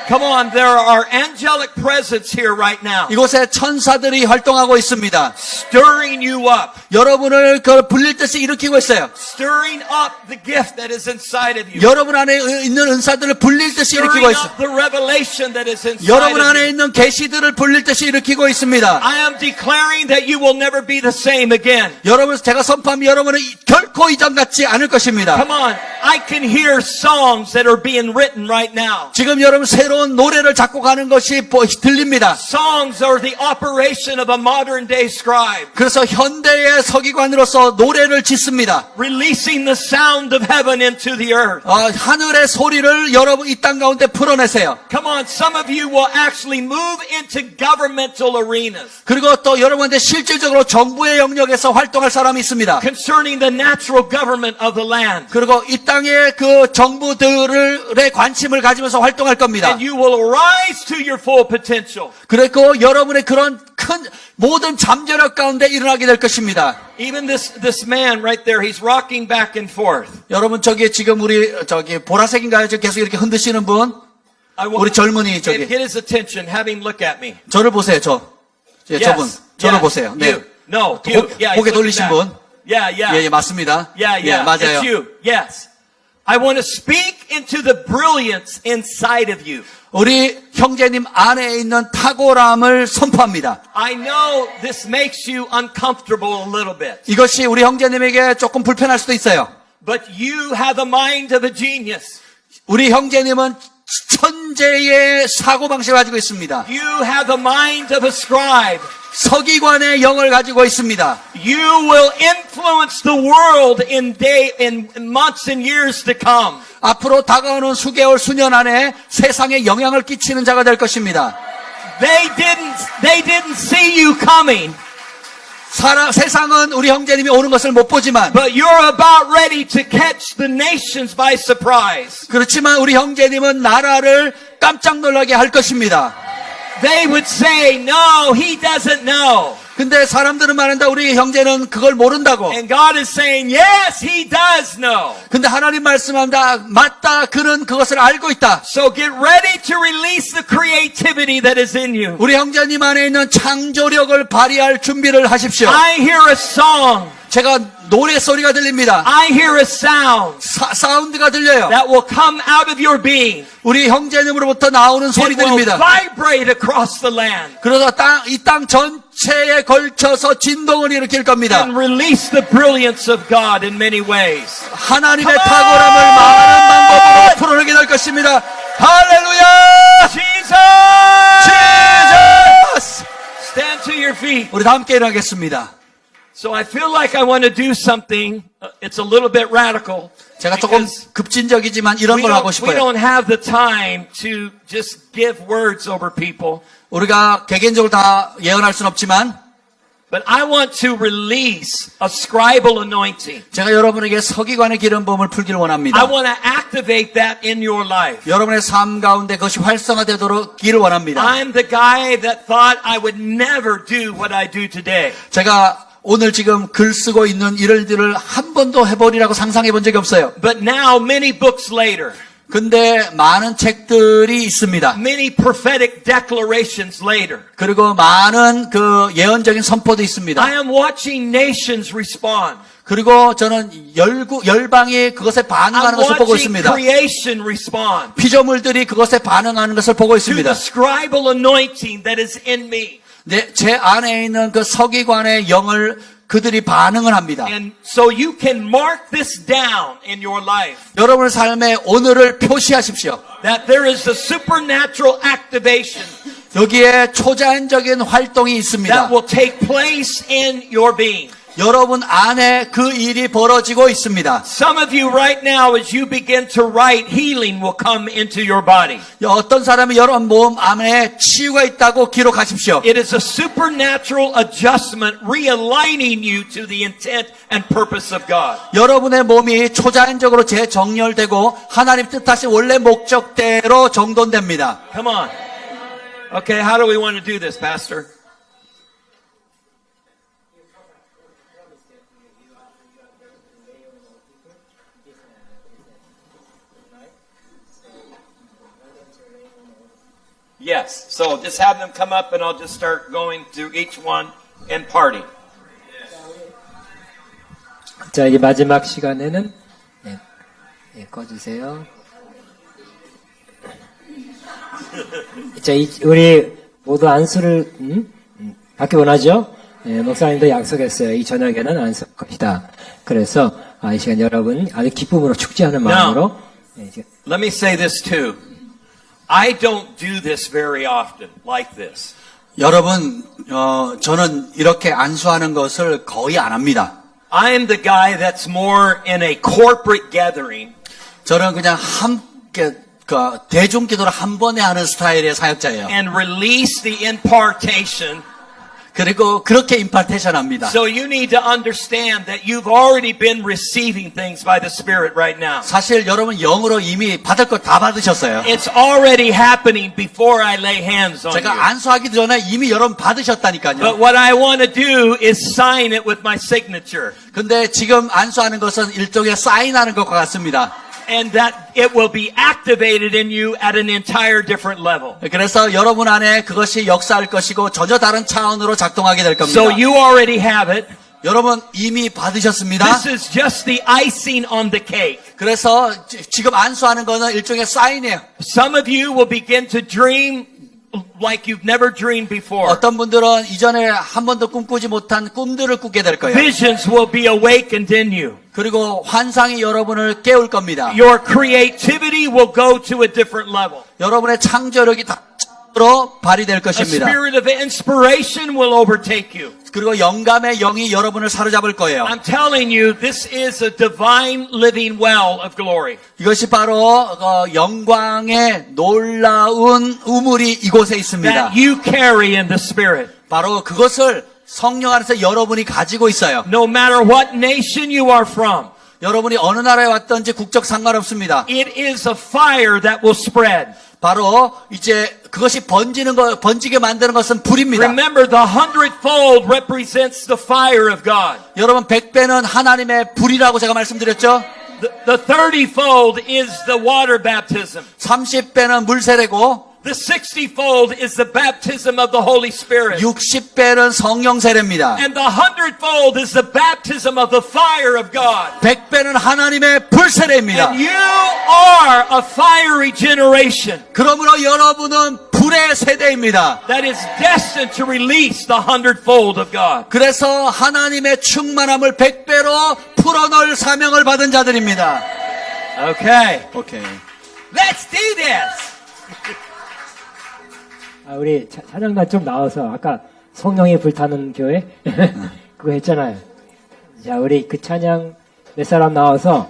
Speaker 1: Come on, there are angelic presence here right now,
Speaker 6: 이곳에 천사들이 활동하고 있습니다.
Speaker 1: stirring you up,
Speaker 6: 여러분을 불릴 듯이 일으키고 있어요.
Speaker 1: stirring up the gift that is inside of you,
Speaker 6: 여러분 안에 있는 은사들을 불릴 듯이
Speaker 1: stirring
Speaker 6: 일으키고 있어요.
Speaker 1: up the revelation that is inside
Speaker 6: 여러분
Speaker 1: of
Speaker 6: 안에
Speaker 1: you.
Speaker 6: 있는 계시들을 불릴 듯이 일으키고 있습니다.
Speaker 1: I am declaring that you will never be the same again.
Speaker 6: 여러분 제가 선포하면 여러분은 결코 이전 같지 않을 것입니다.
Speaker 1: Come on. I can hear songs that are being written right now.
Speaker 6: 지금 여러분 새로운 노래를 작곡하는 것이 들립니다.
Speaker 1: Songs are the operation of a modern day scribe,
Speaker 6: 그래서 현대의 서기관으로서 노래를 짓습니다.
Speaker 1: releasing the sound of heaven into the earth.
Speaker 6: 하늘의 소리를 여러분 이 땅 가운데 풀어내세요.
Speaker 1: Come on, some of you will actually move into governmental arenas
Speaker 6: 그리고 또 여러분한테 실질적으로 정부의 영역에서 활동할 사람이 있습니다.
Speaker 1: concerning the natural government of the land.
Speaker 6: 그리고 이 땅의 그 정부들의 관심을 가지면서 활동할 겁니다.
Speaker 1: And you will arise to your full potential.
Speaker 6: 그리고 여러분의 그런 큰 모든 잠재력 가운데 일어나게 될 것입니다.
Speaker 1: Even this man right there, he's rocking back and forth.
Speaker 6: 여러분 저기 지금 우리 저기 보라색인가요? 지금 계속 이렇게 흔드시는 분?
Speaker 1: I want
Speaker 6: 우리 젊은이 저기
Speaker 1: get his attention. Have him look at me.
Speaker 6: 저를 보세요. 저분 저를 보세요. 네.
Speaker 1: You. No, you. Yeah,
Speaker 6: 고개
Speaker 1: he's
Speaker 6: 돌리신
Speaker 1: looking
Speaker 6: 분.
Speaker 1: back. Yeah, yeah.
Speaker 6: 예, 맞습니다.
Speaker 1: Yeah,
Speaker 6: 예,
Speaker 1: yeah.
Speaker 6: 맞아요.
Speaker 1: It's you. Yes. I want to speak into the brilliance inside of you.
Speaker 6: 우리 형제님 안에 있는 탁월함을 선포합니다.
Speaker 1: I know this makes you uncomfortable a little bit,
Speaker 6: 이것이 우리 형제님에게 조금 불편할 수도 있어요.
Speaker 1: but you have the mind of a genius.
Speaker 6: 우리 형제님은 천재의 사고방식을 가지고 있습니다.
Speaker 1: You have the mind of a scribe.
Speaker 6: 서기관의 영을 가지고 있습니다.
Speaker 1: You will influence the world in months and years to come.
Speaker 6: 앞으로 다가오는 수개월, 수년 안에 세상에 영향을 끼치는 자가 될 것입니다.
Speaker 1: They didn't see you coming,
Speaker 6: 세상은 우리 형제님이 오는 것을 못 보지만,
Speaker 1: but you're about ready to catch the nations by surprise.
Speaker 6: 그렇지만 우리 형제님은 나라를 깜짝 놀라게 할 것입니다.
Speaker 1: They would say, no, he doesn't know.
Speaker 6: 근데 사람들은 말한다, 우리 형제는 그걸 모른다고.
Speaker 1: And God is saying, yes, he does know.
Speaker 6: 근데 하나님 말씀한다, 맞다, 그는 그것을 알고 있다.
Speaker 1: So get ready to release the creativity that is in you.
Speaker 6: 우리 형제님 안에 있는 창조력을 발휘할 준비를 하십시오.
Speaker 1: I hear a song.
Speaker 6: 제가 노래 소리가 들립니다.
Speaker 1: I hear a sound
Speaker 6: 사운드가 들려요.
Speaker 1: that will come out of your being.
Speaker 6: 우리 형제님으로부터 나오는
Speaker 1: It will
Speaker 6: 소리들입니다.
Speaker 1: vibrate across the land
Speaker 6: 그래서 이 땅 전체에 걸쳐서 진동을 일으킬 겁니다.
Speaker 1: and release the brilliance of God in many ways.
Speaker 6: 하나님의
Speaker 1: Come on!
Speaker 6: 탁월함을 많은 방법으로 풀어내게 될 것입니다. 할렐루야!
Speaker 1: Jesus!
Speaker 6: 지저스!
Speaker 1: Stand to your feet.
Speaker 6: 우리 다 함께 일어나겠습니다.
Speaker 1: So I feel like I want to do something. It's a little bit radical.
Speaker 6: 제가 조금
Speaker 1: because
Speaker 6: 급진적이지만 이런
Speaker 1: we
Speaker 6: 걸 하고
Speaker 1: we
Speaker 6: 싶어요.
Speaker 1: don't have the time to just give words over people.
Speaker 6: 우리가 개개인적으로 다 예언할 수는 없지만
Speaker 1: But I want to release a scribal anointing.
Speaker 6: 제가 여러분에게 서기관의 기름 부음을 풀기를 원합니다.
Speaker 1: I want to activate that in your life.
Speaker 6: 여러분의 삶 가운데 그것이 활성화되도록 기를 원합니다.
Speaker 1: I'm the guy that thought I would never do what I do today.
Speaker 6: 제가 오늘 지금 글 쓰고 있는 일들을 한 번도 해보리라고 상상해 본 적이 없어요.
Speaker 1: But now, many books later,
Speaker 6: 근데 많은 책들이 있습니다.
Speaker 1: many prophetic declarations later,
Speaker 6: 그리고 많은 그 예언적인 선포도 있습니다.
Speaker 1: I am watching nations respond.
Speaker 6: 그리고 저는 열방이 그것에 반응하는
Speaker 1: I'm
Speaker 6: 것을 보고
Speaker 1: watching
Speaker 6: 있습니다.
Speaker 1: creation respond
Speaker 6: 피조물들이 그것에 반응하는 것을 보고
Speaker 1: to the
Speaker 6: 있습니다.
Speaker 1: scribal anointing that is in me.
Speaker 6: 제 안에 있는 그 서기관의 영을 그들이 반응을 합니다.
Speaker 1: And so you can mark this down in your life.
Speaker 6: 여러분의 삶에 오늘을 표시하십시오.
Speaker 1: That there is a supernatural activation
Speaker 6: 여기에 초자연적인 활동이 있습니다.
Speaker 1: that will take place in your being.
Speaker 6: 여러분 안에 그 일이 벌어지고 있습니다.
Speaker 1: Some of you right now, as you begin to write, healing will come into your body.
Speaker 6: 어떤 사람이 여러분 몸 안에 치유가 있다고 기록하십시오.
Speaker 1: It is a supernatural adjustment realigning you to the intent and purpose of God.
Speaker 6: 여러분의 몸이 초자연적으로 재정렬되고 하나님 뜻하신 원래 목적대로 정돈됩니다.
Speaker 1: Come on. Okay, how do we want to do this, Pastor? Yes. So just have them come up and I'll just start going through each one and party.
Speaker 2: 자, 이 마지막 시간에는 꺼주세요. 자, 우리 모두 안수를 받기 원하죠? 목사님도 약속했어요. 이 저녁에는 안수할 것이다. 그래서 이 시간 여러분 아주 기쁨으로 축제하는 마음으로 이제
Speaker 1: Let me say this too. I don't do this very often like this.
Speaker 6: 여러분, 저는 이렇게 안수하는 것을 거의 안 합니다.
Speaker 1: I am the guy that's more in a corporate gathering.
Speaker 6: 저는 그냥 함께 대중 기도를 한 번에 하는 스타일의 사역자예요.
Speaker 1: And release the impartation.
Speaker 6: 그리고 그렇게 임파테이션 합니다.
Speaker 1: So you need to understand that you've already been receiving things by the Spirit right now.
Speaker 6: 사실 여러분 영으로 이미 받을 거 다 받으셨어요.
Speaker 1: It's already happening before I lay hands on you.
Speaker 6: 제가 안수하기 전에 이미 여러분 받으셨다니까요.
Speaker 1: But what I want to do is sign it with my signature.
Speaker 6: 근데 지금 안수하는 것은 일종의 사인하는 것과 같습니다.
Speaker 1: And that it will be activated in you at an entire different level.
Speaker 6: 그래서 여러분 안에 그것이 역사할 것이고 전혀 다른 차원으로 작동하게 될 겁니다.
Speaker 1: So you already have it.
Speaker 6: 여러분 이미 받으셨습니다.
Speaker 1: This is just the icing on the cake.
Speaker 6: 그래서 지금 안수하는 것은 일종의 사인이에요.
Speaker 1: Some of you will begin to dream like you've never dreamed before.
Speaker 6: 어떤 분들은 이전에 한 번도 꿈꾸지 못한 꿈들을 꾸게 될 거예요.
Speaker 1: Visions will be awakened in you.
Speaker 6: 그리고 환상이 여러분을 깨울 겁니다.
Speaker 1: Your creativity will go to a different level.
Speaker 6: 여러분의 창조력이 다로 발휘될
Speaker 1: A
Speaker 6: 것입니다.
Speaker 1: spirit of inspiration will overtake you.
Speaker 6: 그리고 영감의 영이 여러분을 사로잡을 거예요.
Speaker 1: I'm telling you, this is a divine living well of glory.
Speaker 6: 이것이 바로 영광의 놀라운 우물이 이곳에 있습니다.
Speaker 1: That you carry in the Spirit.
Speaker 6: 바로 그것을 성령 안에서 여러분이 가지고 있어요.
Speaker 1: No matter what nation you are from,
Speaker 6: 여러분이 어느 나라에 왔든지 국적 상관없습니다.
Speaker 1: it is a fire that will spread.
Speaker 6: 바로 이제 그것이 번지게 만드는 것은 불입니다.
Speaker 1: Remember, the 100-fold represents the fire of God.
Speaker 6: 여러분 100배는 하나님의 불이라고 제가 말씀드렸죠.
Speaker 1: The 30-fold is the water baptism.
Speaker 6: 30배는 물세례고
Speaker 1: The 60-fold is the baptism of the Holy Spirit.
Speaker 6: 60배는 성령 세례입니다.
Speaker 1: And the 100-fold is the baptism of the fire of God.
Speaker 6: 100배는 하나님의 불세례입니다.
Speaker 1: And you are a fiery generation
Speaker 6: 그러므로 여러분은 불의 세대입니다.
Speaker 1: that is destined to release the 100-fold of God.
Speaker 6: 그래서 하나님의 충만함을 100배로 풀어넣을 사명을 받은 자들입니다.
Speaker 1: Okay.
Speaker 6: 오케이.
Speaker 1: Let's do this.
Speaker 2: 우리 찬양단 좀 나와서 아까 성령이 불타는 교회 그거 했잖아요. 자, 우리 그 찬양 몇 사람 나와서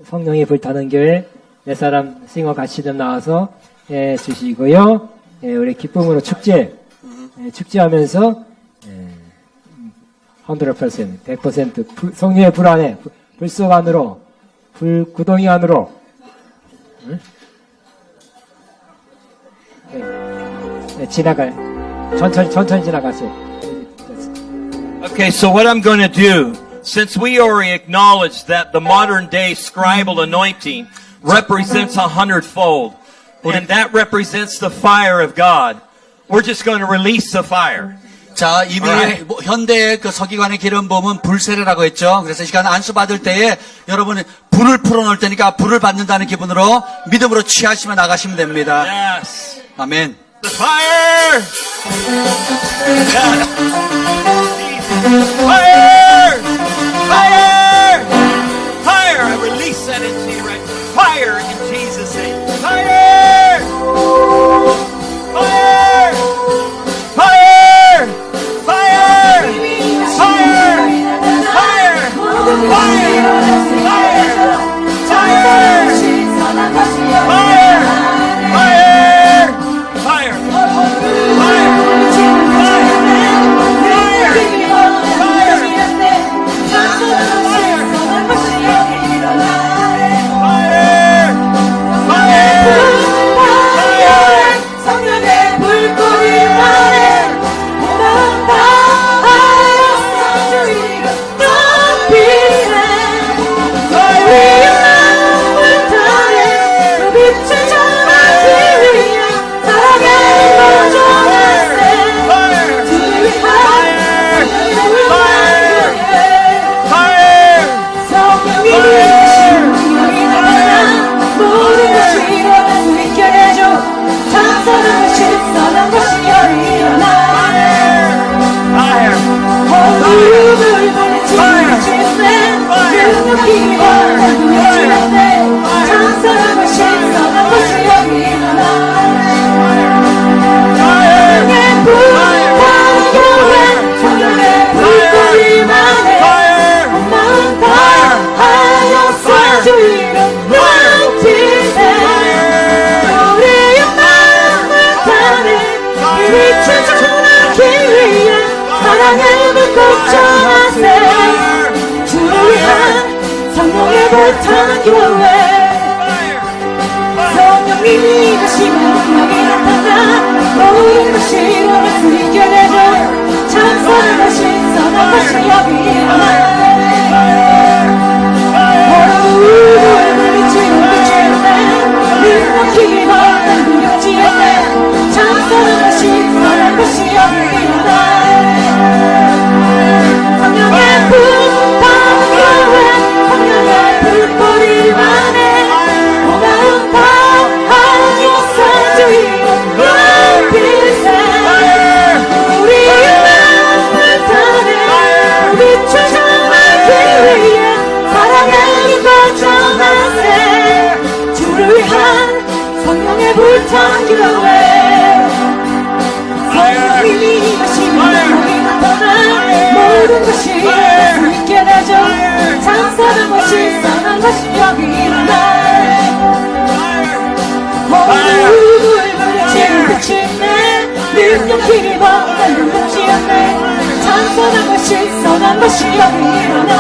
Speaker 2: 성령이 불타는 교회 몇 사람 싱어 같이 좀 나와서 주시고요. 우리 기쁨으로 축제하면서 100% 성령의 불 안에 불속 안으로 불구덩이 안으로 지나가요. 천천히 지나가세요.
Speaker 1: Okay, so what I'm going to do, since we already acknowledged that the modern day scribal anointing represents 100-fold, and that represents the fire of God, we're just going to release the fire.
Speaker 6: 자, 이미
Speaker 1: Alright.
Speaker 6: 현대의 그 서기관의 기름 부음은 불세례라고 했죠. 그래서 이 시간 안수 받을 때에 여러분이 불을 풀어놓을 테니까 불을 받는다는 기분으로 믿음으로 취하시면 나가시면 됩니다.
Speaker 1: Yes.
Speaker 6: 아멘.
Speaker 1: The fire! Yes. Fire! Fire! Fire! I release that into you right now. Fire in Jesus' name. Fire! Fire! Fire! Fire! Fire! Fire! Fire! Fire! Fire! Fire! Fire!
Speaker 7: 교회 성령님이 하시는 능력이 나타나 모든 것이 이루어질 수 있게 되죠. 찬송한 것이 선한 것이 여기 일어나 어두운 물리치는 빛이었네 능력이 많은 능력지였네 찬송한 것이 선한 것이 여기 일어나 성령의 불 받은 교회 성령의 불꽃이 많네 고마운 밤 하나님께서 주이고 눈빛에 우리의 마음을 타네 빛을 전하기 위해 사랑의 빛받쳐나세 주를 위한 성령의 불탄 교회 성령님이 하시는 능력이 나타나 모든 것이 이룰 수 있게 되죠. 찬송하는 것이 선한 것이 여기 일어나 어두움을 물리치는 빛이 있네 능력이 보다 능력지었네 찬송하는 것이 선한 것이 여기 일어나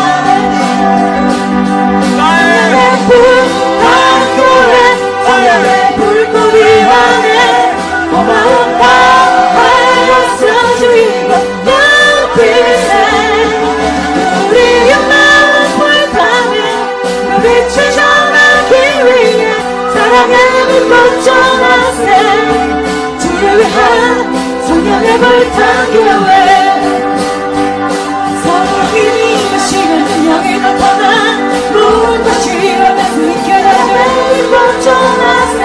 Speaker 7: 성령의 불탄 교회 성령의 불꽃이 많네 고마운 밤 하여서 주이고 눈빛에 우리의 마음 불타네 그 빛을 전하기 위해 사랑의 빛꽃 전하세 주를 위한 성령의 불탄 교회 성령님이 하시는 능력이 나타나 모든 것이 이뤄낼 수 있게 되죠. 빛꽃 전하세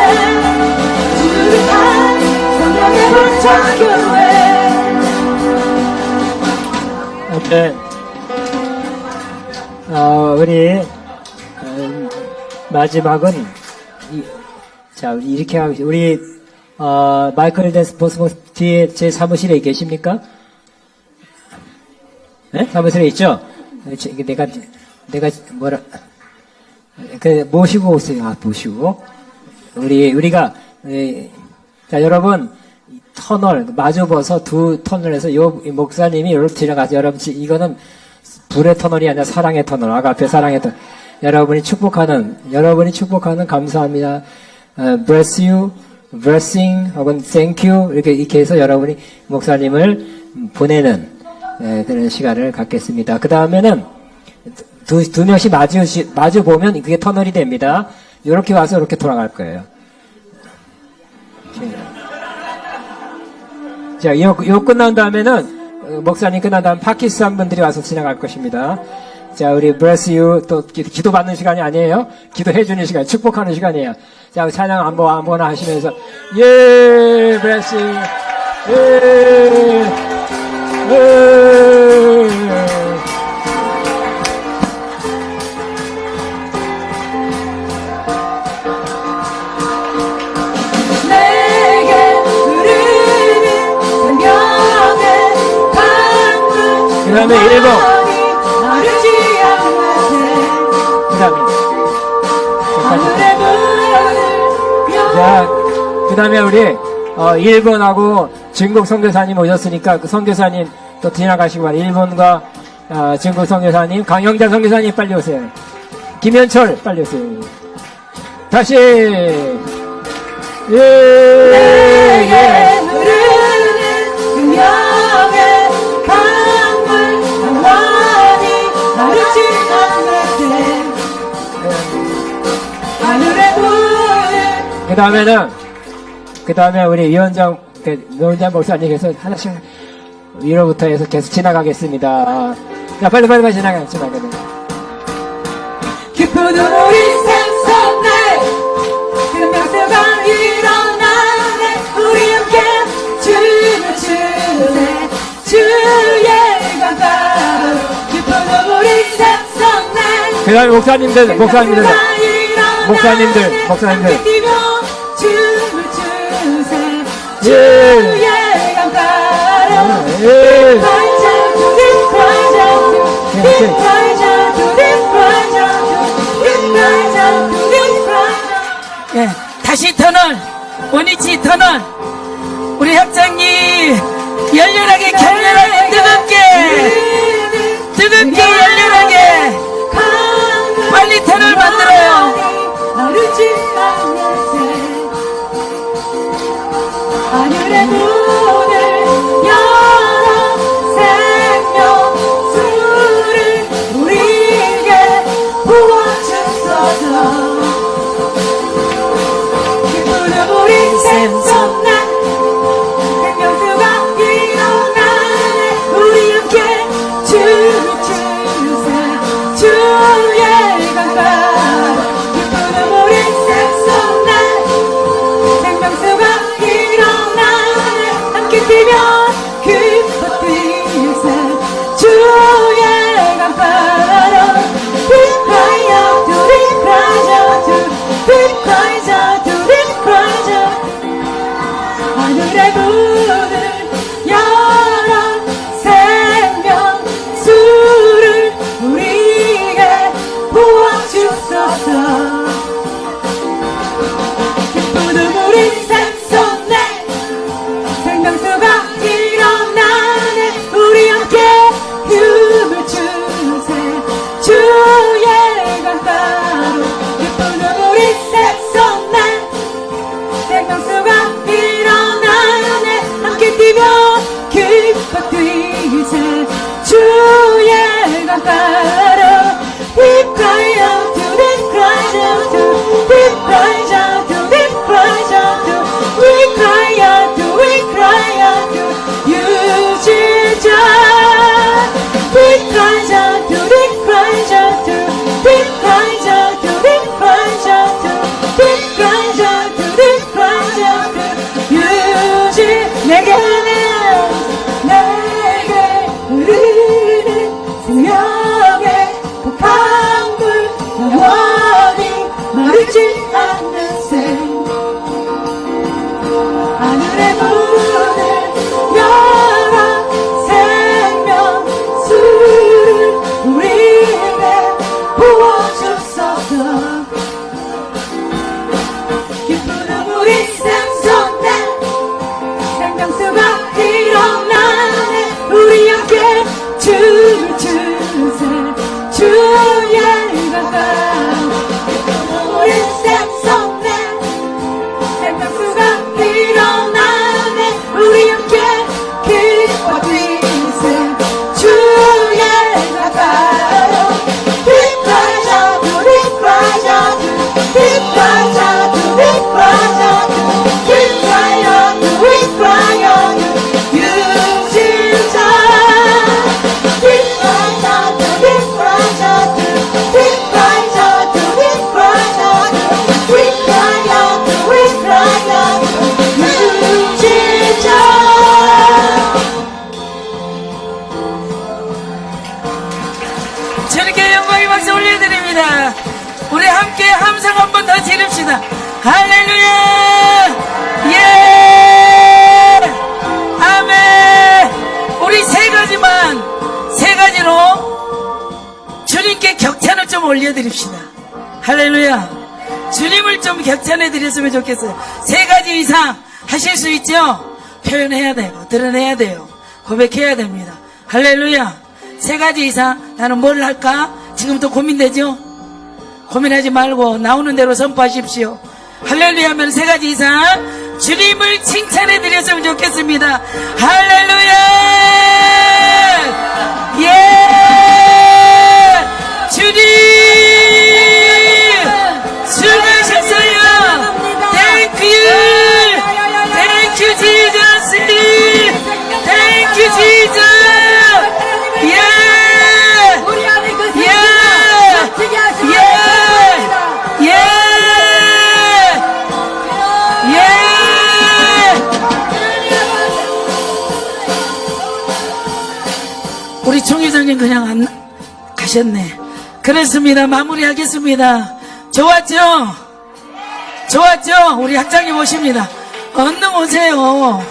Speaker 7: 주를 위한 성령의 불탄 교회
Speaker 2: 네. 우리 마지막은 자 이렇게 하고 우리 마이클 댄스 보스모 뒤에 제 사무실에 계십니까? 네? 사무실에 있죠? 내가 뭐라 모시고 오세요. 모시고 우리가 자 여러분 터널 마주보서 두 터널에서 요 목사님이 이렇게 지나가서 여러분 이거는 불의 터널이 아니라 사랑의 터널 아까 앞에 사랑의 터널 여러분이 축복하는 감사합니다 bless you blessing 혹은 thank you 이렇게 해서 여러분이 목사님을 보내는 그런 시간을 갖겠습니다. 그 다음에는 두 명씩 마주 보면 그게 터널이 됩니다. 이렇게 와서 이렇게 돌아갈 거예요. 자, 요 끝난 다음에는, 목사님 끝난 다음 파키스탄 분들이 와서 지나갈 것입니다. 자, 우리 bless you, 또 기도 받는 시간이 아니에요. 기도해주는 시간, 축복하는 시간이에요. 자, 찬양 아무거나 하시면서, 예, bless you, 그 다음에 1번. 그 다음에 우리 1번하고 진국 선교사님 오셨으니까 그 선교사님 또 지나가시고 1번과 진국 선교사님 강영자 선교사님 빨리 오세요. 김현철 빨리 오세요. 다시 그 다음에 우리 위원장 목사님께서 하나씩 위로부터 해서 계속 지나가겠습니다. 자, 빨리 지나가요.
Speaker 7: 기쁜 우리 생선내 그 명수가 일어나네 우리 함께 주를 주네 주의 감사로 기쁜 우리 생선내
Speaker 2: 그 다음에 목사님들
Speaker 7: 춤을 추세
Speaker 2: 예.
Speaker 7: 주의 감사로
Speaker 2: 예.
Speaker 8: 예, 다시 터널 원위치 터널 우리 학장님 열렬하게 격렬하게 뜨겁게 열렬하게 빨리 터널 만들어요.
Speaker 7: 마르지 않는 새 하늘의 문을 열어 생명수를 우리에게 부어주소서. 기쁘는 우리 샘솟네 생명수가 일어나네 우리 함께 춤을 추세 주의 강가로 기쁘는 우리 샘솟네 생명수가 일어나네 함께 뛰면 기뻐 뛰세 주의 강가로 We cry out to we cry out to we cry out to we cry out 하늘의 문을 열어 생명수를 우리에게 부어주소서. 기쁘는 우리 샘솟네 생명수가 일어나네 우리 함께 춤을 추세 주의 강가로 기쁘는 우리 샘솟네 생명수가 일어나네 함께 뛰며 기뻐 뛰세 주의 강가로 We cry out to we cry out to we cry out to we cry out to we cry out to we cry out to you Jesus We cry out to we cry out to we cry out to we cry out to we cry out to we cry out to you Jesus 내게 흐르는 생명의 강물 영원히 마르지 않는 새 하늘의 문을 열어 생명수를 우리에게 부어주소서. 기쁘는 우리 샘솟네 생명수가 일어나네 우리 함께 춤을 추세 주의 강가로 우리 샘솟네 생명수가 일어나네 우리 함께 기뻐 뛰세 주의 강가로 We cry out to we cry out to we cry out to we cry out to we cry out to we cry out to you Jesus We cry out to we cry out to we cry out to we cry out to we cry out to we cry out to you Jesus
Speaker 8: 주님께 영광의 박수 올려드립니다. 우리 함께 함성 한 번 더 지릅시다. 할렐루야! 예! 아멘! 우리 세 가지로 주님께 격찬을 좀 올려드립시다. 할렐루야! 주님을 좀 격찬해 드렸으면 좋겠어요. 세 가지 이상 하실 수 있죠? 표현해야 되고, 드러내야 돼요. 고백해야 됩니다. 할렐루야! 세 가지 이상 나는 뭘 할까? 지금부터 고민되죠? 고민하지 말고 나오는 대로 선포하십시오. 할렐루야 하면 세 가지 이상 주님을 칭찬해 드렸으면 좋겠습니다. 할렐루야! 예! 주님! 수고하셨어요! Thank you! Thank you, Jesus! Thank you, Jesus! 예!
Speaker 7: 우리 안에 그
Speaker 8: 예!
Speaker 7: 생명을 하시는
Speaker 8: 예! 예! 예! 우리 총회장님 그냥 안 가셨네. 그렇습니다. 마무리하겠습니다. 좋았죠? 좋았죠? 우리 학장님 오십니다. 얼른 오세요.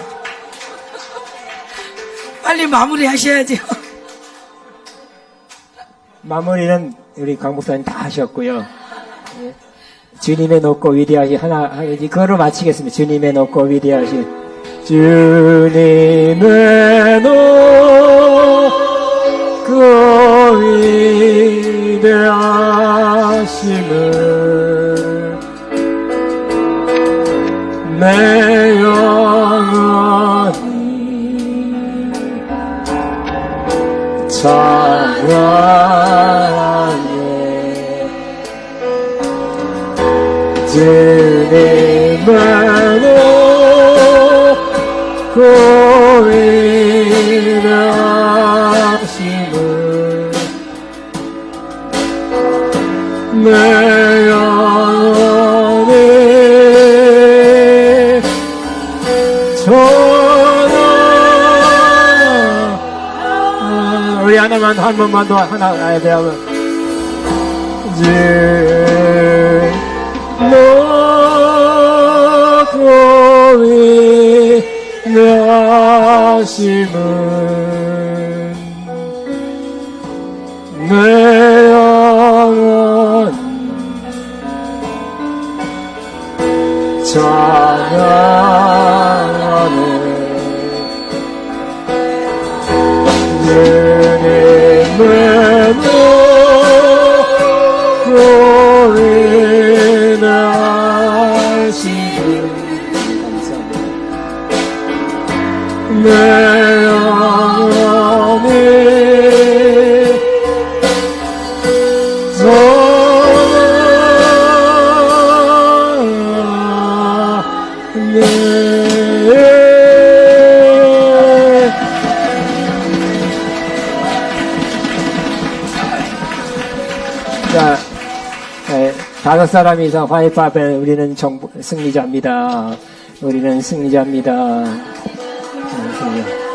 Speaker 8: 빨리 마무리하셔야죠.
Speaker 2: 마무리는 우리 강 목사님 다 하셨고요. 예. 주님의 높고 위대하신 그거로 마치겠습니다. 주님의 높고 위대하신 주님의 높고 위대하신 위대하심을 내 영혼이 찬양해. 주님을 놓고 위대하심을 내 영혼이 전하. 우리 하나만 한 번만 더 하나 가야 돼요. 놓고 위대하심은 내 영혼 찬양하네. 주님을 놓고 위대하심을 내 영혼이 자, 다섯 사람 이상 화이트팝에 우리는 승리자입니다. 우리는 승리자입니다. 승리자.